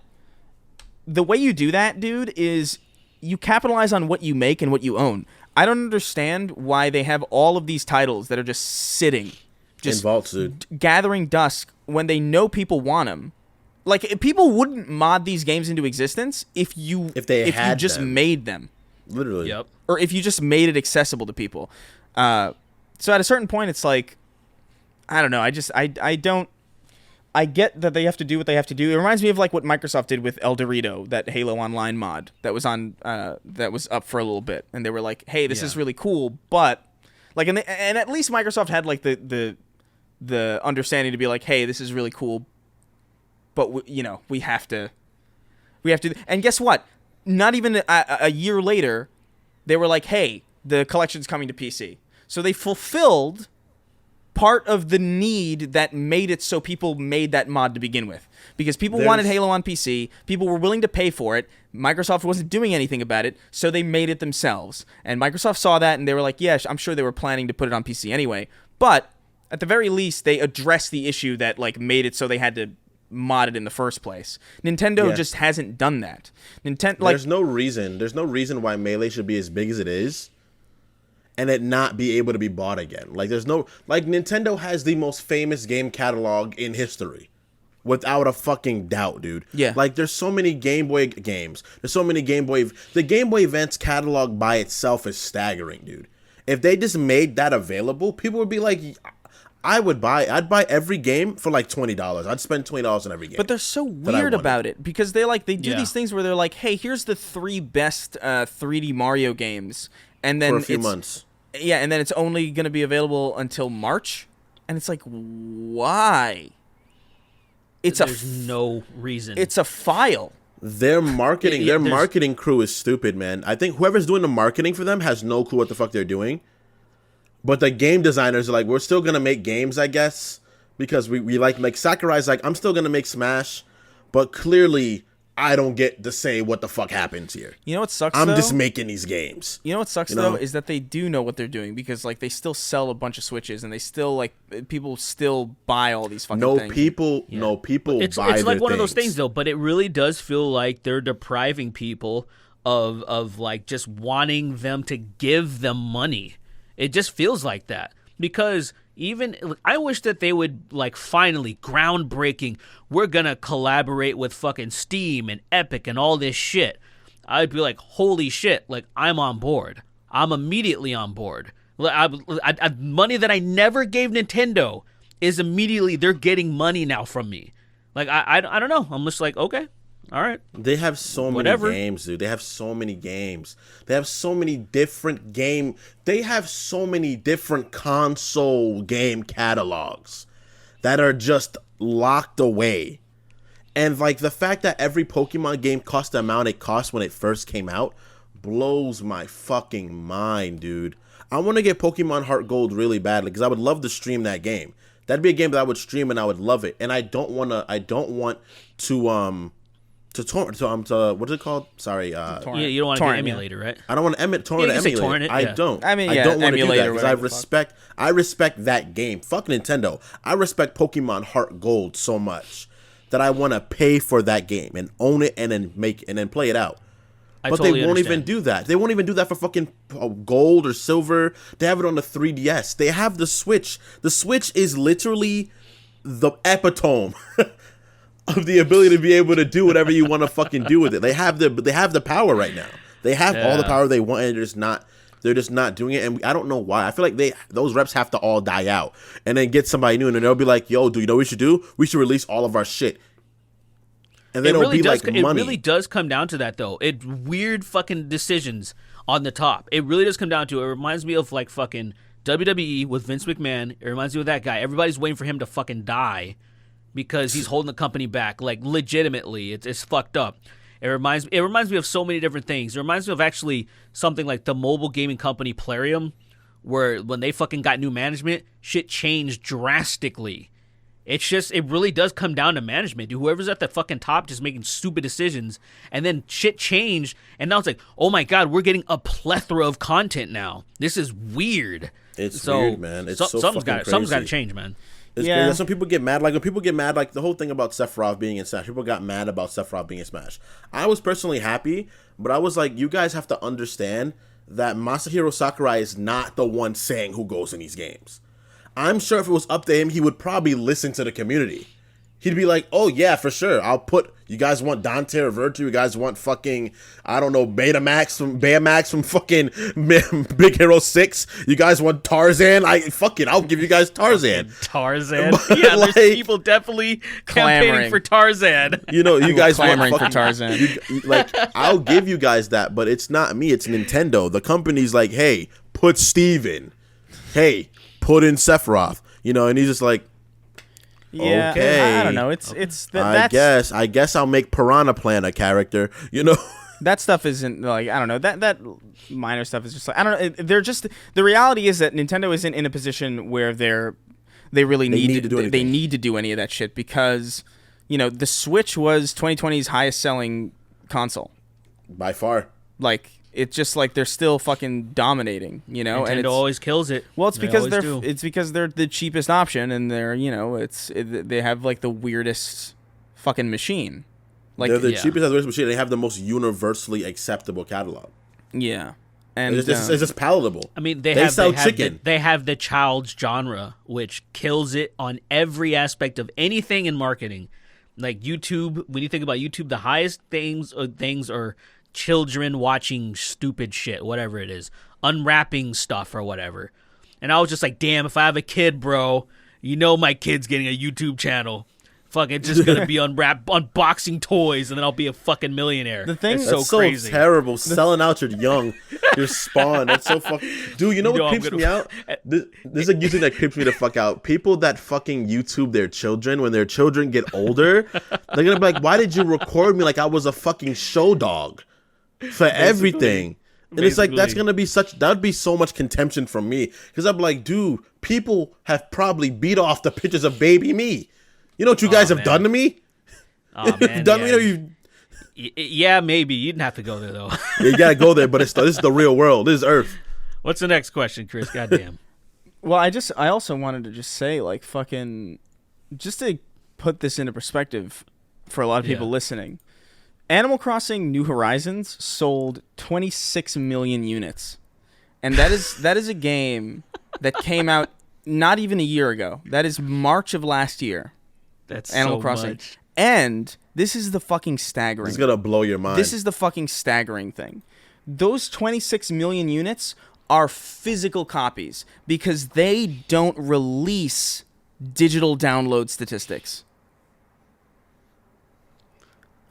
the way you do that, dude, is you capitalize on what you make and what you own. I don't understand why they have all of these titles that are just sitting, In vaults, dude. gathering dust when they know people want them. Like, people wouldn't mod these games into existence if you had just them. made them, Literally. Yep. or if you just made it accessible to people. So at a certain point, it's like, I don't know. I get that they have to do what they have to do. It reminds me of like what Microsoft did with El Dorito, that Halo Online mod that was up for a little bit, and they were like, "Hey, this is really cool," but like, and at least Microsoft had like the understanding to be like, "Hey, this is really cool," but we have to. And guess what? Not even a year later, they were like, "Hey, the collection's coming to PC," so they fulfilled part of the need that made it so people made that mod to begin with, because people wanted Halo on PC, people were willing to pay for it, Microsoft wasn't doing anything about it, so they made it themselves, and Microsoft saw that and they were like, yeah, I'm sure they were planning to put it on PC anyway, but at the very least they addressed the issue that like made it so they had to mod it in the first place. Nintendo just hasn't done that. There's no reason why Melee should be as big as it is and it not be able to be bought again. Like, Nintendo has the most famous game catalog in history. Without a fucking doubt, dude. Yeah. Like, there's so many Game Boy games. There's so many Game Boy... The Game Boy Advance catalog by itself is staggering, dude. If they just made that available, people would be like... I'd buy every game for like $20. I'd spend $20 on every game. But they're so weird about it, because they do these things where they're like, hey, here's the 3 best 3D Mario games, and then for a few months. Yeah, and then it's only going to be available until March, and it's like, why? There's no reason. It's a file. Their marketing, there's- marketing crew is stupid, man. I think whoever's doing the marketing for them has no clue what the fuck they're doing. But the game designers are like, we're still gonna make games, I guess, because we like Sakurai's like, I'm still gonna make Smash, but clearly I don't get to say what the fuck happens here. You know what sucks, I'm though? just making these games. You know what sucks, You know? though, is that they do know what they're doing, because like they still sell a bunch of Switches, and they still like people still buy all these fucking No things. people It's buy like their one of those things, though, but it really does feel like they're depriving people of like just wanting them to give them money. It just feels like that, because even I wish that they would like finally groundbreaking. We're gonna collaborate with fucking Steam and Epic and all this shit. I'd be like, holy shit! Like, I'm on board. I'm immediately on board. Money that I never gave Nintendo is immediately they're getting money now from me. Like I don't know. I'm just like, okay, all right. They have so many Whatever. games, dude. They have so many games. They have so many different game. They have so many different console game catalogs that are just locked away. And like the fact that every Pokemon game cost the amount it cost when it first came out blows my fucking mind, dude. I want to get Pokemon Heart Gold really badly because I would love to stream that game. That'd be a game that I would stream and I would love it. And I don't want to what is it called? Sorry, You don't want to get Torrent, emulator, right? I don't want to torrent you can say emulator. torrent it, I yeah. don't. I mean, I yeah, don't want to do that emulator, because whatever the I respect that game. Fuck Nintendo. I respect Pokemon Heart Gold so much that I want to pay for that game and own it and then play it out. I But totally they won't understand. even do that. They won't even do that for fucking gold or silver. They have it on the 3DS. They have the Switch. The Switch is literally the epitome of the ability to be able to do whatever you want to fucking do with it. They have the power right now. They have all the power they want, and they're just not doing it. And I don't know why. I feel like those reps have to all die out and then get somebody new, and then they'll be like, "Yo, do you know what we should do? We should release all of our shit." And then it'll be like money. It really does come down to that, though. It weird fucking decisions on the top. It really does come down to it. It reminds me of like fucking WWE with Vince McMahon. It reminds me of that guy. Everybody's waiting for him to fucking die because he's holding the company back. Like legitimately, it's fucked up. It reminds me of so many different things. It reminds me of actually something like the mobile gaming company Plarium, where when they fucking got new management, shit changed drastically. It's just, it really does come down to management. Dude, whoever's at the fucking top just making stupid decisions, and then shit changed, and now it's like, oh my god, we're getting a plethora of content now. This is weird. It's weird, man. It's so something's fucking got to crazy. change, man. It's Yeah. crazy. That's when people get mad. Like when people get mad, like the whole thing about Sephiroth being in Smash. People got mad about Sephiroth being in Smash. I was personally happy, but I was like, you guys have to understand that Masahiro Sakurai is not the one saying who goes in these games. I'm sure if it was up to him, he would probably listen to the community. He'd be like, oh yeah, for sure. I'll put, you guys want Dante or Virtue? You guys want fucking, I don't know, Baymax from fucking Big Hero 6? You guys want Tarzan? I'll give you guys Tarzan. Tarzan. Yeah, Like, there's people definitely campaigning clamoring. for Tarzan. You know, you guys want clamoring for fucking Tarzan. like, I'll give you guys that, but it's not me, it's Nintendo. The company's like, hey, put Steven. Hey, put in Sephiroth. You know, and he's just like, Yeah, okay. I don't know. I guess I'll make Piranha Plant a character. You know, That stuff isn't like, I don't know, that minor stuff is just like, I don't know. They're just, the reality is that Nintendo isn't in a position where they really need to do anything. They need to do any of that shit because, you know, the Switch was 2020's highest selling console. by far. Like, it's just like they're still fucking dominating, you know. Nintendo and it's always kills it. well, it's They because always do. it's because they're the cheapest option, and they're, you know, they have like the weirdest fucking machine. Like, They're the yeah. cheapest as machine. They have the most universally acceptable catalog. yeah, and It's just palatable. I mean, They sell chicken. They have the child's genre, which kills it on every aspect of anything in marketing. Like YouTube, when you think about YouTube, the highest things are children watching stupid shit, whatever it is, unwrapping stuff or whatever. And I was just like, damn, if I have a kid, bro, you know my kid's getting a YouTube channel. Fucking just gonna be unboxing toys, and then I'll be a fucking millionaire. The thing- It's That's so crazy. terrible. Selling out your spawn. That's so fucking. Dude, you know what I'm creeps gonna- me out? This is a YouTube that creeps me the fuck out. People that fucking YouTube their children when their children get older, they're gonna be like, "Why did you record me like I was a fucking show dog for everything?" And it's like that's gonna be that'd be so much contention from me because I'm like, dude, people have probably beat off the pictures of baby me. You know what you guys have man. done to me? Oh, man, done yeah. me? You know, Yeah, maybe. You didn't have to go there, though. you gotta go there, but this is the real world. This is Earth. What's the next question, Chris? Goddamn. well, I also wanted to just say, like, fucking, just to put this into perspective for a lot of people Yeah. listening. Animal Crossing New Horizons sold 26 million units, and that is a game that came out not even a year ago. That is March of last year. That's Animal so Crossing. much. And this is the fucking staggering. It's gonna blow your mind. This is the fucking staggering thing. Those 26 million units are physical copies because they don't release digital download statistics.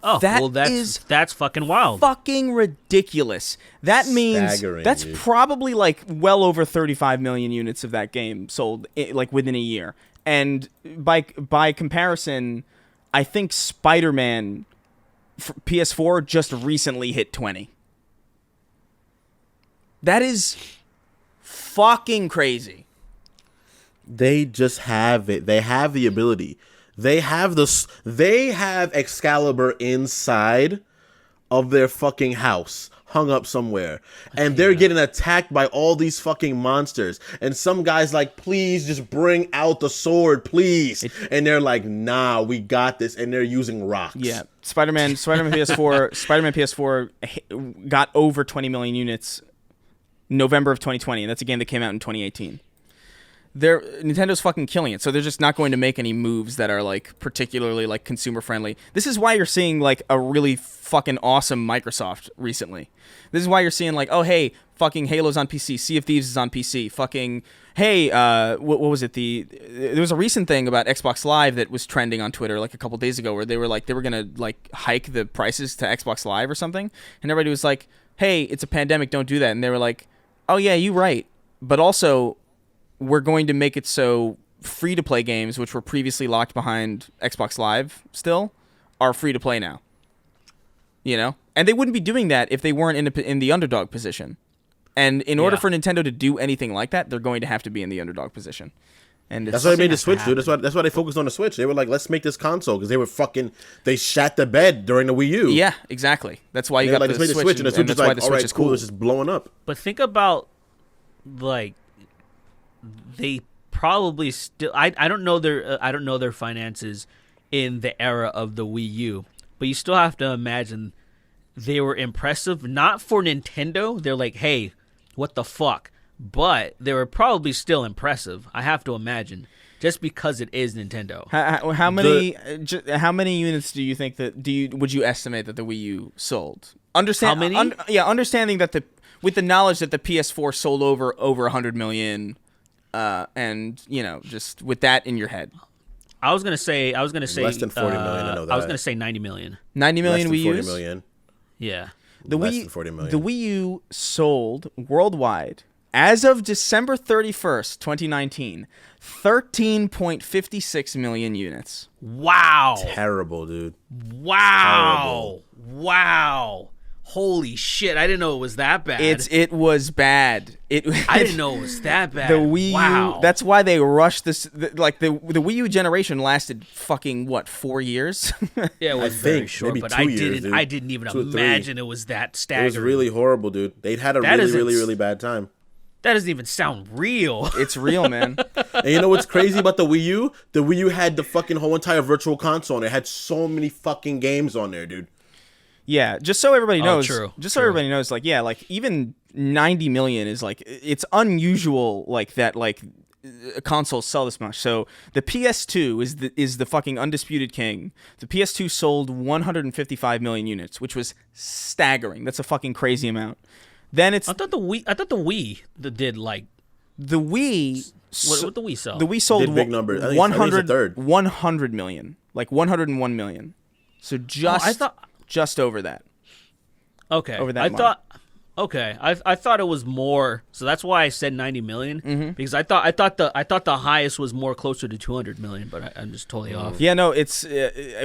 Oh, That well, is that's fucking wild. fucking ridiculous. That means Staggering, that's dude. probably like well over 35 million units of that game sold like within a year. And by comparison, I think Spider-Man PS4 just recently hit 20. That is fucking crazy. They just have it. They have the ability. They have Excalibur inside of their fucking house, hung up somewhere, and they're getting attacked by all these fucking monsters. And some guys like, please just bring out the sword, please. And they're like, nah, we got this. And they're using rocks. Yeah, Spider-Man PS4 got over 20 million units November of 2020, and that's a game that came out in 2018. Nintendo's fucking killing it, so they're just not going to make any moves that are like particularly like consumer friendly. This is why you're seeing like a really fucking awesome Microsoft recently. This is why you're seeing like, oh hey, fucking Halo's on PC, Sea of Thieves is on PC, fucking hey, what was it? There was a recent thing about Xbox Live that was trending on Twitter like a couple days ago, where they were gonna like hike the prices to Xbox Live or something, and everybody was like, hey, it's a pandemic, don't do that, and they were like, oh yeah, you're right, but also we're going to make it so free-to-play games, which were previously locked behind Xbox Live still, are free-to-play now. You know? And they wouldn't be doing that if they weren't in the underdog position. And in order for Nintendo to do anything like that, they're going to have to be in the underdog position. And That's why they made the Switch, dude. That's why they focused on the Switch. They were like, let's make this console, because they shat the bed during the Wii U. Yeah, exactly. That's why you got let's the make Switch, and the Switch is that's why like, the all Switch right, is cool, cool. this is blowing up. But think about, like, they probably still. I don't know their finances in the era of the Wii U, but you still have to imagine they were impressive. Not for Nintendo, they're like, hey, what the fuck? But they were probably still impressive. I have to imagine, just because it is Nintendo. How many units do you think would you estimate that the Wii U sold? How many? Understanding that with the knowledge that the PS4 sold over 100 million. And just with that in your head, I was gonna say less than 40 million. I know that. I was gonna say 90 million. 90 million Less than Wii 40 U's. million. Yeah. Less than 40 million. The Wii U sold worldwide as of December 31st, 2019, 13.56 million units. Wow. Terrible, dude. Wow. Terrible. Wow. Holy shit! I didn't know it was that bad. It was bad. I didn't know it was that bad. The Wii wow. U. That's why they rushed this. The Wii U generation lasted fucking 4 years. Yeah, it was I very think short, maybe but 2 years, dude. I didn't even 2 or 3. imagine it was that It staggering. was really horrible, dude. They'd had a That really, isn't- really, really bad time. That doesn't even sound real. It's real, man. And you know what's crazy about the Wii U? The Wii U had the fucking whole entire virtual console, and it had so many fucking games on there, dude. Yeah, just so everybody knows. True. Just so everybody knows, like, yeah, like even 90 million is like, it's unusual, like that, like consoles sell this much. So the PS2 is the fucking undisputed king. The PS2 sold 155 million units, which was staggering. That's a fucking crazy amount. Then it's I thought the Wii did like the Wii. what the Wii sell. The Wii sold Did big numbers. I think it's 100 a third. 100 million, like 101 million. So just over that. Okay. over that I mark. thought. Okay, I thought it was more, so that's why I said 90 million because I thought the highest was more closer to 200 million, but I'm just totally off. Yeah, no, it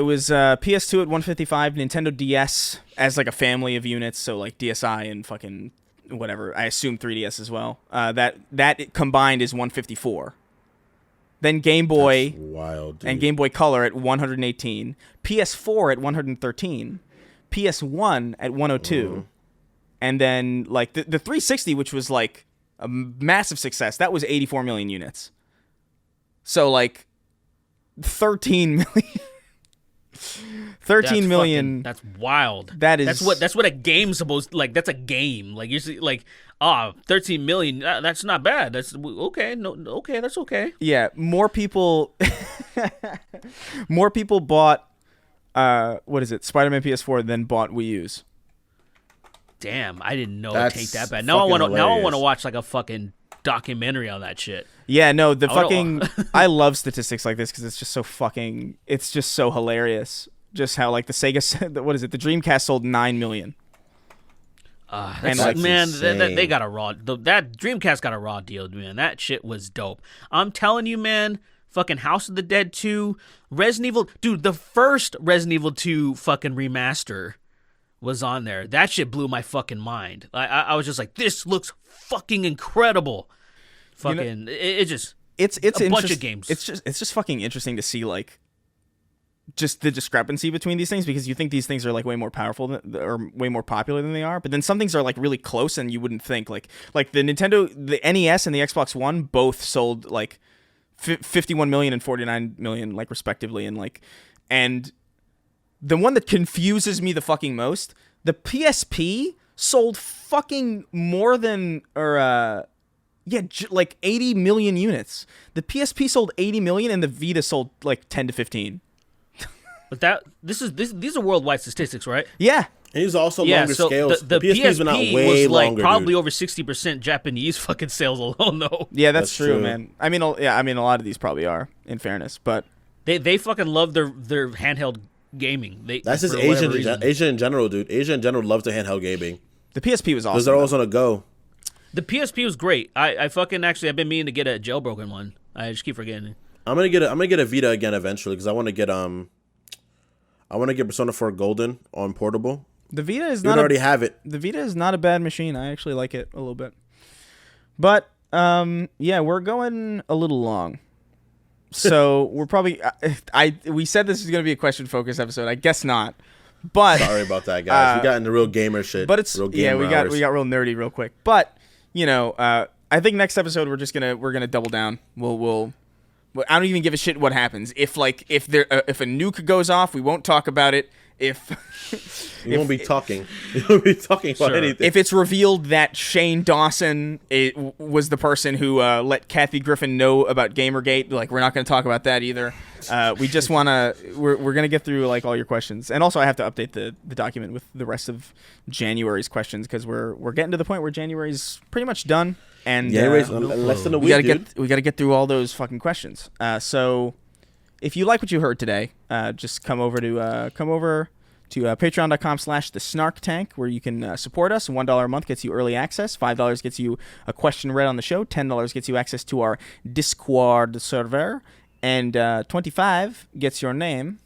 was PS2 at 155, Nintendo DS as like a family of units, so like DSi and fucking whatever. I assume 3DS as well. That combined is 154. Then Game Boy That's wild, dude. and Game Boy Color at 118, PS4 at 113, PS1 at 102. And then, like, the 360, which was, like, a massive success, that was 84 million units. So, like, 13 million. 13 million. That's wild. That's what a game's supposed, like, that's a game. Like, you see, like, 13 million, that's not bad. That's okay. No, okay, that's okay. Yeah, more people bought, Spider-Man PS4 than bought Wii U's. Damn, I didn't know That's it take that bad. Now I fucking want to hilarious. watch like a fucking documentary on that shit. Yeah, no, the I don't- fucking I love statistics like this because it's just so hilarious. just how like the Sega, what is it? The Dreamcast sold 9 million. That's like, man, insane. they got a raw. That Dreamcast got a raw deal, man. That shit was dope. I'm telling you, man. Fucking House of the Dead 2, Resident Evil, dude. The first Resident Evil 2 fucking remaster was on there. That shit blew my fucking mind. I was just like, this looks fucking incredible. Fucking, it's a bunch of games. It's just fucking interesting to see like just the discrepancy between these things, because you think these things are like way more powerful or way more popular than they are, but then some things are like really close and you wouldn't think like the Nintendo, the NES and the Xbox One both sold like 51 million and 49 million like respectively, and the one that confuses me the fucking most, the PSP sold fucking more than like 80 million units. The PSP sold 80 million and the Vita sold like 10 to 15. But these are worldwide statistics, right? Yeah. And these are also longer so scales. The PSP's been out PSP way was like longer, probably dude. over 60% Japanese fucking sales alone, though. Yeah, that's true, true. man. I mean, a lot of these probably are, in fairness, but They fucking love their handheld gaming. That's just for whatever Asian reason. Asia in general, dude. Asia in general loves the handheld gaming the PSP was because awesome. they're though. always on a go. The PSP was great. I fucking actually I've been meaning to get a jailbroken one. I just keep forgetting. I'm gonna get a Vita again eventually because I want to get Persona 4 Golden on portable. The Vita is You not already have it. the Vita is not a bad machine. I actually like it a little bit. But yeah, we're going a little long. So we're probably we said this is going to be a question focused episode. I guess not. But Sorry about that, guys. We got into real gamer shit. but it's real yeah, gamer hours. we got real nerdy real quick. But, I think next episode we're going to double down. We'll I don't even give a shit what happens. If a nuke goes off, we won't talk about it. You won't be talking. You won't be talking about anything. If it's revealed that Shane Dawson was the person who let Kathy Griffin know about Gamergate, like, we're not going to talk about that either. We just want to. We're going to get through like all your questions, and also I have to update the document with the rest of January's questions because we're getting to the point where January's pretty much done, and January's less than a we week, we gotta get through all those fucking questions. So if you like what you heard today, just come over to patreon.com/the Snark Tank, where you can support us. $1 a month gets you early access. $5 gets you a question read on the show. $10 gets you access to our Discord server. And $25 gets your name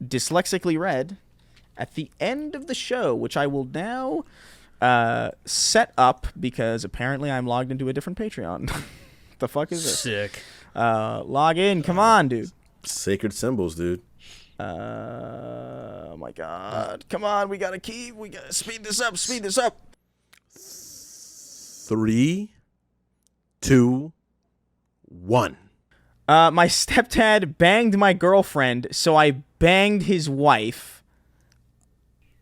dyslexically read at the end of the show, which I will now set up because apparently I'm logged into a different Patreon. The fuck is this? Sick. Log in. Come on, dude. Sacred symbols, dude. Oh my god. Come on, we gotta speed this up. 3, 2, 1. My stepdad banged my girlfriend, so I banged his wife.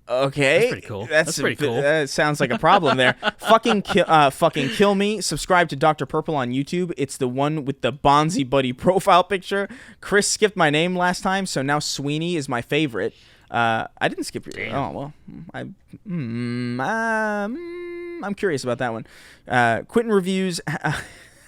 Okay, That's pretty cool. That's pretty cool. That sounds like a problem there. fucking kill me. Subscribe to Dr. Purple on YouTube. It's the one with the Bonzi Buddy profile picture. Chris skipped my name last time, so now Sweeny is my favorite. I didn't skip your. Damn. Oh well, I'm curious about that one. Quentin reviews.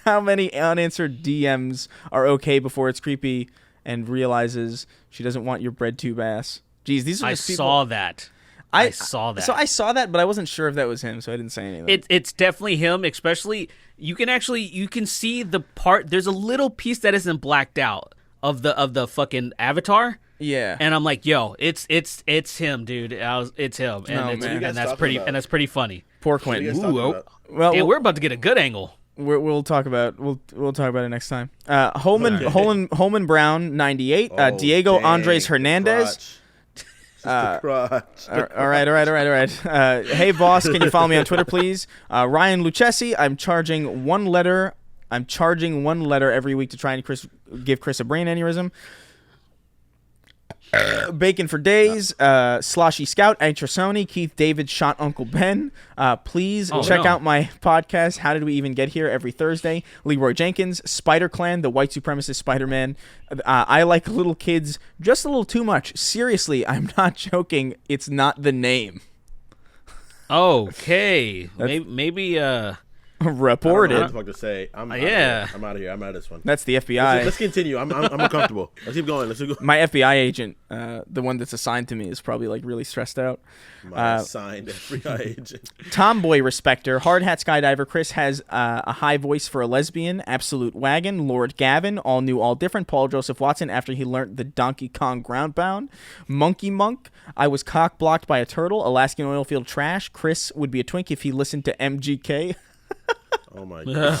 How many unanswered DMs are okay before it's creepy and realizes she doesn't want your bread tube ass? Jeez, these are just people. saw that. I saw that. So I saw that, but I wasn't sure if that was him, so I didn't say anything. It's definitely him. Especially you can see the part. There's a little piece that isn't blacked out of the fucking avatar. Yeah. And I'm like, yo, it's him, dude. It's him, and, man. and that's talking pretty about? and that's pretty funny. Poor What are Quentin. you guys talking Ooh, about? Well, Yeah, we're about to get a good angle. we'll talk about we'll talk about it next time. Holman Brown 98. Oh, Diego dang, Andres the Hernandez. crotch. All right. Hey, boss, can you follow me on Twitter, please? Ryan Lucchesi, I'm charging one letter every week to try and give Chris a brain aneurysm. Bacon for days. Sloshy Scout, Sony, Keith David shot Uncle Ben. Please check out my podcast, How Did We Even Get Here, every Thursday. Leroy Jenkins, Spider Clan, the white supremacist Spider-Man. I like little kids just a little too much. Seriously, I'm not joking. It's not the name. Okay, maybe I don't know Reported. what the fuck to say. I'm out yeah. of here. I'm out of here. I'm out of this one. That's the FBI. Let's continue. I'm uncomfortable. Let's keep going. Let's keep going. My FBI agent, the one that's assigned to me, is probably like really stressed out. My assigned FBI agent. Tomboy respecter, hard hat skydiver Chris has a high voice for a lesbian. Absolute wagon, Lord Gavin, all new, all different. Paul Joseph Watson after he learned the Donkey Kong ground pound. Monkey Monk, I was cock blocked by a turtle. Alaskan oil field trash. Chris would be a twink if he listened to MGK. Oh my god.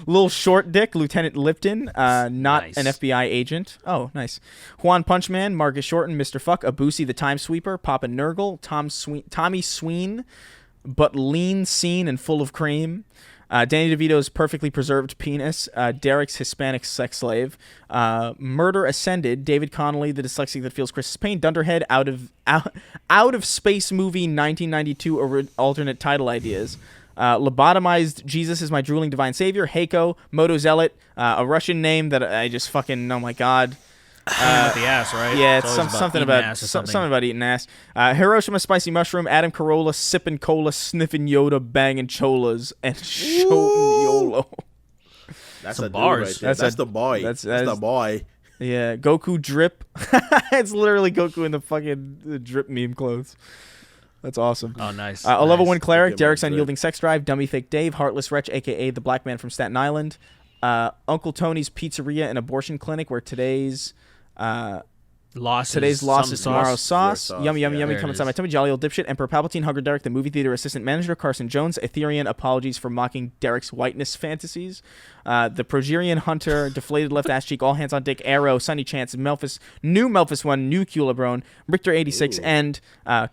Little Short Dick, Lieutenant Lipton, not Nice. an FBI agent. Oh, nice. Juan Punchman, Marcus Shorten, Mr. Fuck, Abusi the Time Sweeper, Papa Nurgle, Tommy Sween, but lean, seen, and full of cream. Danny DeVito's perfectly preserved penis. Derek's Hispanic sex slave. Murder Ascended. David Connolly, the dyslexic that feels Chris's pain. Dunderhead, out of space movie 1992 alternate title ideas. Lobotomized Jesus is my drooling divine savior. Heiko, Moto Zealot, a Russian name that I just fucking, oh my god. With the ass, right? Yeah, it's always something eating about ass or something about eating ass. Hiroshima Spicy Mushroom, Adam Carolla, sipping cola, sniffing Yoda, banging cholas, and shooting YOLO. That's Some a dude bars. right there. That's the boy. That's the boy. Yeah, Goku drip. It's literally Goku in the fucking drip meme clothes. That's awesome. Oh, nice. A level 1 cleric, Okay, Derek's man, good. unyielding sex drive, dummy fake Dave, heartless wretch, a.k.a. the black man from Staten Island. Uncle Tony's Pizzeria and Abortion Clinic, where today's loss is tomorrow's sauce. Sauce, Yummy, yummy, yeah. yummy. There it Coming inside is. my tummy. Jolly old dipshit. Emperor Palpatine. Hugger Derek, the movie theater assistant manager. Carson Jones. Etherean. Apologies for mocking Derek's whiteness fantasies. The Progerian Hunter. Deflated left ass cheek. All hands on dick. Arrow. Sunny Chance. Melphis. New Melphis 1. New Culebrone. Richter 86. Ooh. And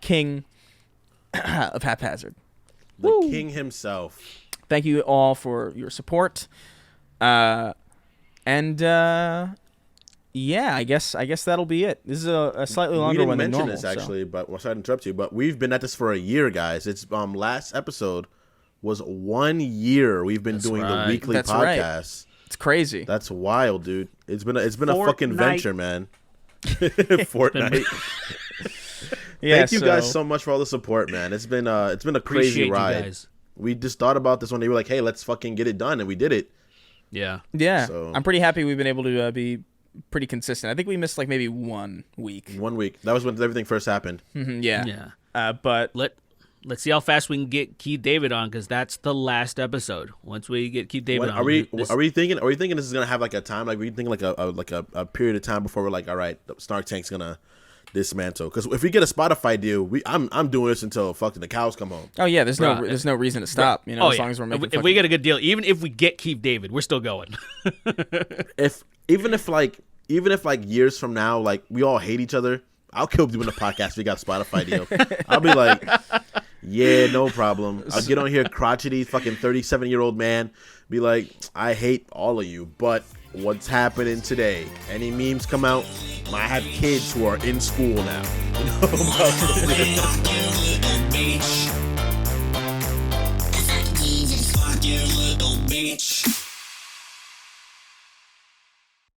King of Haphazard. The king himself. Thank you all for your support. Yeah, I guess that'll be it. This is a slightly We longer didn't one than mention normal. this actually, but sorry to interrupt you. But we've been at this for a year, guys. It's last episode was 1 year we've been doing right. the weekly That's right. podcast. It's crazy. That's wild, dude. It's been a fucking Fortnite. venture, man. Fortnite. Yeah, Thank you guys so much for all the support, man. It's been a Appreciate crazy you ride. guys. We just thought about this one day. We were like, hey, let's fucking get it done, and we did it. Yeah. Yeah, So- I'm pretty happy we've been able to be pretty consistent. I think we missed like maybe 1 week. 1 week. That was when everything first happened. Yeah. Yeah. But Let's see how fast we can get Keith David on, because that's the last episode. Once we get Keith David When, on, are we this- thinking this is gonna have like a time? Like, we thinking like a period of time before we're like, all right, the Snark Tank's gonna dismantle? Because if we get a Spotify deal, I'm doing this until fucking the cows come home. oh yeah, there's Bruh. no reason to stop. You know, Oh, as yeah. long as we're making. If we get a good deal, even if we get Keith David, we're still going. Even if years from now, like, we all hate each other, I'll kill doing a podcast if we got a Spotify deal. I'll be like, yeah, no problem. I'll get on here, crotchety fucking 37-year-old man, be like, I hate all of you, but what's happening today? Any memes come out? I have kids who are in school now. You know, Fuck you, little bitch.